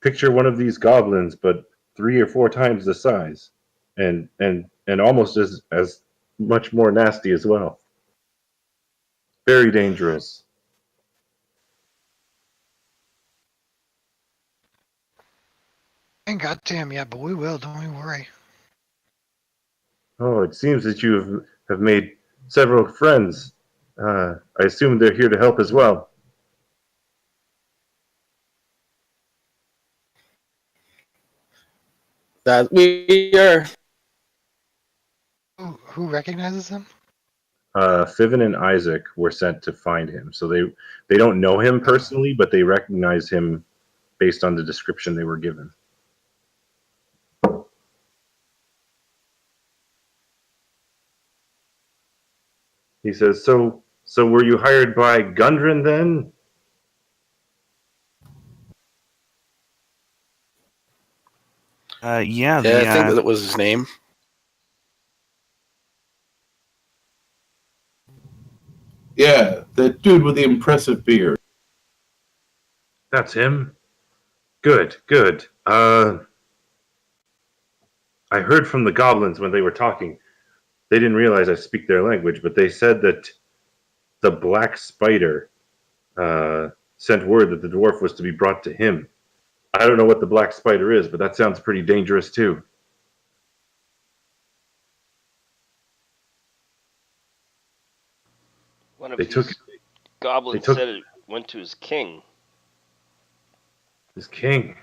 Picture one of these goblins, but 3 or 4 times the size, and almost as much more nasty as well. Very dangerous. Ain't got to him yet, but we will. Don't you worry. Oh, it seems that you have made several friends. I assume they're here to help as well. That we are. Who recognizes him? Fiven and Isaac were sent to find him, so they don't know him personally, but they recognize him based on the description they were given. He says, "So were you hired by Gundren then?" Yeah, Yeah, I think that was his name. Yeah, the dude with the impressive beard. That's him. Good, good. I heard from the goblins when they were talking. They didn't realize I speak their language, but they said that the black spider sent word that the dwarf was to be brought to him. I don't know what the black spider is, but that sounds pretty dangerous too. One of They these took goblins took- said it went to his king. his king.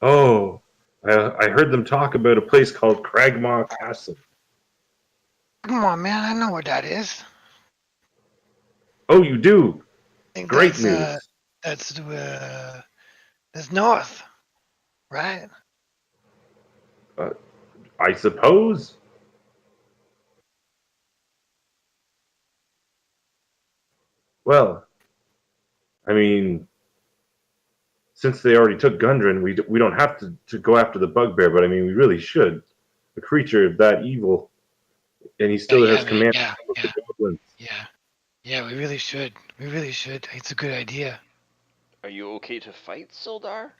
Oh, I heard them talk about a place called Cragmaw Castle. Come on, man. I know what that is. Oh, you do? I think Great news. that's north, right? I suppose. Well, I mean, since they already took Gundren, we don't have to go after the bugbear, but I mean, we really should. A creature of that evil, and he still has man. command Yeah, of the goblins. yeah. We really should. We really should. It's a good idea. Are you okay to fight, Sildar?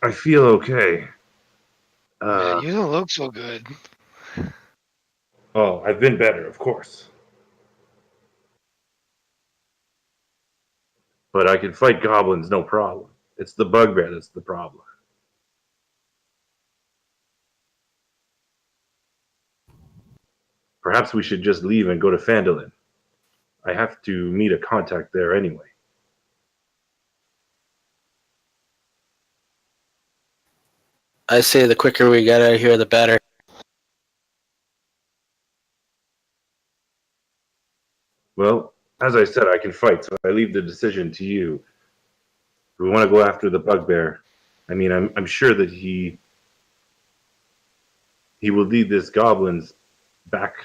I feel okay. Man, you don't look so good. Oh, I've been better, of course. But I can fight goblins, no problem. It's the bugbear that's the problem. Perhaps we should just leave and go to Phandelver. I have to meet a contact there anyway. I say the quicker we get out of here, the better. Well, as I said, I can fight, so I leave the decision to you. If we want to go after the bugbear, I mean, I'm sure that he will lead these goblins back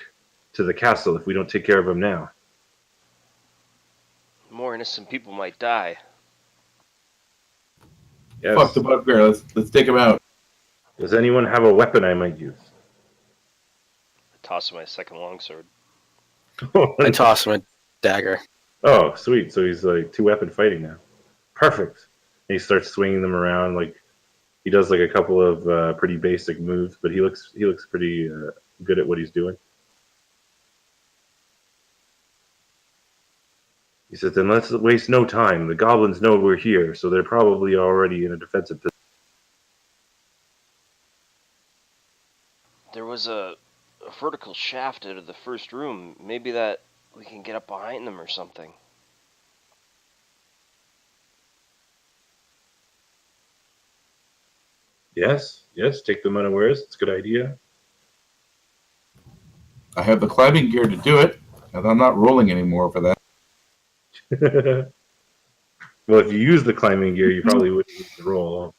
to the castle if we don't take care of him now. More innocent people might die. Yes. Fuck the bugbear. Let's take him out. Does anyone have a weapon I might use? I toss him my second longsword. I toss him a dagger. Oh, sweet. So he's like 2-weapon fighting now. Perfect. And he starts swinging them around. Like he does like a couple of pretty basic moves, but he looks pretty good at what he's doing. He says, "Then let's waste no time. The goblins know we're here, so they're probably already in a defensive position." There was a vertical shaft out of the first room. Maybe that we can get up behind them or something. Yes, take them unawares. It's a good idea. I have the climbing gear to do it, and I'm not rolling anymore for that. Well, if you use the climbing gear, you probably wouldn't need to roll.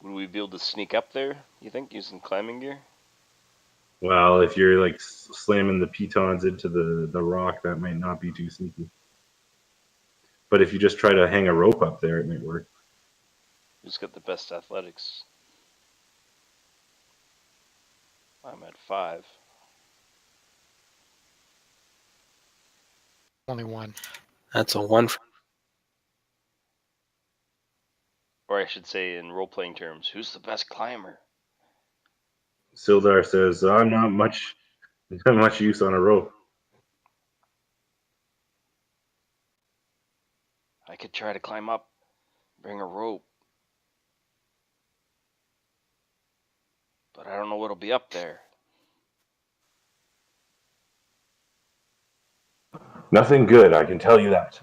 Would we be able to sneak up there, you think, using climbing gear? Well, if you're like slamming the pitons into the rock, that might not be too sneaky. But if you just try to hang a rope up there, it might work. Who's got the best athletics? I'm at 5. Only one. That's a 1. Or I should say, in role-playing terms, who's the best climber? Sildar says, I'm not much use on a rope. I could try to climb up, bring a rope. But I don't know what'll be up there. Nothing good, I can tell you that.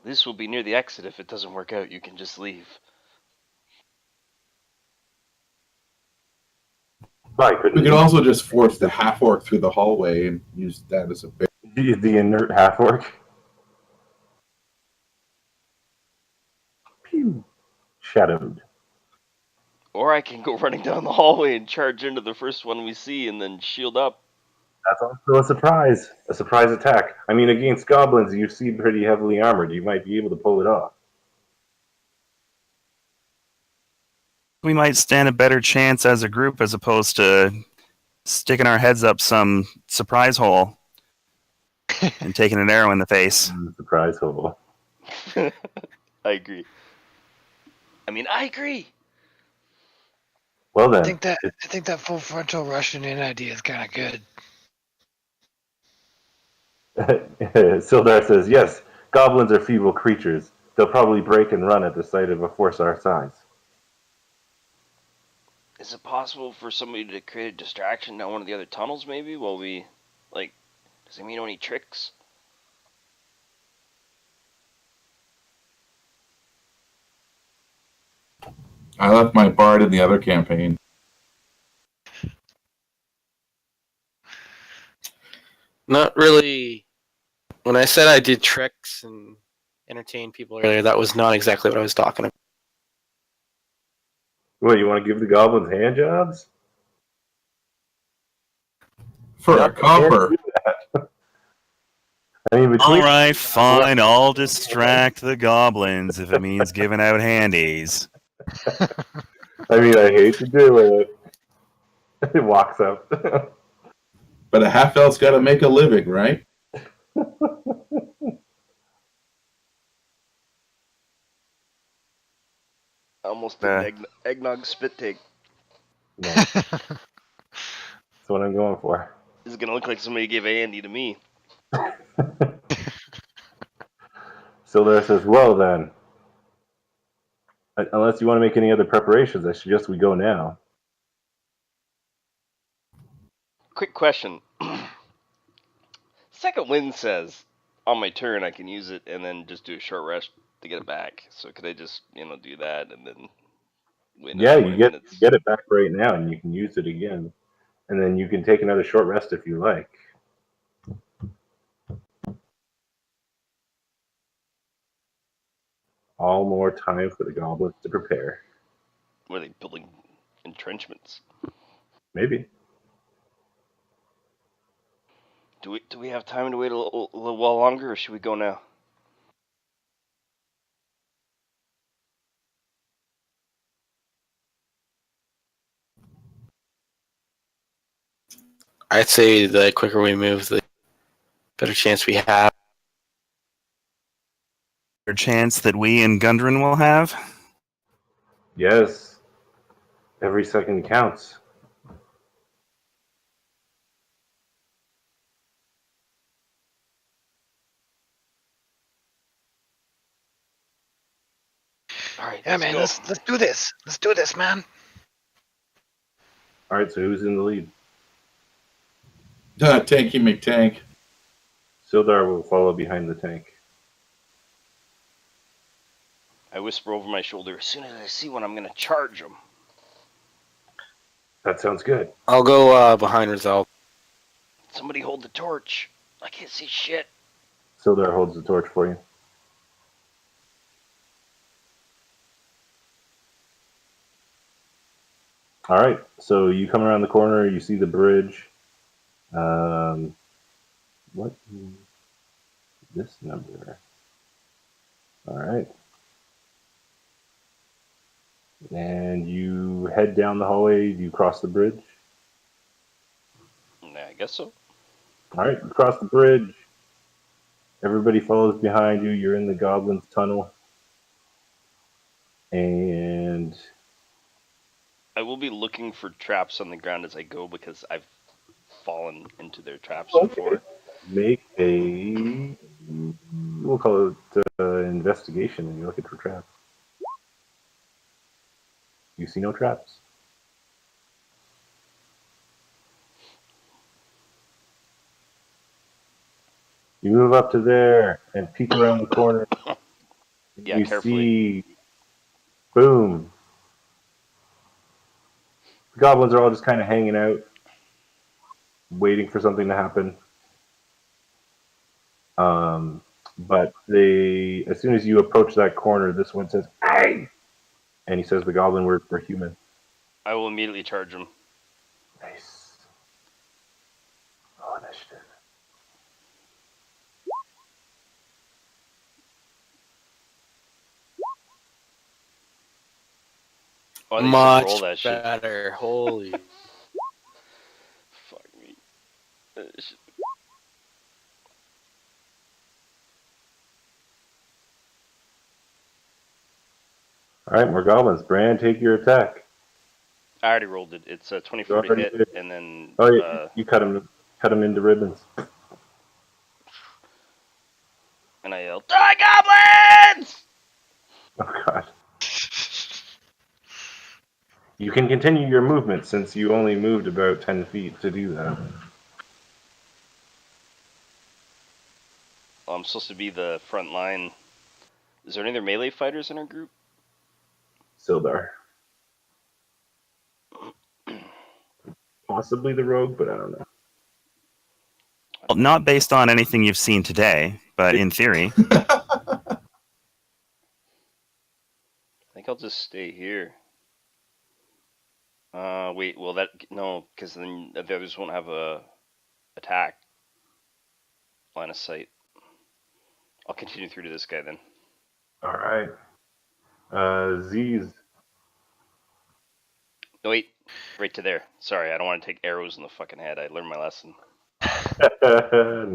This will be near the exit. If it doesn't work out, you can just leave. Right, We could also just force the half orc through the hallway and use that as a bait. the inert half orc. Pew. Shadowed. Or I can go running down the hallway and charge into the first one we see and then shield up. That's also a surprise attack. I mean, against goblins, you seem pretty heavily armored. You might be able to pull it off. We might stand a better chance as a group as opposed to sticking our heads up some surprise hole and taking an arrow in the face. Surprise hole. I agree. I agree. Well I then, think that full frontal rushing in idea is kind of good. Sildar says, yes, goblins are feeble creatures. They'll probably break and run at the sight of a force our size. Is it possible for somebody to create a distraction down one of the other tunnels, maybe, while we, does he know any tricks? I left my bard in the other campaign. Not really. When I said I did tricks and entertain people earlier, that was not exactly what I was talking about. What, you want to give the goblins hand jobs? For a copper. I mean, between All right, fine. I'll distract the goblins if it means giving out handies. I mean, I hate to do it. It walks up. But a half elf's got to make a living, right? Almost an eggnog spit take. No. That's what I'm going for. This is gonna look like somebody gave Andy to me. Sildar says, well then, unless you want to make any other preparations, I suggest we go now. Quick question. Second wind says on my turn I can use it and then just do a short rest to get it back. So could I just do that and then win? Yeah, you get it back right now, and you can use it again, and then you can take another short rest if you like. All more time for the goblins to prepare. Were they building entrenchments? Maybe. Do we have time to wait a little while longer, or should we go now? I'd say the quicker we move, the better chance we have. Better chance that we and Gundren will have. Yes. Every second counts. All right, Yeah, man, let's do this. Let's do this, man. All right, so who's in the lead? Tanky McTank. Sildar will follow behind the tank. I whisper over my shoulder, as soon as I see one, I'm going to charge him. That sounds good. I'll go behind Rizal. Somebody hold the torch. I can't see shit. Sildar holds the torch for you. All right, so you come around the corner, you see the bridge. What is this number? All right. And you head down the hallway. You cross the bridge. Yeah, I guess so. All right, you cross the bridge. Everybody follows behind you. You're in the goblin's tunnel. And I will be looking for traps on the ground as I go because I've fallen into their traps okay, before. make a, we'll call it investigation, and you're looking for traps. You see no traps. You move up to there and peek around the corner. And Yeah, you carefully. see, boom. The goblins are all just kind of hanging out, waiting for something to happen. But they, as soon as you approach that corner, this one says, "Hey!" And he says the goblin word for human. I will immediately charge him. Nice. Oh, initiative. Oh, they said roll Much that shit. better. Holy. Fuck me. All right, more goblins. Brand, take your attack. I already rolled it. It's a You 24 to already hit, did. and then Oh, yeah, you cut him into ribbons. and I yell, "Die, goblins!" Oh God. You can continue your movement since you only moved about 10 feet to do that. Well, I'm supposed to be the front line. Is there any other melee fighters in our group? Sildar. Possibly the rogue, but I don't know. Well, not based on anything you've seen today, but in theory. I think I'll just stay here. Wait, well no, because then the others won't have a attack line of sight. I'll continue through to this guy then. All right. Z's. No, wait, right to there. Sorry, I don't want to take arrows in the fucking head. I learned my lesson.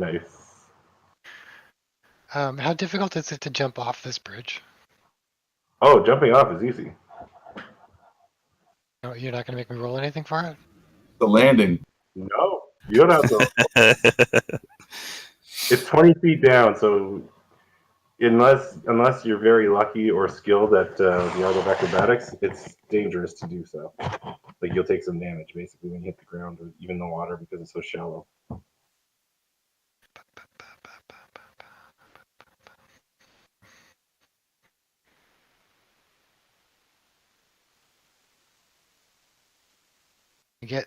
Nice. How difficult is it to jump off this bridge? Oh, jumping off is easy. No, you're not going to make me roll anything for it? The landing. No, you don't have to. It's 20 feet down, so unless you're very lucky or skilled at the art of acrobatics, it's dangerous to do so. Like you'll take some damage basically when you hit the ground or even the water because it's so shallow. You get...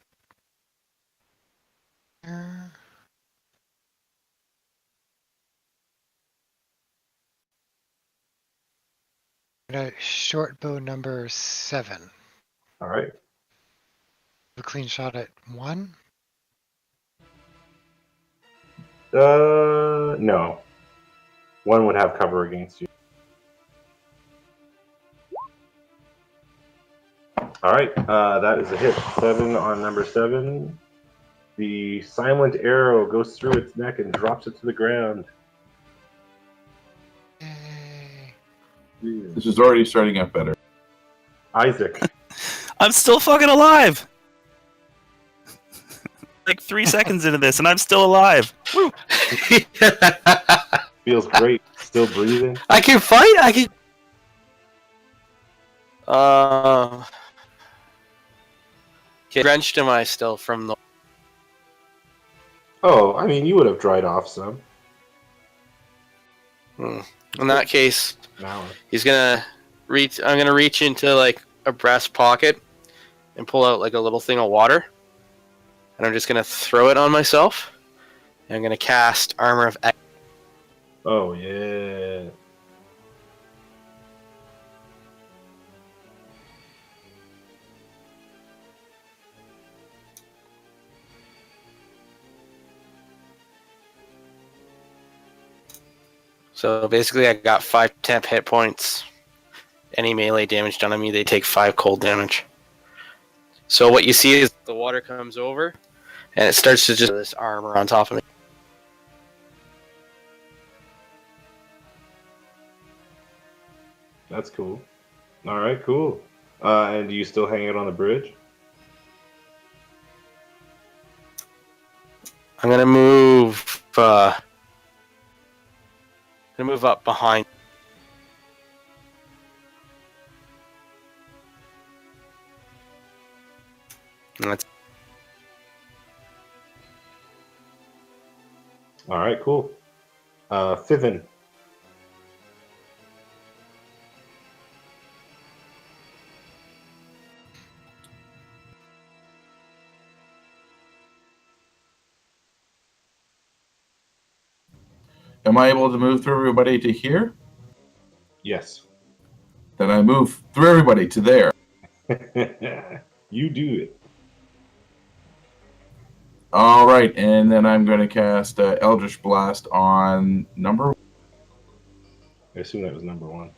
short bow number 7. All right. A clean shot at 1? No. One would have cover against you. All right, that is a hit. 7 on number 7. The silent arrow goes through its neck and drops it to the ground. Yay. This is already starting out better. Isaac. I'm still fucking alive! Like 3 seconds into this, and I'm still alive. Woo! Feels great. Still breathing. I can fight. I can. Drenched am I still from the? Oh, I mean, you would have dried off some. In that case, An hour. he's gonna reach. I'm gonna reach into like a breast pocket and pull out like a little thing of water, and I'm just gonna throw it on myself. And I'm gonna cast Armor of. Oh, yeah. So So basically, I got 5 temp hit points. Any melee damage done on me, they take 5 cold damage. So what you see is the water comes over, and it starts to just this armor on top of me. That's cool. All right, cool. And do you still hang out on the bridge? I'm gonna move. Up behind. That's All right, cool. Fiven. Am I able to move through everybody to here? Yes. Then I move through everybody to there. You do it. All right, and then I'm going to cast Eldritch Blast on number. I assume that was number 1.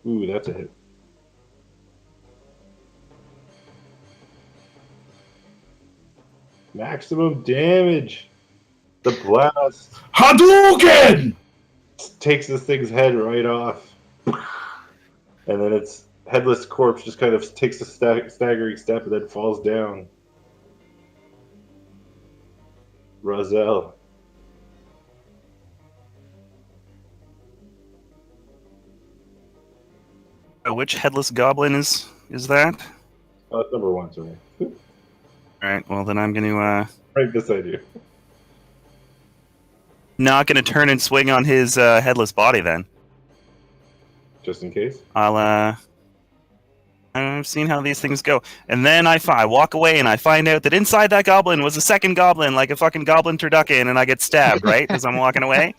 Ooh, that's a hit. Maximum damage. The blast Hadouken! takes this thing's head right off. And then its headless corpse just kind of takes a staggering step and then falls down. Roselle. Which headless goblin is that? Oh, that's number 1, sorry. All right. Well, then I'm gonna Right beside you. not gonna turn and swing on his headless body. Then Just in case. I've seen how these things go, and then I walk away and I find out that inside that goblin was a second goblin, like a fucking goblin turducken, and I get stabbed right as I'm walking away.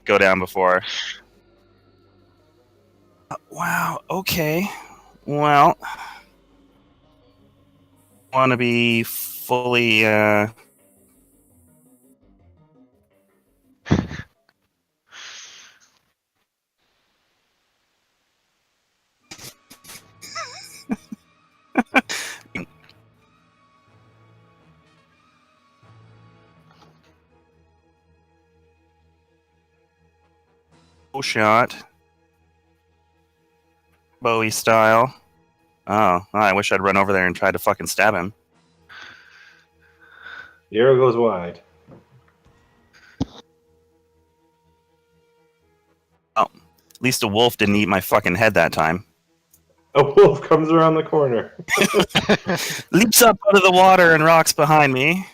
Go down before. Wow. Okay. Well, want to be fully. Shot. Bowie style. Oh, I wish I'd run over there and tried to fucking stab him. The arrow goes wide. At least a wolf didn't eat my fucking head that time. A wolf comes around the corner. Leaps up out of the water and rocks behind me.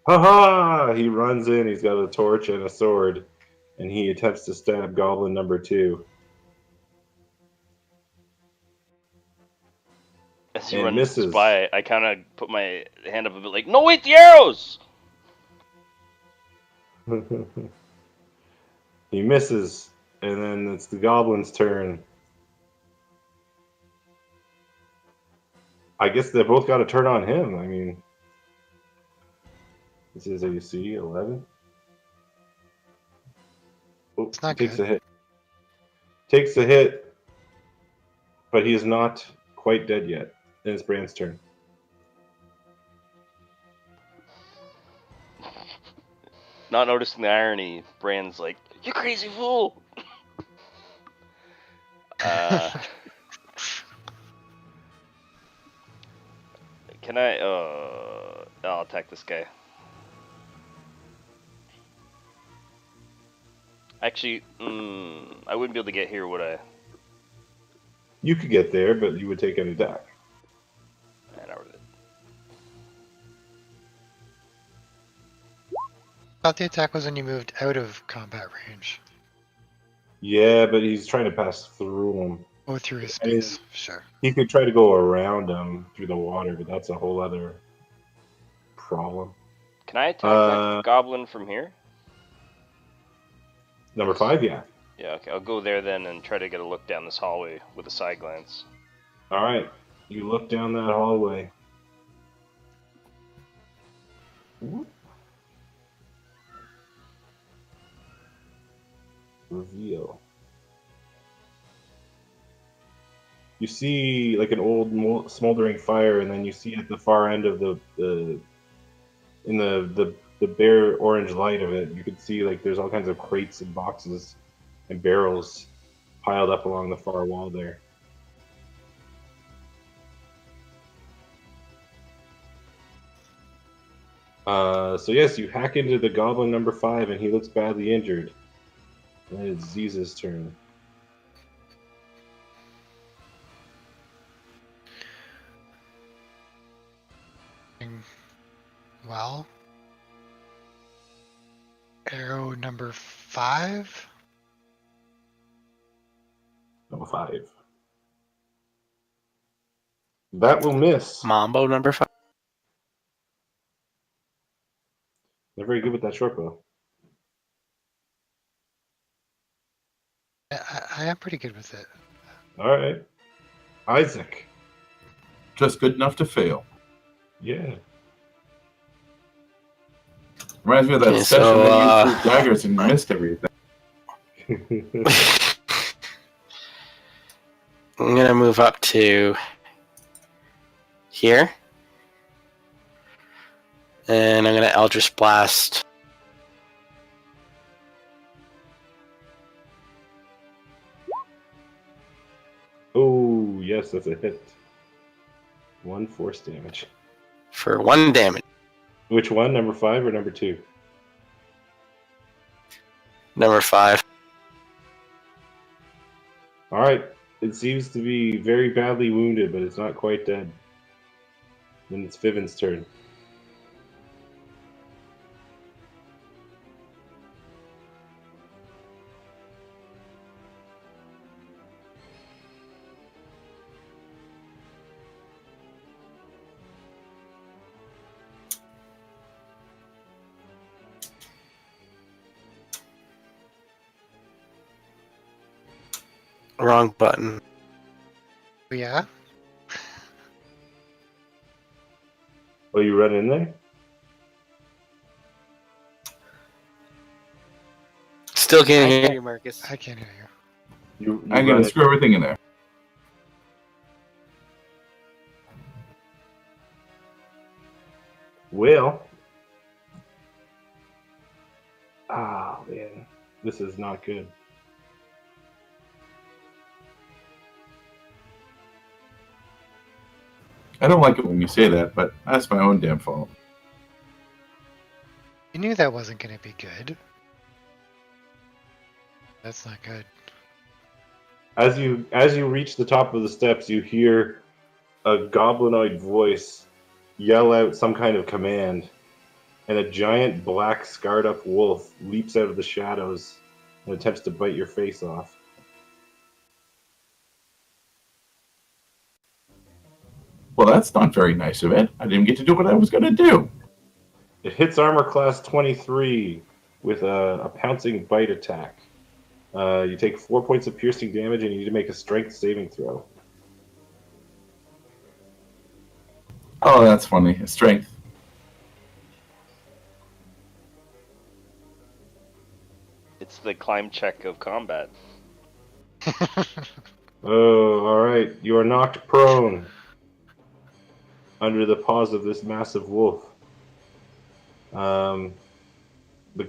Ha! He runs in, he's got a torch and a sword, and he attempts to stab goblin number 2. As he And runs misses. by, I kind of put my hand up a bit like, no, wait, the arrows! He misses, and then it's the goblin's turn. I guess they both got to turn on him. I mean, this is AC 11. Oh, It's not takes good. a hit. Takes a hit, but he is not quite dead yet. Then it's Brand's turn. Not noticing the irony, Brand's like, you crazy fool! Can I, I'll attack this guy. Actually, I wouldn't be able to get here, would I? You could get there, but you would take an attack. Man, I would. Thought the attack was when you moved out of combat range. Yeah, but he's trying to pass through him. Oh, through his I mean- space. Sure. He could try to go around him through the water, but that's a whole other problem. Can I attack that goblin from here? Number 5, yeah. Yeah, okay, I'll go there then and try to get a look down this hallway with a side glance. All right. You look down that hallway. Reveal. You see like an old smoldering fire, and then you see at the far end of the in the bare orange light of it, you can see like there's all kinds of crates and boxes and barrels piled up along the far wall there. So yes, you hack into the goblin number 5, and he looks badly injured. And then it's Z's turn. Well, arrow number 5. Number 5. That will miss. Mambo number 5. They're very good with that short bow. I am pretty good with it. All right, Isaac. Just good enough to fail. Yeah. Reminds me of that Okay, session so, that you threw daggers and missed everything. I'm gonna move up to here, and I'm gonna Eldritch Blast. Oh yes, that's a hit. 1 force damage. For 1 damage. Which one? Number 5 or number 2? Number 5. All right. It seems to be very badly wounded, but it's not quite dead. Then it's Fiven's turn. Wrong button. Yeah. Oh, you run in there? Still can't hear you, Marcus. I can't hear you. You I'm run going in. to screw everything in there. Well. Ah, man. This is not good. I don't like it when you say that, but that's my own damn fault. You knew that wasn't going to be good. That's not good. As you reach the top of the steps, you hear a goblinoid voice yell out some kind of command, and a giant black scarred up wolf leaps out of the shadows and attempts to bite your face off. Well, that's not very nice of it. I didn't get to do what I was going to do. It hits armor class 23 with a pouncing bite attack. You take 4 points of piercing damage, and you need to make a strength saving throw. Oh, that's funny. Strength. It's the climb check of combat. Oh, all right. You are knocked prone under the paws of this massive wolf. The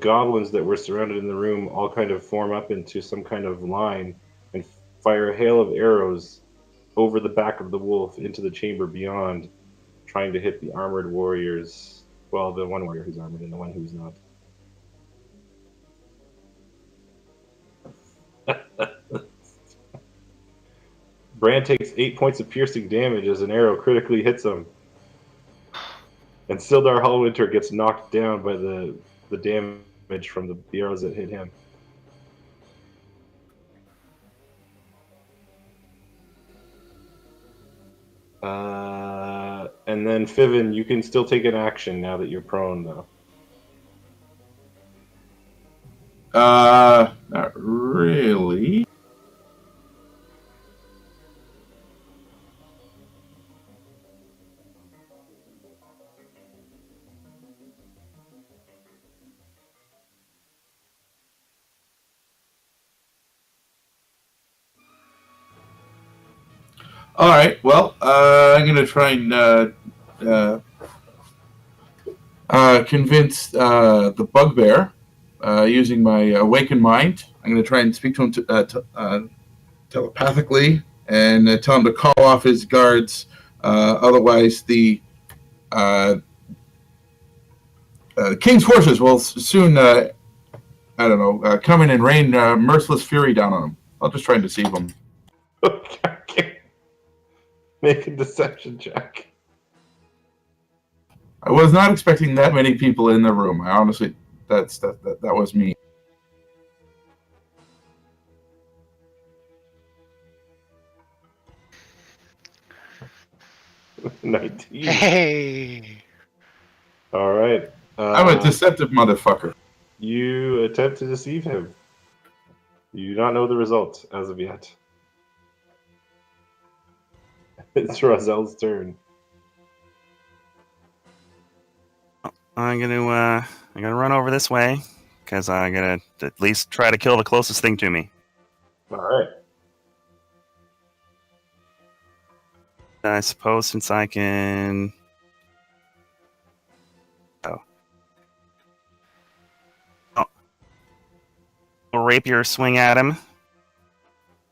goblins that were surrounded in the room all kind of form up into some kind of line and fire a hail of arrows over the back of the wolf into the chamber beyond, trying to hit the armored warriors. Well, the one warrior who's armored and the one who's not. Bran takes 8 points of piercing damage as an arrow critically hits him. And Sildar Hallwinter gets knocked down by the damage from the arrows that hit him. And then Fiven, you can still take an action now that you're prone, though. Not really. All right. Well, I'm gonna try and convince the bugbear using my awakened mind. I'm gonna try and speak to him telepathically and tell him to call off his guards. Otherwise, uh, the king's forces will soon, I don't know, come in and rain merciless fury down on him. I'll just try and deceive him. Okay. Make a deception check. I was not expecting that many people in the room. I honestly, that was me. Hey. All right. I'm a deceptive motherfucker. You attempt to deceive him. You do not know the result as of yet. It's Rozelle's turn. I'm gonna run over this way because I'm gonna at least try to kill the closest thing to me. All right. I suppose since I can. A rapier swing at him,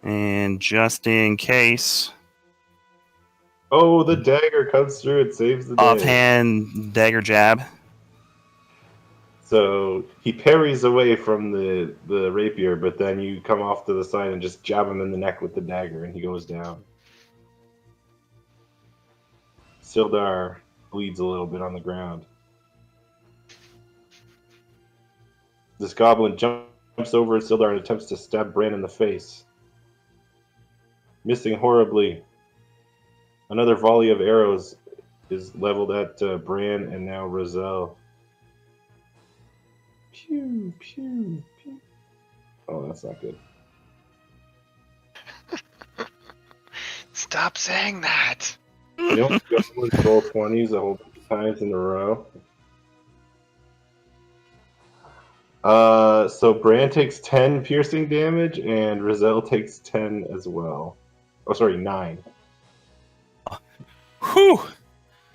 and just in case, Oh, the dagger comes through. It saves the day. offhand dagger jab. So he parries away from the rapier, but then you come off to the side and just jab him in the neck with the dagger, and he goes down. Sildar bleeds a little bit on the ground. This goblin jumps over Sildar and attempts to stab Bran in the face. Missing horribly. Another volley of arrows is leveled at Bran and now Rozelle. Pew, pew, pew. Oh, that's not good. Stop saying that. You know, goblins roll 20s a whole bunch of times in a row. So Bran takes 10 piercing damage, and Rozelle takes 10 as well. Oh, sorry, 9. Whew!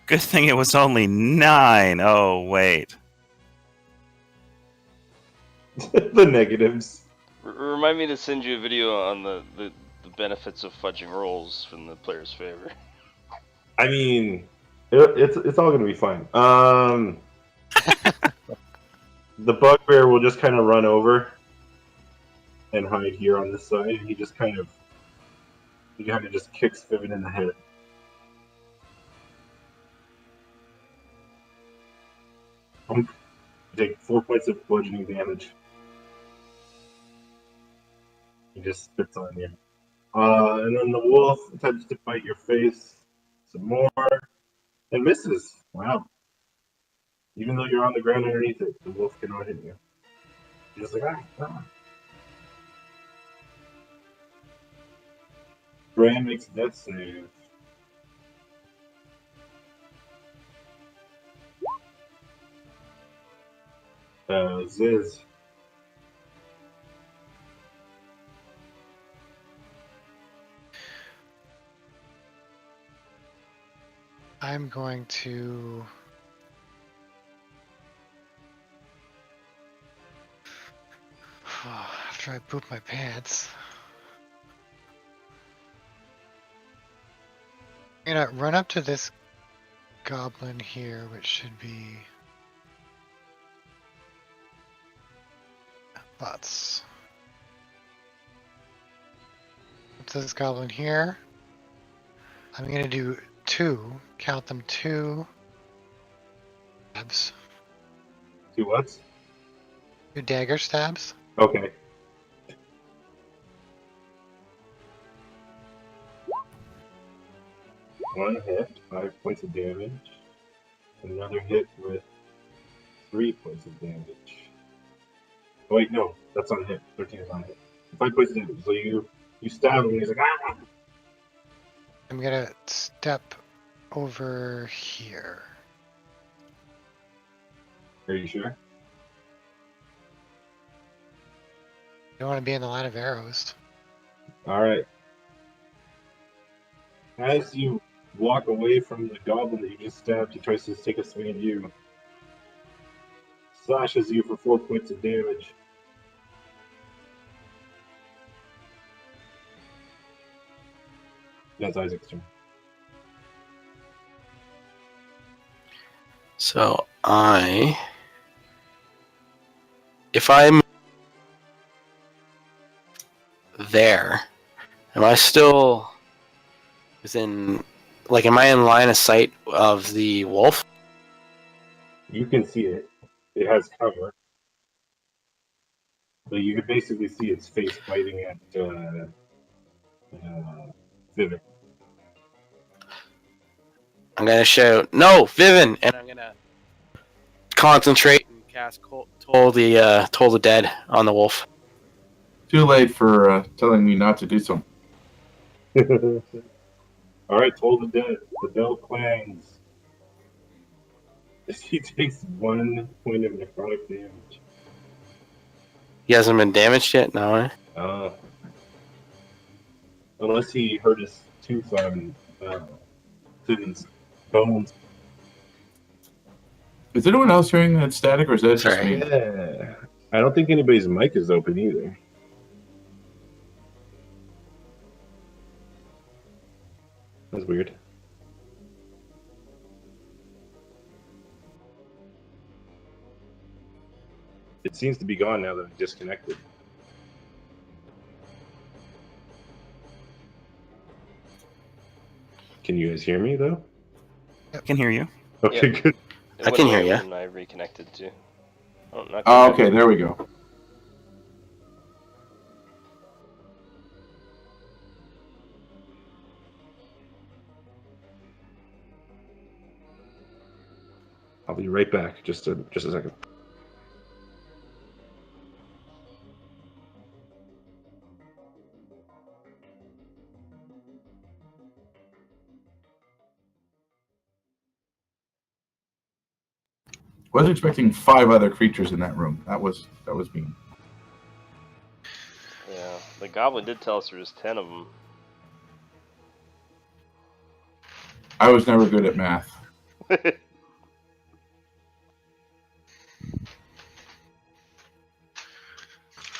Good thing it was only 9. Oh wait. The negatives. Remind me to send you a video on the benefits of fudging rolls from the player's favor. I mean, it's all gonna be fine. The bugbear will just kind of run over and hide here on this side. He kind of just kicks Fiven in the head. You take 4 points of bludgeoning damage. He just spits on you. And then the wolf attempts to bite your face some more and misses. Wow. Even though you're on the ground underneath it, the wolf cannot hit you. You're just like, ah. Bran makes a death save. Ziz. I'm going to. After I poop my pants, I'm gonna run up to this goblin here, which should be butts. Up to this goblin here. I'm gonna do 2. Count them 2 stabs. 2 what? 2 dagger stabs. Okay. One hit, 5 points of damage. Another hit with 3 points of damage. Oh, wait, no, that's on a hit. 13 is on a hit. 5 points of damage. So you stab him and he's like, ah! I'm gonna step over here. Are you sure? I don't want to be in the line of arrows. Alright. As you walk away from the goblin that you just stabbed, he tries to take a swing at you. Slashes you for 4 points of damage. That's Isaac's turn. So if I'm there, am I still within, like, am I in line of sight of the wolf? You can see it. It has cover. But you can basically see its face biting at Vivek. I'm gonna shout, "No, Vivin!" and I'm gonna concentrate and cast Toll the Dead on the wolf. Too late for telling me not to do so. All right, Toll the Dead. The bell clangs. He takes 1 point of necrotic damage. He hasn't been damaged yet, no. Unless he hurt his tooth on Vivian's bones. Is anyone else hearing that static, or is that just Sorry. me? Yeah. I don't think anybody's mic is open either. That's weird. It seems to be gone now that I'm disconnected. Can you guys hear me though? I can hear you. Okay, Yep. good. It I went can hear away ya. when I reconnected too. Oh, not Oh, good. okay, there we go. I'll be right back. Just a second. Wasn't expecting 5 other creatures in that room. That was mean. Yeah, the goblin did tell us there was 10 of them. I was never good at math.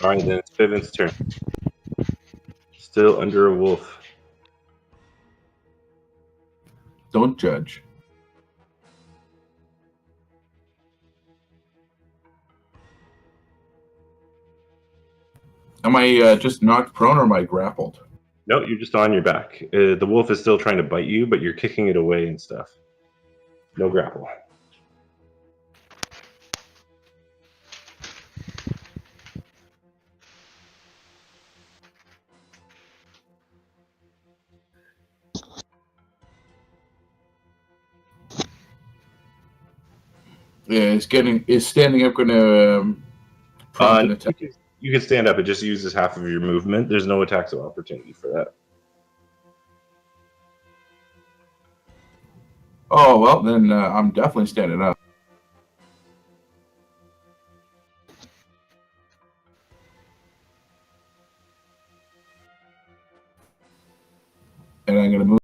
All right, then it's Vivian's turn. Still under a wolf. Don't judge. Am I just knocked prone, or am I grappled? No, you're just on your back. The wolf is still trying to bite you, but you're kicking it away and stuff. No grapple. Yeah, is standing up going to prompt an attack? You can stand up. It just uses half of your movement. There's no attacks of opportunity for that. Oh, well, then I'm definitely standing up. And I'm going to move.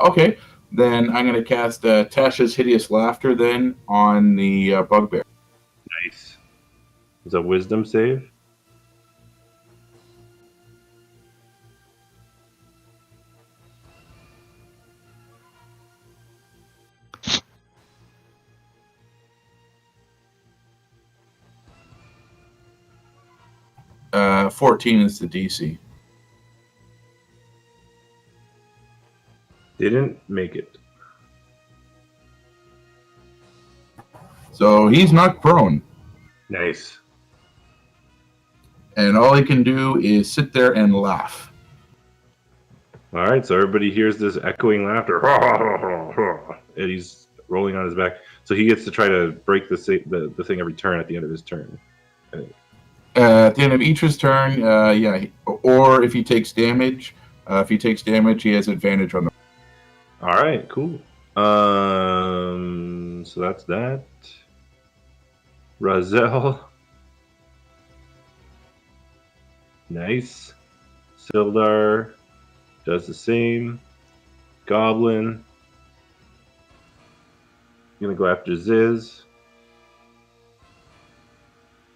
Okay, then I'm going to cast Tasha's Hideous Laughter then on the bugbear. Nice. Is a wisdom save? Uh, 14 is the DC. Didn't make it. So he's knocked prone. Nice. And all he can do is sit there and laugh. All right, so everybody hears this echoing laughter. And he's rolling on his back. So he gets to try to break the thing every turn at the end of his turn. At the end of each's turn, or if he takes damage, he has advantage on the. All right, cool. So that's that. Razel. Nice. Sildar does the same. Goblin. Gonna go after Ziz.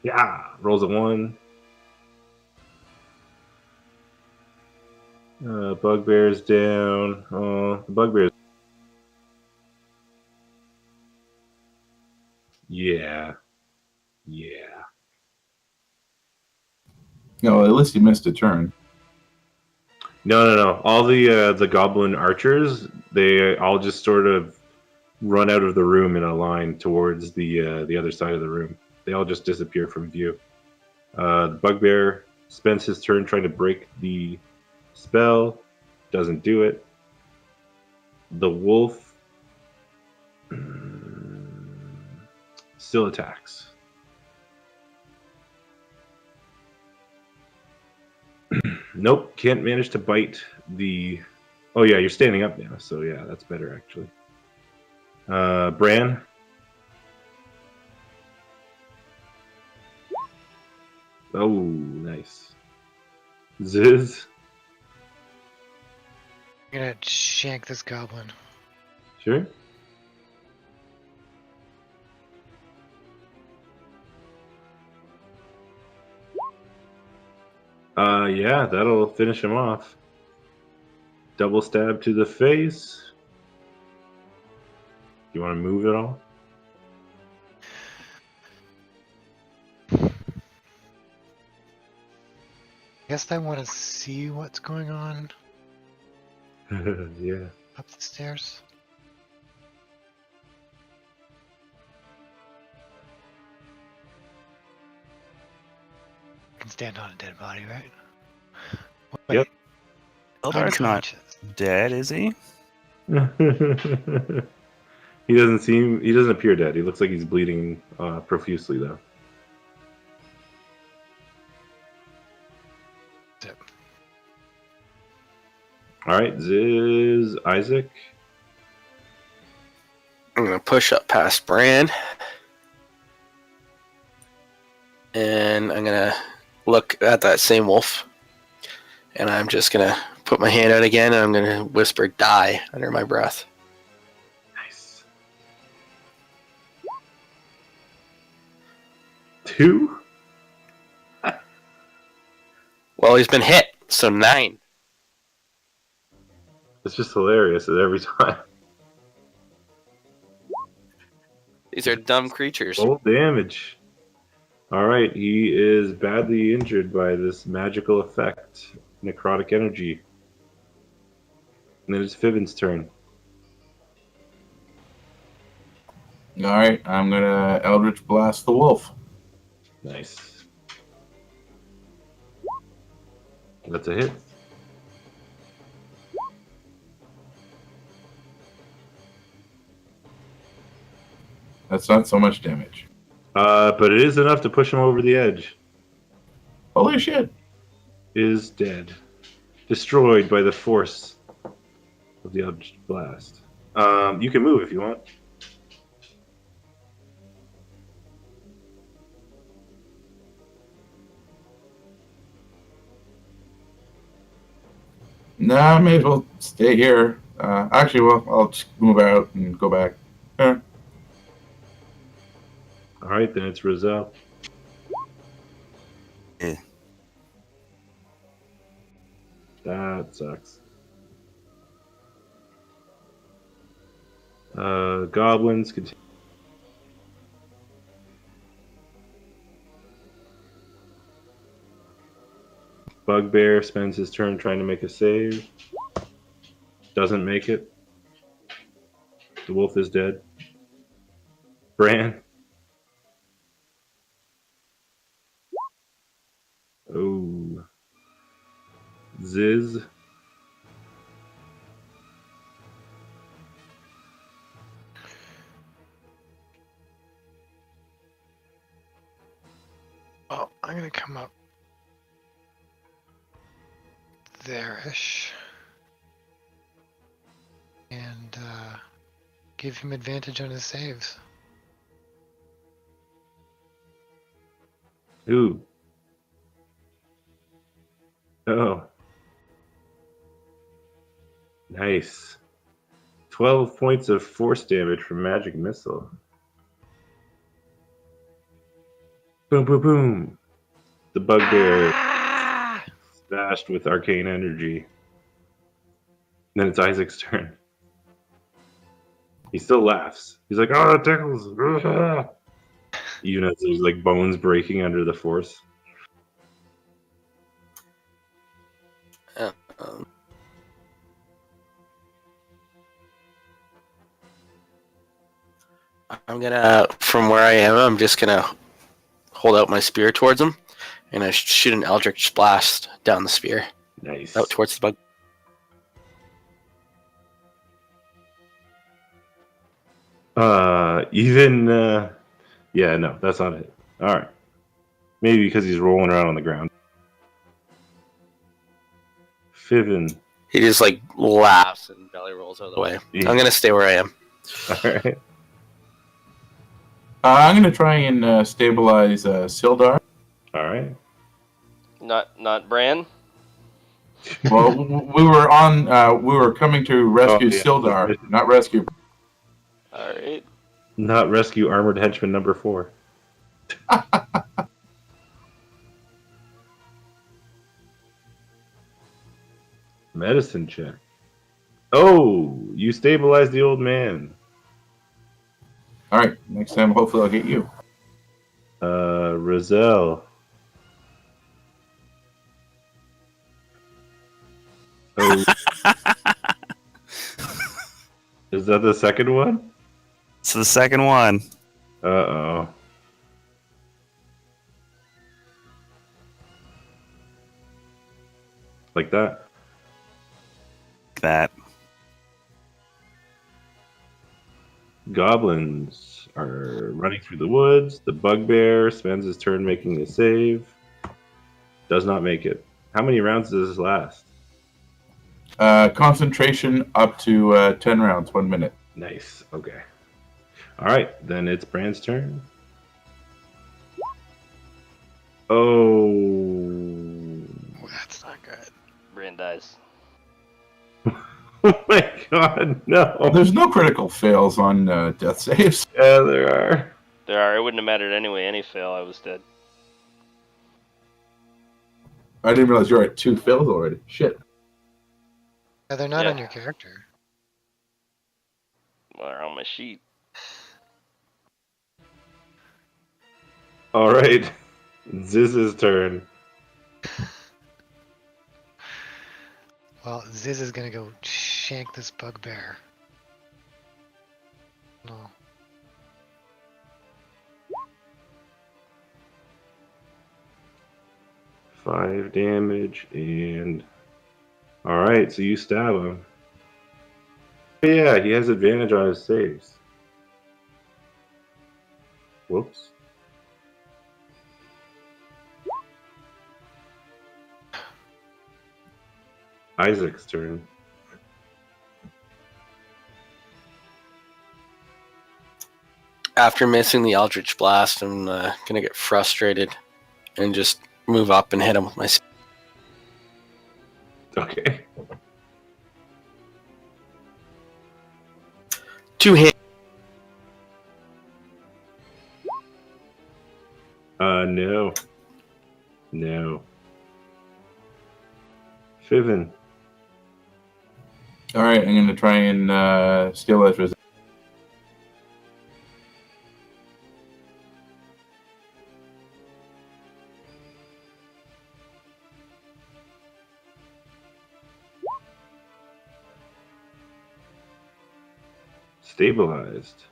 Yeah, rolls a 1. Bugbear's down. Oh, the bugbear's. Yeah. Yeah. No, at least he missed a turn. No. All the goblin archers, they all just sort of run out of the room in a line towards the other side of the room. They all just disappear from view. The bugbear spends his turn trying to break the spell, doesn't do it. The wolf still attacks. Nope, can't manage to bite the. Oh yeah, you're standing up now, so yeah, that's better actually. Bran. Oh, nice. Ziz. I'm gonna shank this goblin. Sure. Yeah, that'll finish him off. Double stab to the face. You want to move at all? Guess I want to see what's going on Yeah. up the stairs. I can stand on a dead body, right? Wait, Yep. Eldar's not unconscious. dead, is he? He doesn't appear dead. He looks like he's bleeding profusely though. Zip. All right, Ziz, Isaac. I'm gonna push up past Bran, and I'm gonna look at that same wolf, and I'm just gonna put my hand out again, and I'm gonna whisper "die" under my breath. Nice. 2? Well, he's been hit, so 9. It's just hilarious at every time. These are dumb creatures. Full damage. All right, he is badly injured by this magical effect, necrotic energy. And then it's Fibbin's turn. All right, I'm gonna Eldritch Blast the wolf. Nice. That's a hit. That's not so much damage. But it is enough to push him over the edge. Holy shit! Is dead. Destroyed by the force of the Eldritch Blast. You can move if you want. Nah, I may as well stay here. Actually, well, I'll just move out and go back. All right, then it's Rizal. Eh. That sucks. Goblins continue. Bugbear spends his turn trying to make a save. Doesn't make it. The wolf is dead. Bran. Oh. Ziz. Oh, I'm gonna come up there-ish. And give him advantage on his saves. Ooh. Oh. Nice. 12 points of force damage from magic missile. Boom, boom, boom. The bugbear smashed with arcane energy. Then it's Isaac's turn. He still laughs. He's like, "Oh, it tickles." Even as there's like bones breaking under the force. Um, I'm gonna, from where I am, I'm just gonna hold out my spear towards him, and I shoot an eldritch blast down the spear Nice. out towards the bug. Yeah, no, that's not it. All right. Maybe because he's rolling around on the ground. Fiven. He just like laughs and belly rolls out of the way. Yeah. I'm gonna stay where I am. All right. I'm going to try and stabilize Sildar. All right. Not Bran. Well, we were coming to rescue Oh, yeah. Sildar, not rescue. All right. Not rescue armored henchman number 4. Medicine check. Oh, you stabilized the old man. All right, next time hopefully I'll get you. Roselle. Oh. Is that the second one? It's the second one. Uh-oh. Like that? That. Goblins are running through the woods. The bugbear spends his turn making a save. Does not make it. How many rounds does this last? Concentration up to 10 rounds, 1 minute. Nice. Okay. All right. Then it's Bran's turn. Oh. That's not good. Bran dies. Oh my god, no. There's no critical fails on death saves. Yeah, there are. There are. It wouldn't have mattered anyway. Any fail, I was dead. I didn't realize you're at 2 fails already. Shit. Yeah, they're not Yeah. on your character. Well, they're on my sheet. All right. Ziz's turn. Well, Ziz is gonna go shank this bugbear. No. Five damage and. All right, so you stab him. Yeah, he has advantage on his saves. Whoops. Isaac's turn. After missing the eldritch blast, I'm gonna get frustrated and just move up and hit him with my. Okay. 2 hit. No. No. Fiven. All right, I'm going to try and stabilize resistance. Stabilized.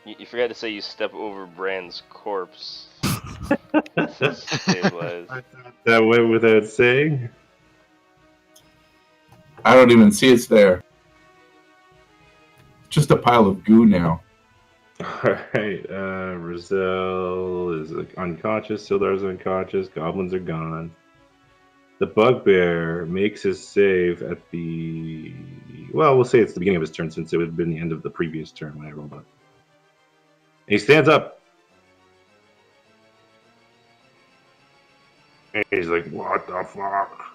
You forgot to say you step over Bran's corpse. It says stabilized. That went without saying. I don't even see it's there. Just a pile of goo now. Alright, Rizal is unconscious, Sildar's unconscious, goblins are gone. The bugbear makes his save at the. Well, we'll say it's the beginning of his turn since it would have been the end of the previous turn when I rolled up. He stands up. And he's like, what the fuck?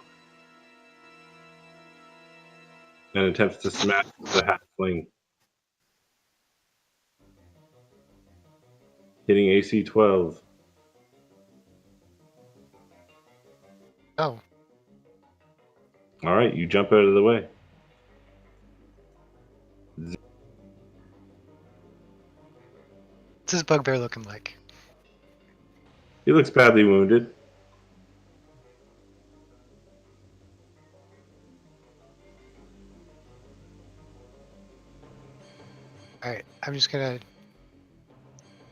And attempts to smash the halfling. Hitting AC 12. Oh, Alright, you jump out of the way. what's this bugbear looking like? He looks badly wounded. All right, I'm just gonna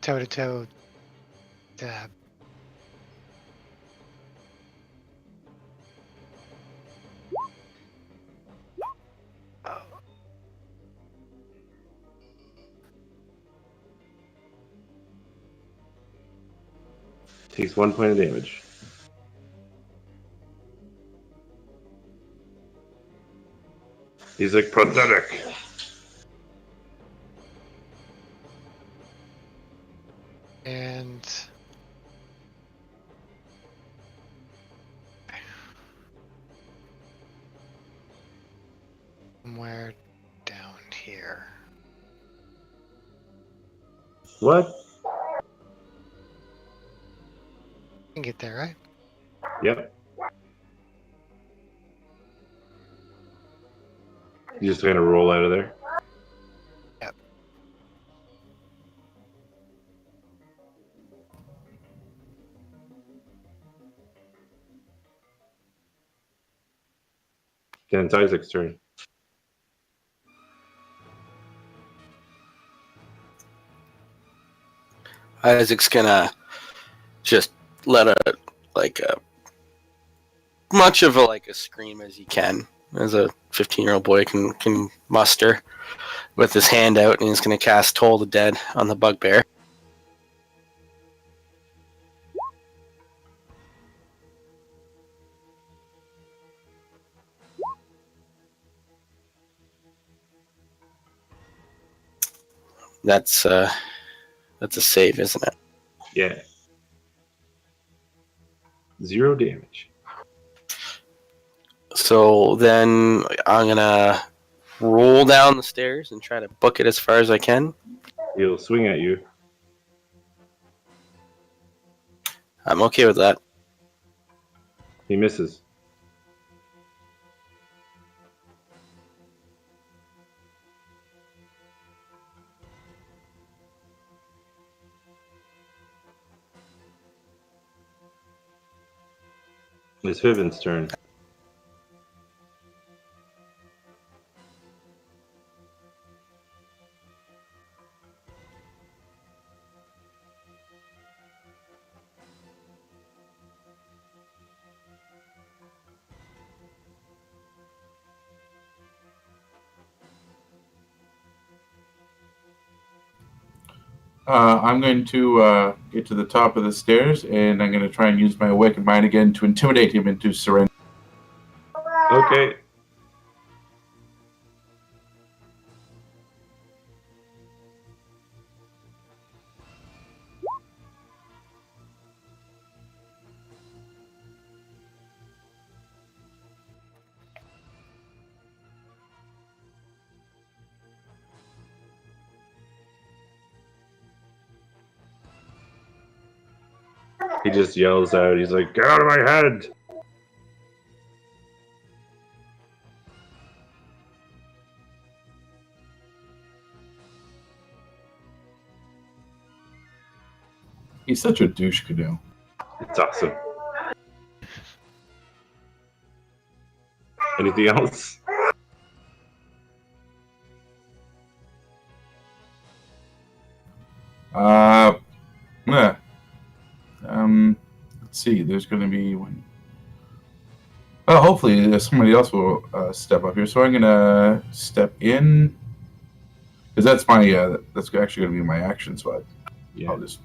toe to toe dab. Oh, Takes 1 point of damage. He's like, pathetic. and somewhere down here. What? You can get there, right? Yep. You just gonna roll out of there? Yep. Then it's Isaac's turn. Isaac's gonna just let a much of a scream as he can, as a 15-year-old boy can muster, with his hand out, and he's gonna cast Toll the Dead on the bugbear. That's a save, isn't it? Yeah. 0 damage. So then I'm gonna roll down the stairs and try to book it as far as I can. He'll swing at you. I'm okay with that. He misses. It's Viven's turn. I'm going to get to the top of the stairs, and I'm going to try and use my awakened mind again to intimidate him into surrender. Okay. He just yells out. He's like, get out of my head! He's such a douche canoe. It's awesome. Anything else? Yeah. Let's see. There's going to be one. Well, hopefully somebody else will step up here. So I'm going to step in. Because that's my that's actually going to be my action. So Yeah. I'll just.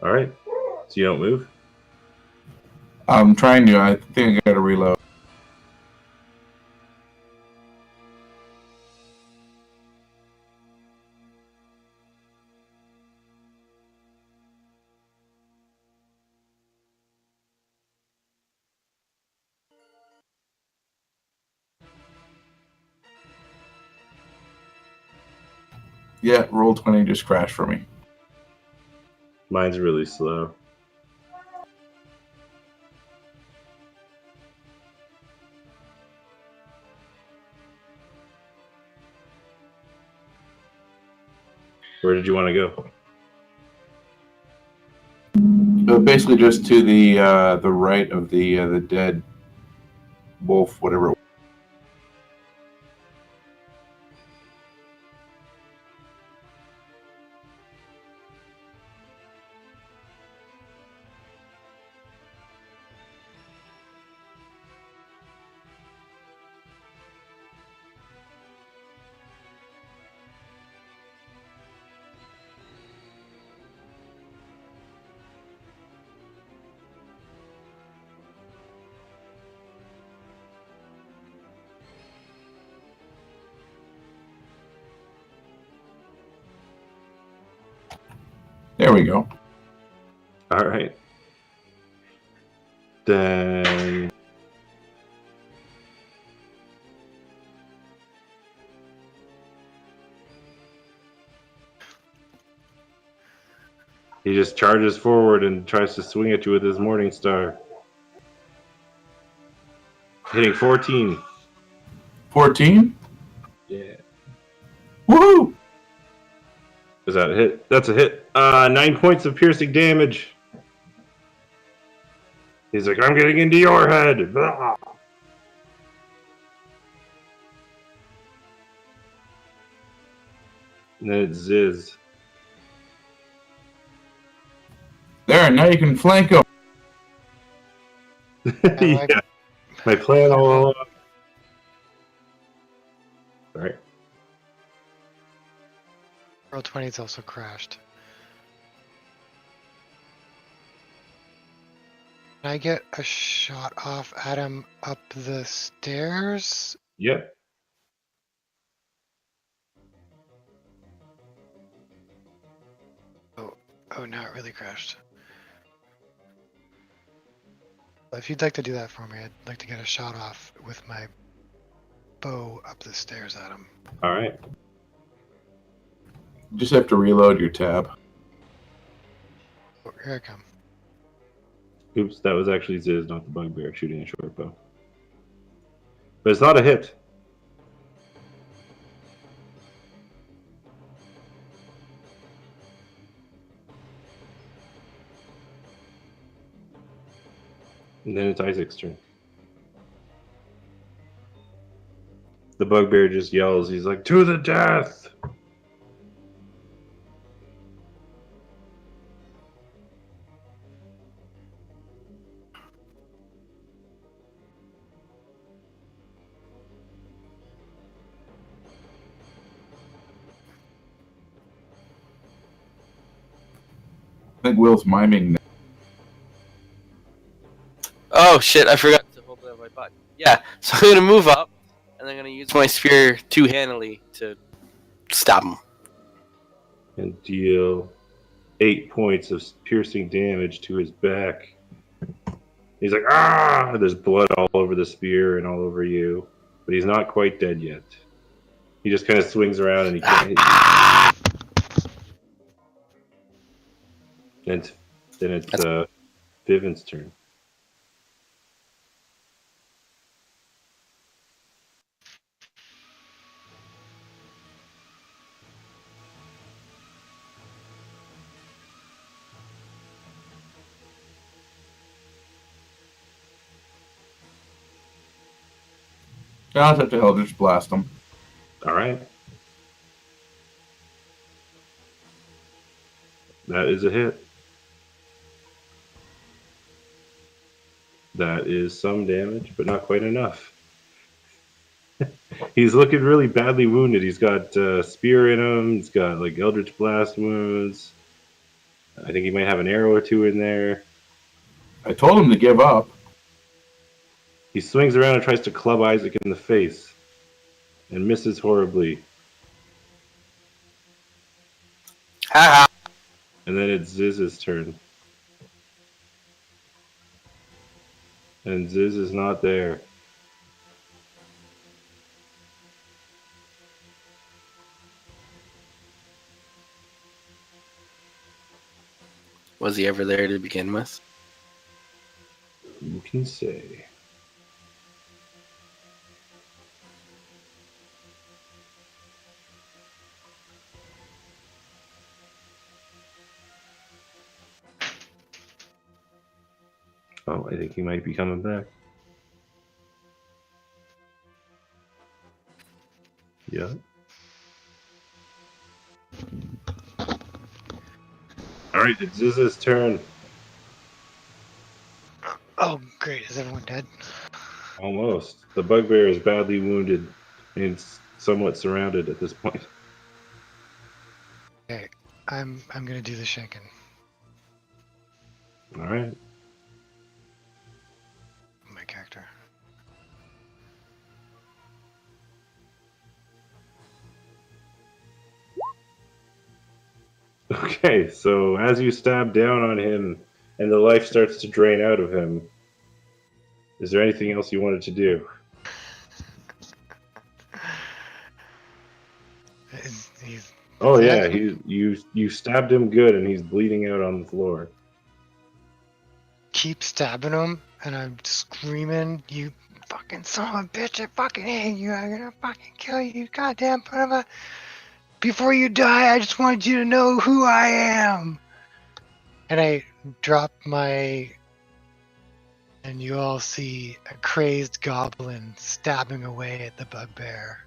All right. So you don't move. I'm trying to. I think I got to reload. Yeah, roll 20 just crashed for me. Mine's really slow. Where did you want to go? Basically, just to the right of the dead wolf, whatever. There we go. All right. Then he just charges forward and tries to swing at you with his Morning Star. Hitting 14. 14. Yeah. Woohoo! Is that a hit? That's a hit. 9 points of piercing damage. He's like, I'm getting into your head. Blah. And then it's Ziz. There, now you can flank him. Yeah. My plan all along. Sorry. Roll 20's also crashed. Can I get a shot off at him up the stairs? Yep. Oh, now it really crashed. If you'd like to do that for me, I'd like to get a shot off with my bow up the stairs at him. All right. You just have to reload your tab. Oh, here I come. Oops, that was actually Ziz, not the bugbear, shooting a short bow. But it's not a hit. And then it's Isaac's turn. The bugbear just yells. He's like, to the death! I think Will's miming. Oh shit! I forgot to hold down my button. Yeah, so I'm gonna move up, and I'm gonna use my spear two-handedly to stop him. And deal 8 points of piercing damage to his back. He's like, ah! There's blood all over the spear and all over you. But he's not quite dead yet. He just kind of swings around and he can't hit you. Then it's Viven's turn. I'll have to Eldritch Blast him. All right. That is a hit. That is some damage, but not quite enough. He's looking really badly wounded. He's got spear in him. He's got like Eldritch Blast wounds. I think he might have an arrow or two in there. I told him to give up. He swings around and tries to club Isaac in the face and misses horribly. Ha ha. And then it's Ziz's turn. And Ziz is not there. Was he ever there to begin with? Who can say? Oh, I think he might be coming back. Yeah. All right, it's Ziz's turn. Oh, great. Is everyone dead? Almost. The bugbear is badly wounded and it's somewhat surrounded at this point. Okay. I'm gonna do the shaking. All right. My character. Okay, so as you stab down on him and the life starts to drain out of him, is there anything else you wanted to do? He's Oh dead? yeah, you stabbed him good and he's bleeding out on the floor. Keep stabbing him, and I'm screaming, "You fucking son of a bitch! I fucking hate you! I'm gonna fucking kill you, you goddamn son of a... Before you die, I just wanted you to know who I am!" And I drop my... And you all see a crazed goblin stabbing away at the bugbear.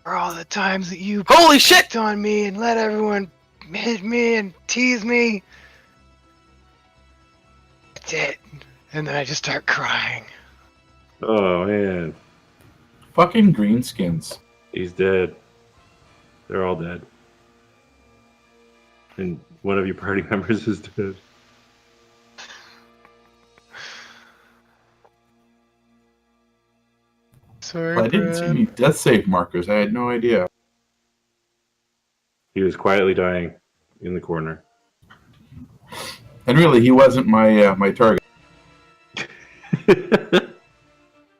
For all the times that you Holy shit! picked on me and let everyone hit me and tease me. That's it. And then I just start crying. Oh man, Fucking greenskins. he's dead. They're all dead. And one of your party members is dead. Sorry, Well, I didn't see any death save markers. I had no idea. He was quietly dying in the corner. And really, he wasn't my target.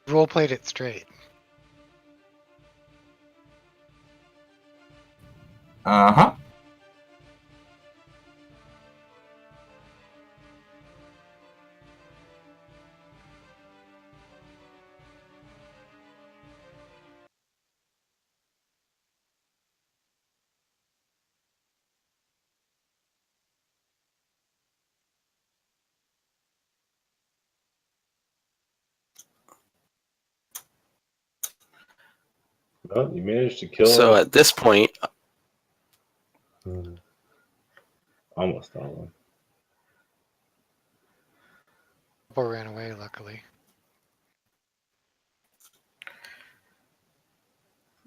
Role played it straight. Uh-huh. Well, you managed to kill So at this point, almost all of them. Or ran away, luckily.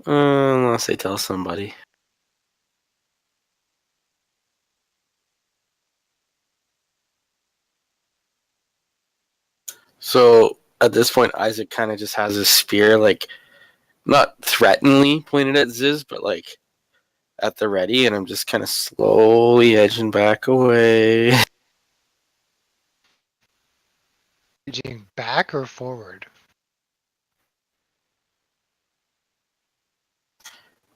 unless they tell somebody. So at this point, Isaac kind of just has his spear, like, not threateningly pointed at Ziz, but like at the ready, and I'm just kind of slowly edging back away. Edging back or forward?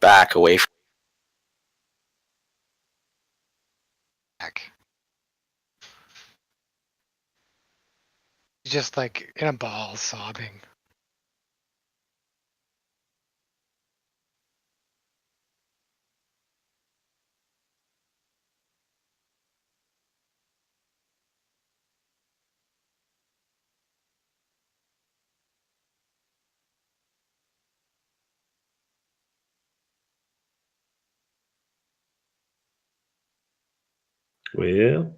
Back away from. Back. Just like in a ball, sobbing. Well,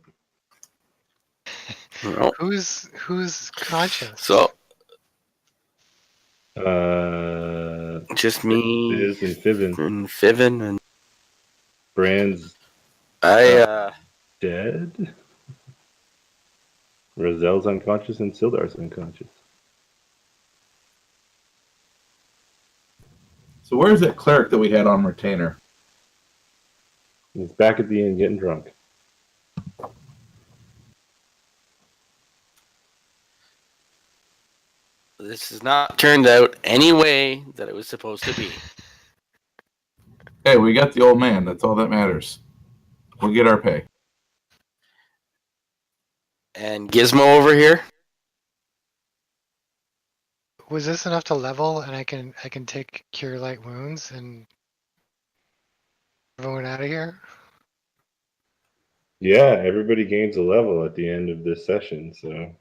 No. Who's conscious? So Biz just me and Fiven. and Fiven, and Brand's I. dead. Rozelle's unconscious and Sildar's unconscious. So where's that cleric that we had on retainer? He's back at the inn getting drunk. This has not turned out any way that it was supposed to be. Hey, we got the old man. That's all that matters. We'll get our pay. And Gizmo over here. Was this enough to level, and I can take cure light wounds and everyone out of here? Yeah, everybody gains a level at the end of this session, so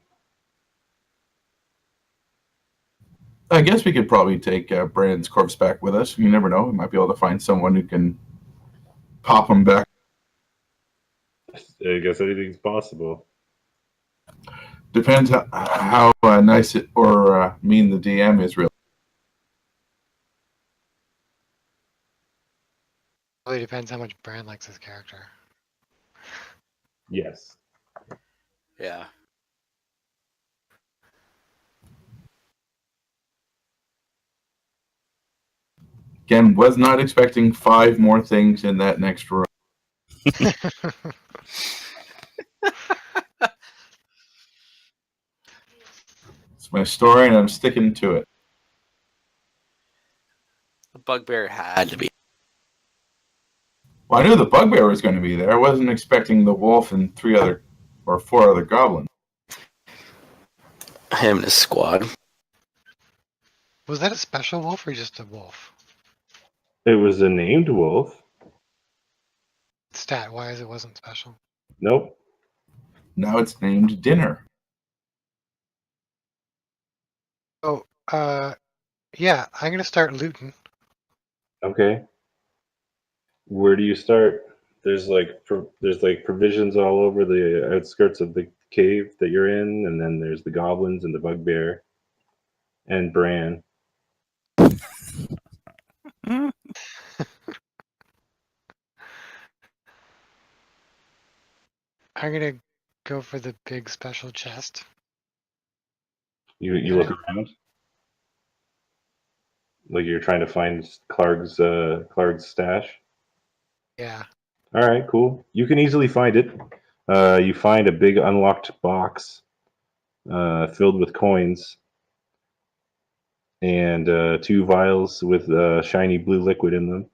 I guess we could probably take Brand's corpse back with us. You never know. We might be able to find someone who can pop him back. I guess anything's possible. Depends how nice it or mean the DM is, really. Really depends how much Brand likes his character. Yes. Yeah. Again, was not expecting 5 more things in that next room. It's my story, and I'm sticking to it. The bugbear had to be. Well, I knew the bugbear was going to be there. I wasn't expecting the wolf and 4 other goblins. Him and his squad. Was that a special wolf or just a wolf? It was a named wolf. Stat wise, it wasn't special. Nope. Now it's named Dinner. Oh, yeah, I'm gonna start looting. Okay. Where do you start? There's like provisions all over the outskirts of the cave that you're in, and then there's the goblins and the bugbear and Bran. I'm gonna go for the big special chest. You look around, like you're trying to find Clark's stash. Yeah. All right, cool. You can easily find it. You find a big unlocked box filled with coins and 2 vials with shiny blue liquid in them,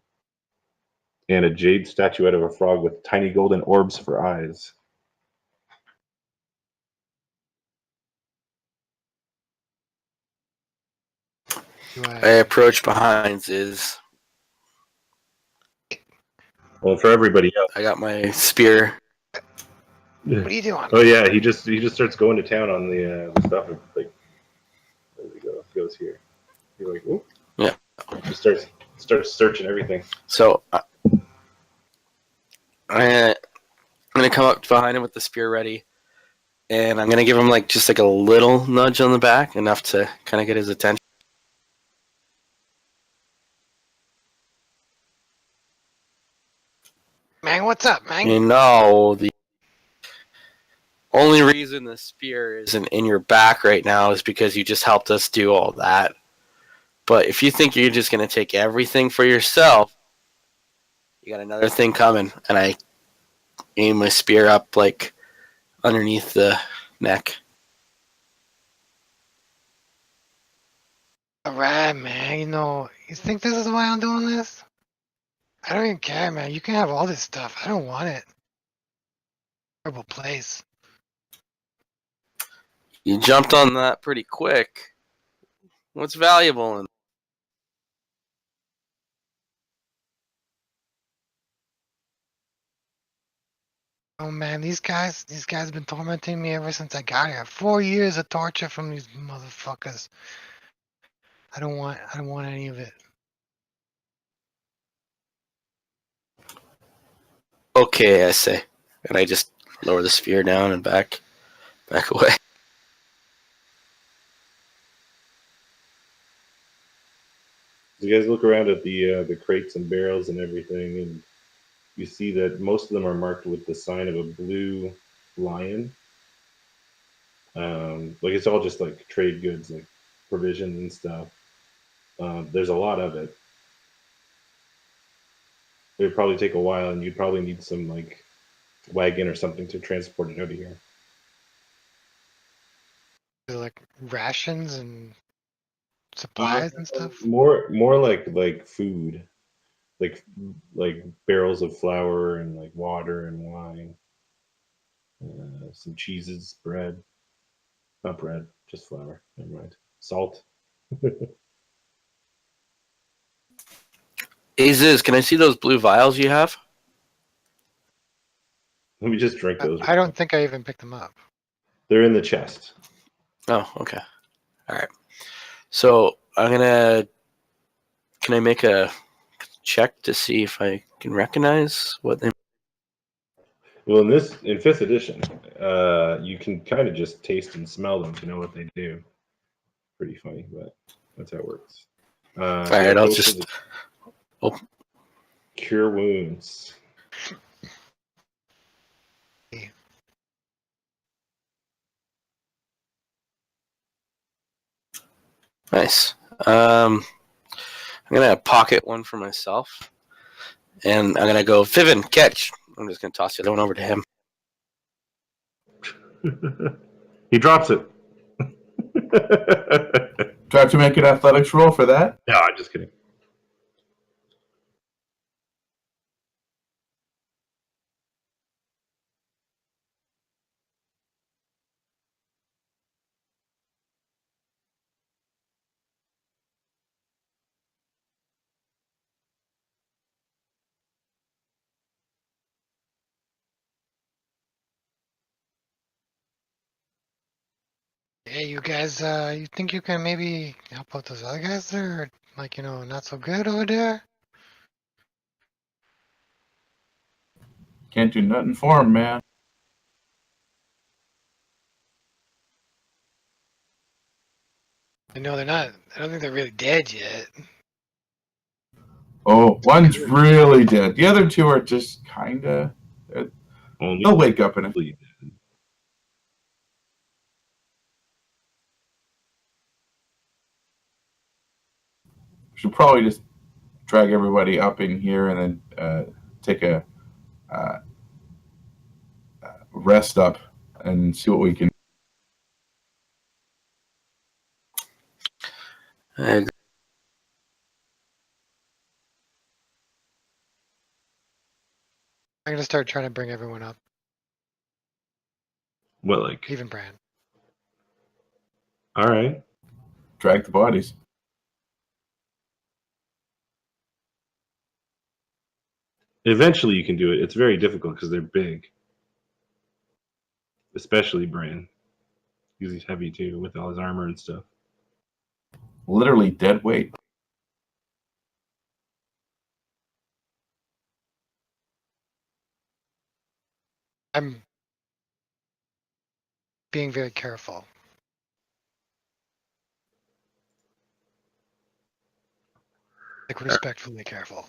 and a jade statuette of a frog with tiny golden orbs for eyes. I approach behind is. Well, for everybody else. I got my spear. What are you doing? Oh yeah, he just starts going to town on the stuff. Like, there we go. He goes here. He's like, whoop. Yeah. He starts searching everything. So I'm gonna come up behind him with the spear ready, and I'm gonna give him just a little nudge on the back, enough to kind of get his attention. Man, what's up, man? You know, the only reason the spear isn't in your back right now is because you just helped us do all that. But if you think you're just going to take everything for yourself, you got another thing coming. And I aim my spear up underneath the neck. Alright, man, you think this is why I'm doing this? I don't even care, man. You can have all this stuff. I don't want it. Terrible place. You jumped on that pretty quick. What's valuable in? Oh man, these guys have been tormenting me ever since I got here. 4 years of torture from these motherfuckers. I don't want any of it. Okay, I say. And I just lower the spear down and back away. You guys look around at the crates and barrels and everything, and you see that most of them are marked with the sign of a blue lion. Like it's all just like trade goods, like provisions and stuff. There's a lot of it. It would probably take a while, and you'd probably need some like wagon or something to transport it out of here. They're like rations and supplies and stuff. More like food, like barrels of flour and like water and wine, some cheeses, bread. Not bread, just flour. Never mind. Salt. Aziz, can I see those blue vials you have? Let me just drink those. I don't think I even picked them up. They're in the chest. Oh, okay. All right. So can I make a check to see if I can recognize what they? Well, in fifth edition, you can kind of just taste and smell them to know what they do. Pretty funny, but that's how it works. All right, I'll just. Cure wounds. Nice. I'm gonna pocket one for myself, and I'm gonna go, Fiven, catch. I'm just gonna toss the other one over to him. He drops it. Do I have to make an athletics roll for that? No, I'm just kidding. Hey, you guys, you think you can maybe help out those other guys there? Like, not so good over there? Can't do nothing for him, man. No, they're not. I don't think they're really dead yet. Oh, one's really dead. The other two are just kind of. They'll wake up in a. Should probably just drag everybody up in here and then take a rest up and see what we can. And I'm gonna start trying to bring everyone up, What, like? even Bran. All right. Drag the bodies. Eventually, you can do it. It's very difficult because they're big, especially Bran. He's heavy too with all his armor and stuff. Literally dead weight. I'm being very careful. Like, respectfully careful.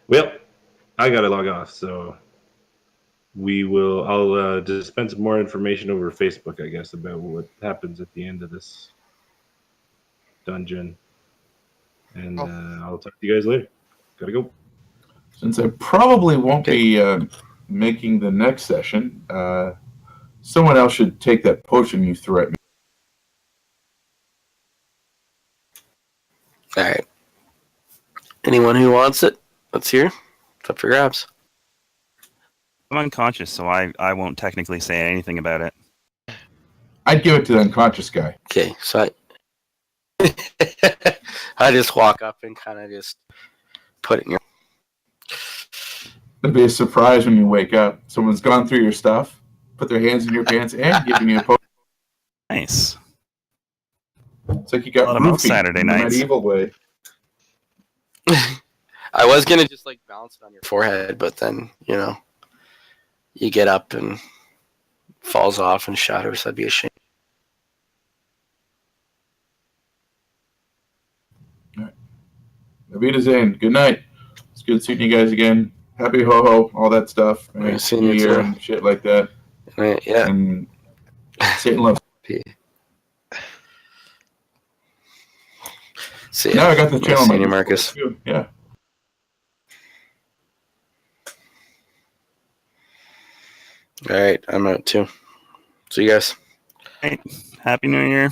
Well, I gotta log off, so I'll dispense more information over Facebook, I guess, about what happens at the end of this dungeon, and I'll talk to you guys later. Gotta go. Since I probably won't be making the next session, someone else should take that potion you threw at me. all right. Anyone who wants it, let's hear. It's up for grabs. I'm unconscious, so I won't technically say anything about it. I'd give it to the unconscious guy. Okay, so I just walk up and kind of just put it in your. It'd be a surprise when you wake up. Someone's gone through your stuff, put their hands in your pants, and giving you a potion. Nice. It's like you got What about roofing Saturday in the nights? medieval way. I was gonna just like bounce it on your forehead, but then you you get up and falls off and shatters. That'd be a shame. Avita Zane, good night. It's good seeing you guys again. Happy ho ho, all that stuff. Yeah, Right? seeing New you Year too. and shit like that. Right, yeah. And Satan loves. See ya. Now I got the Nice channel. seeing you, on my Marcus. Discord, too. Yeah. All right, I'm out too. See you guys. Hey, Happy New Year.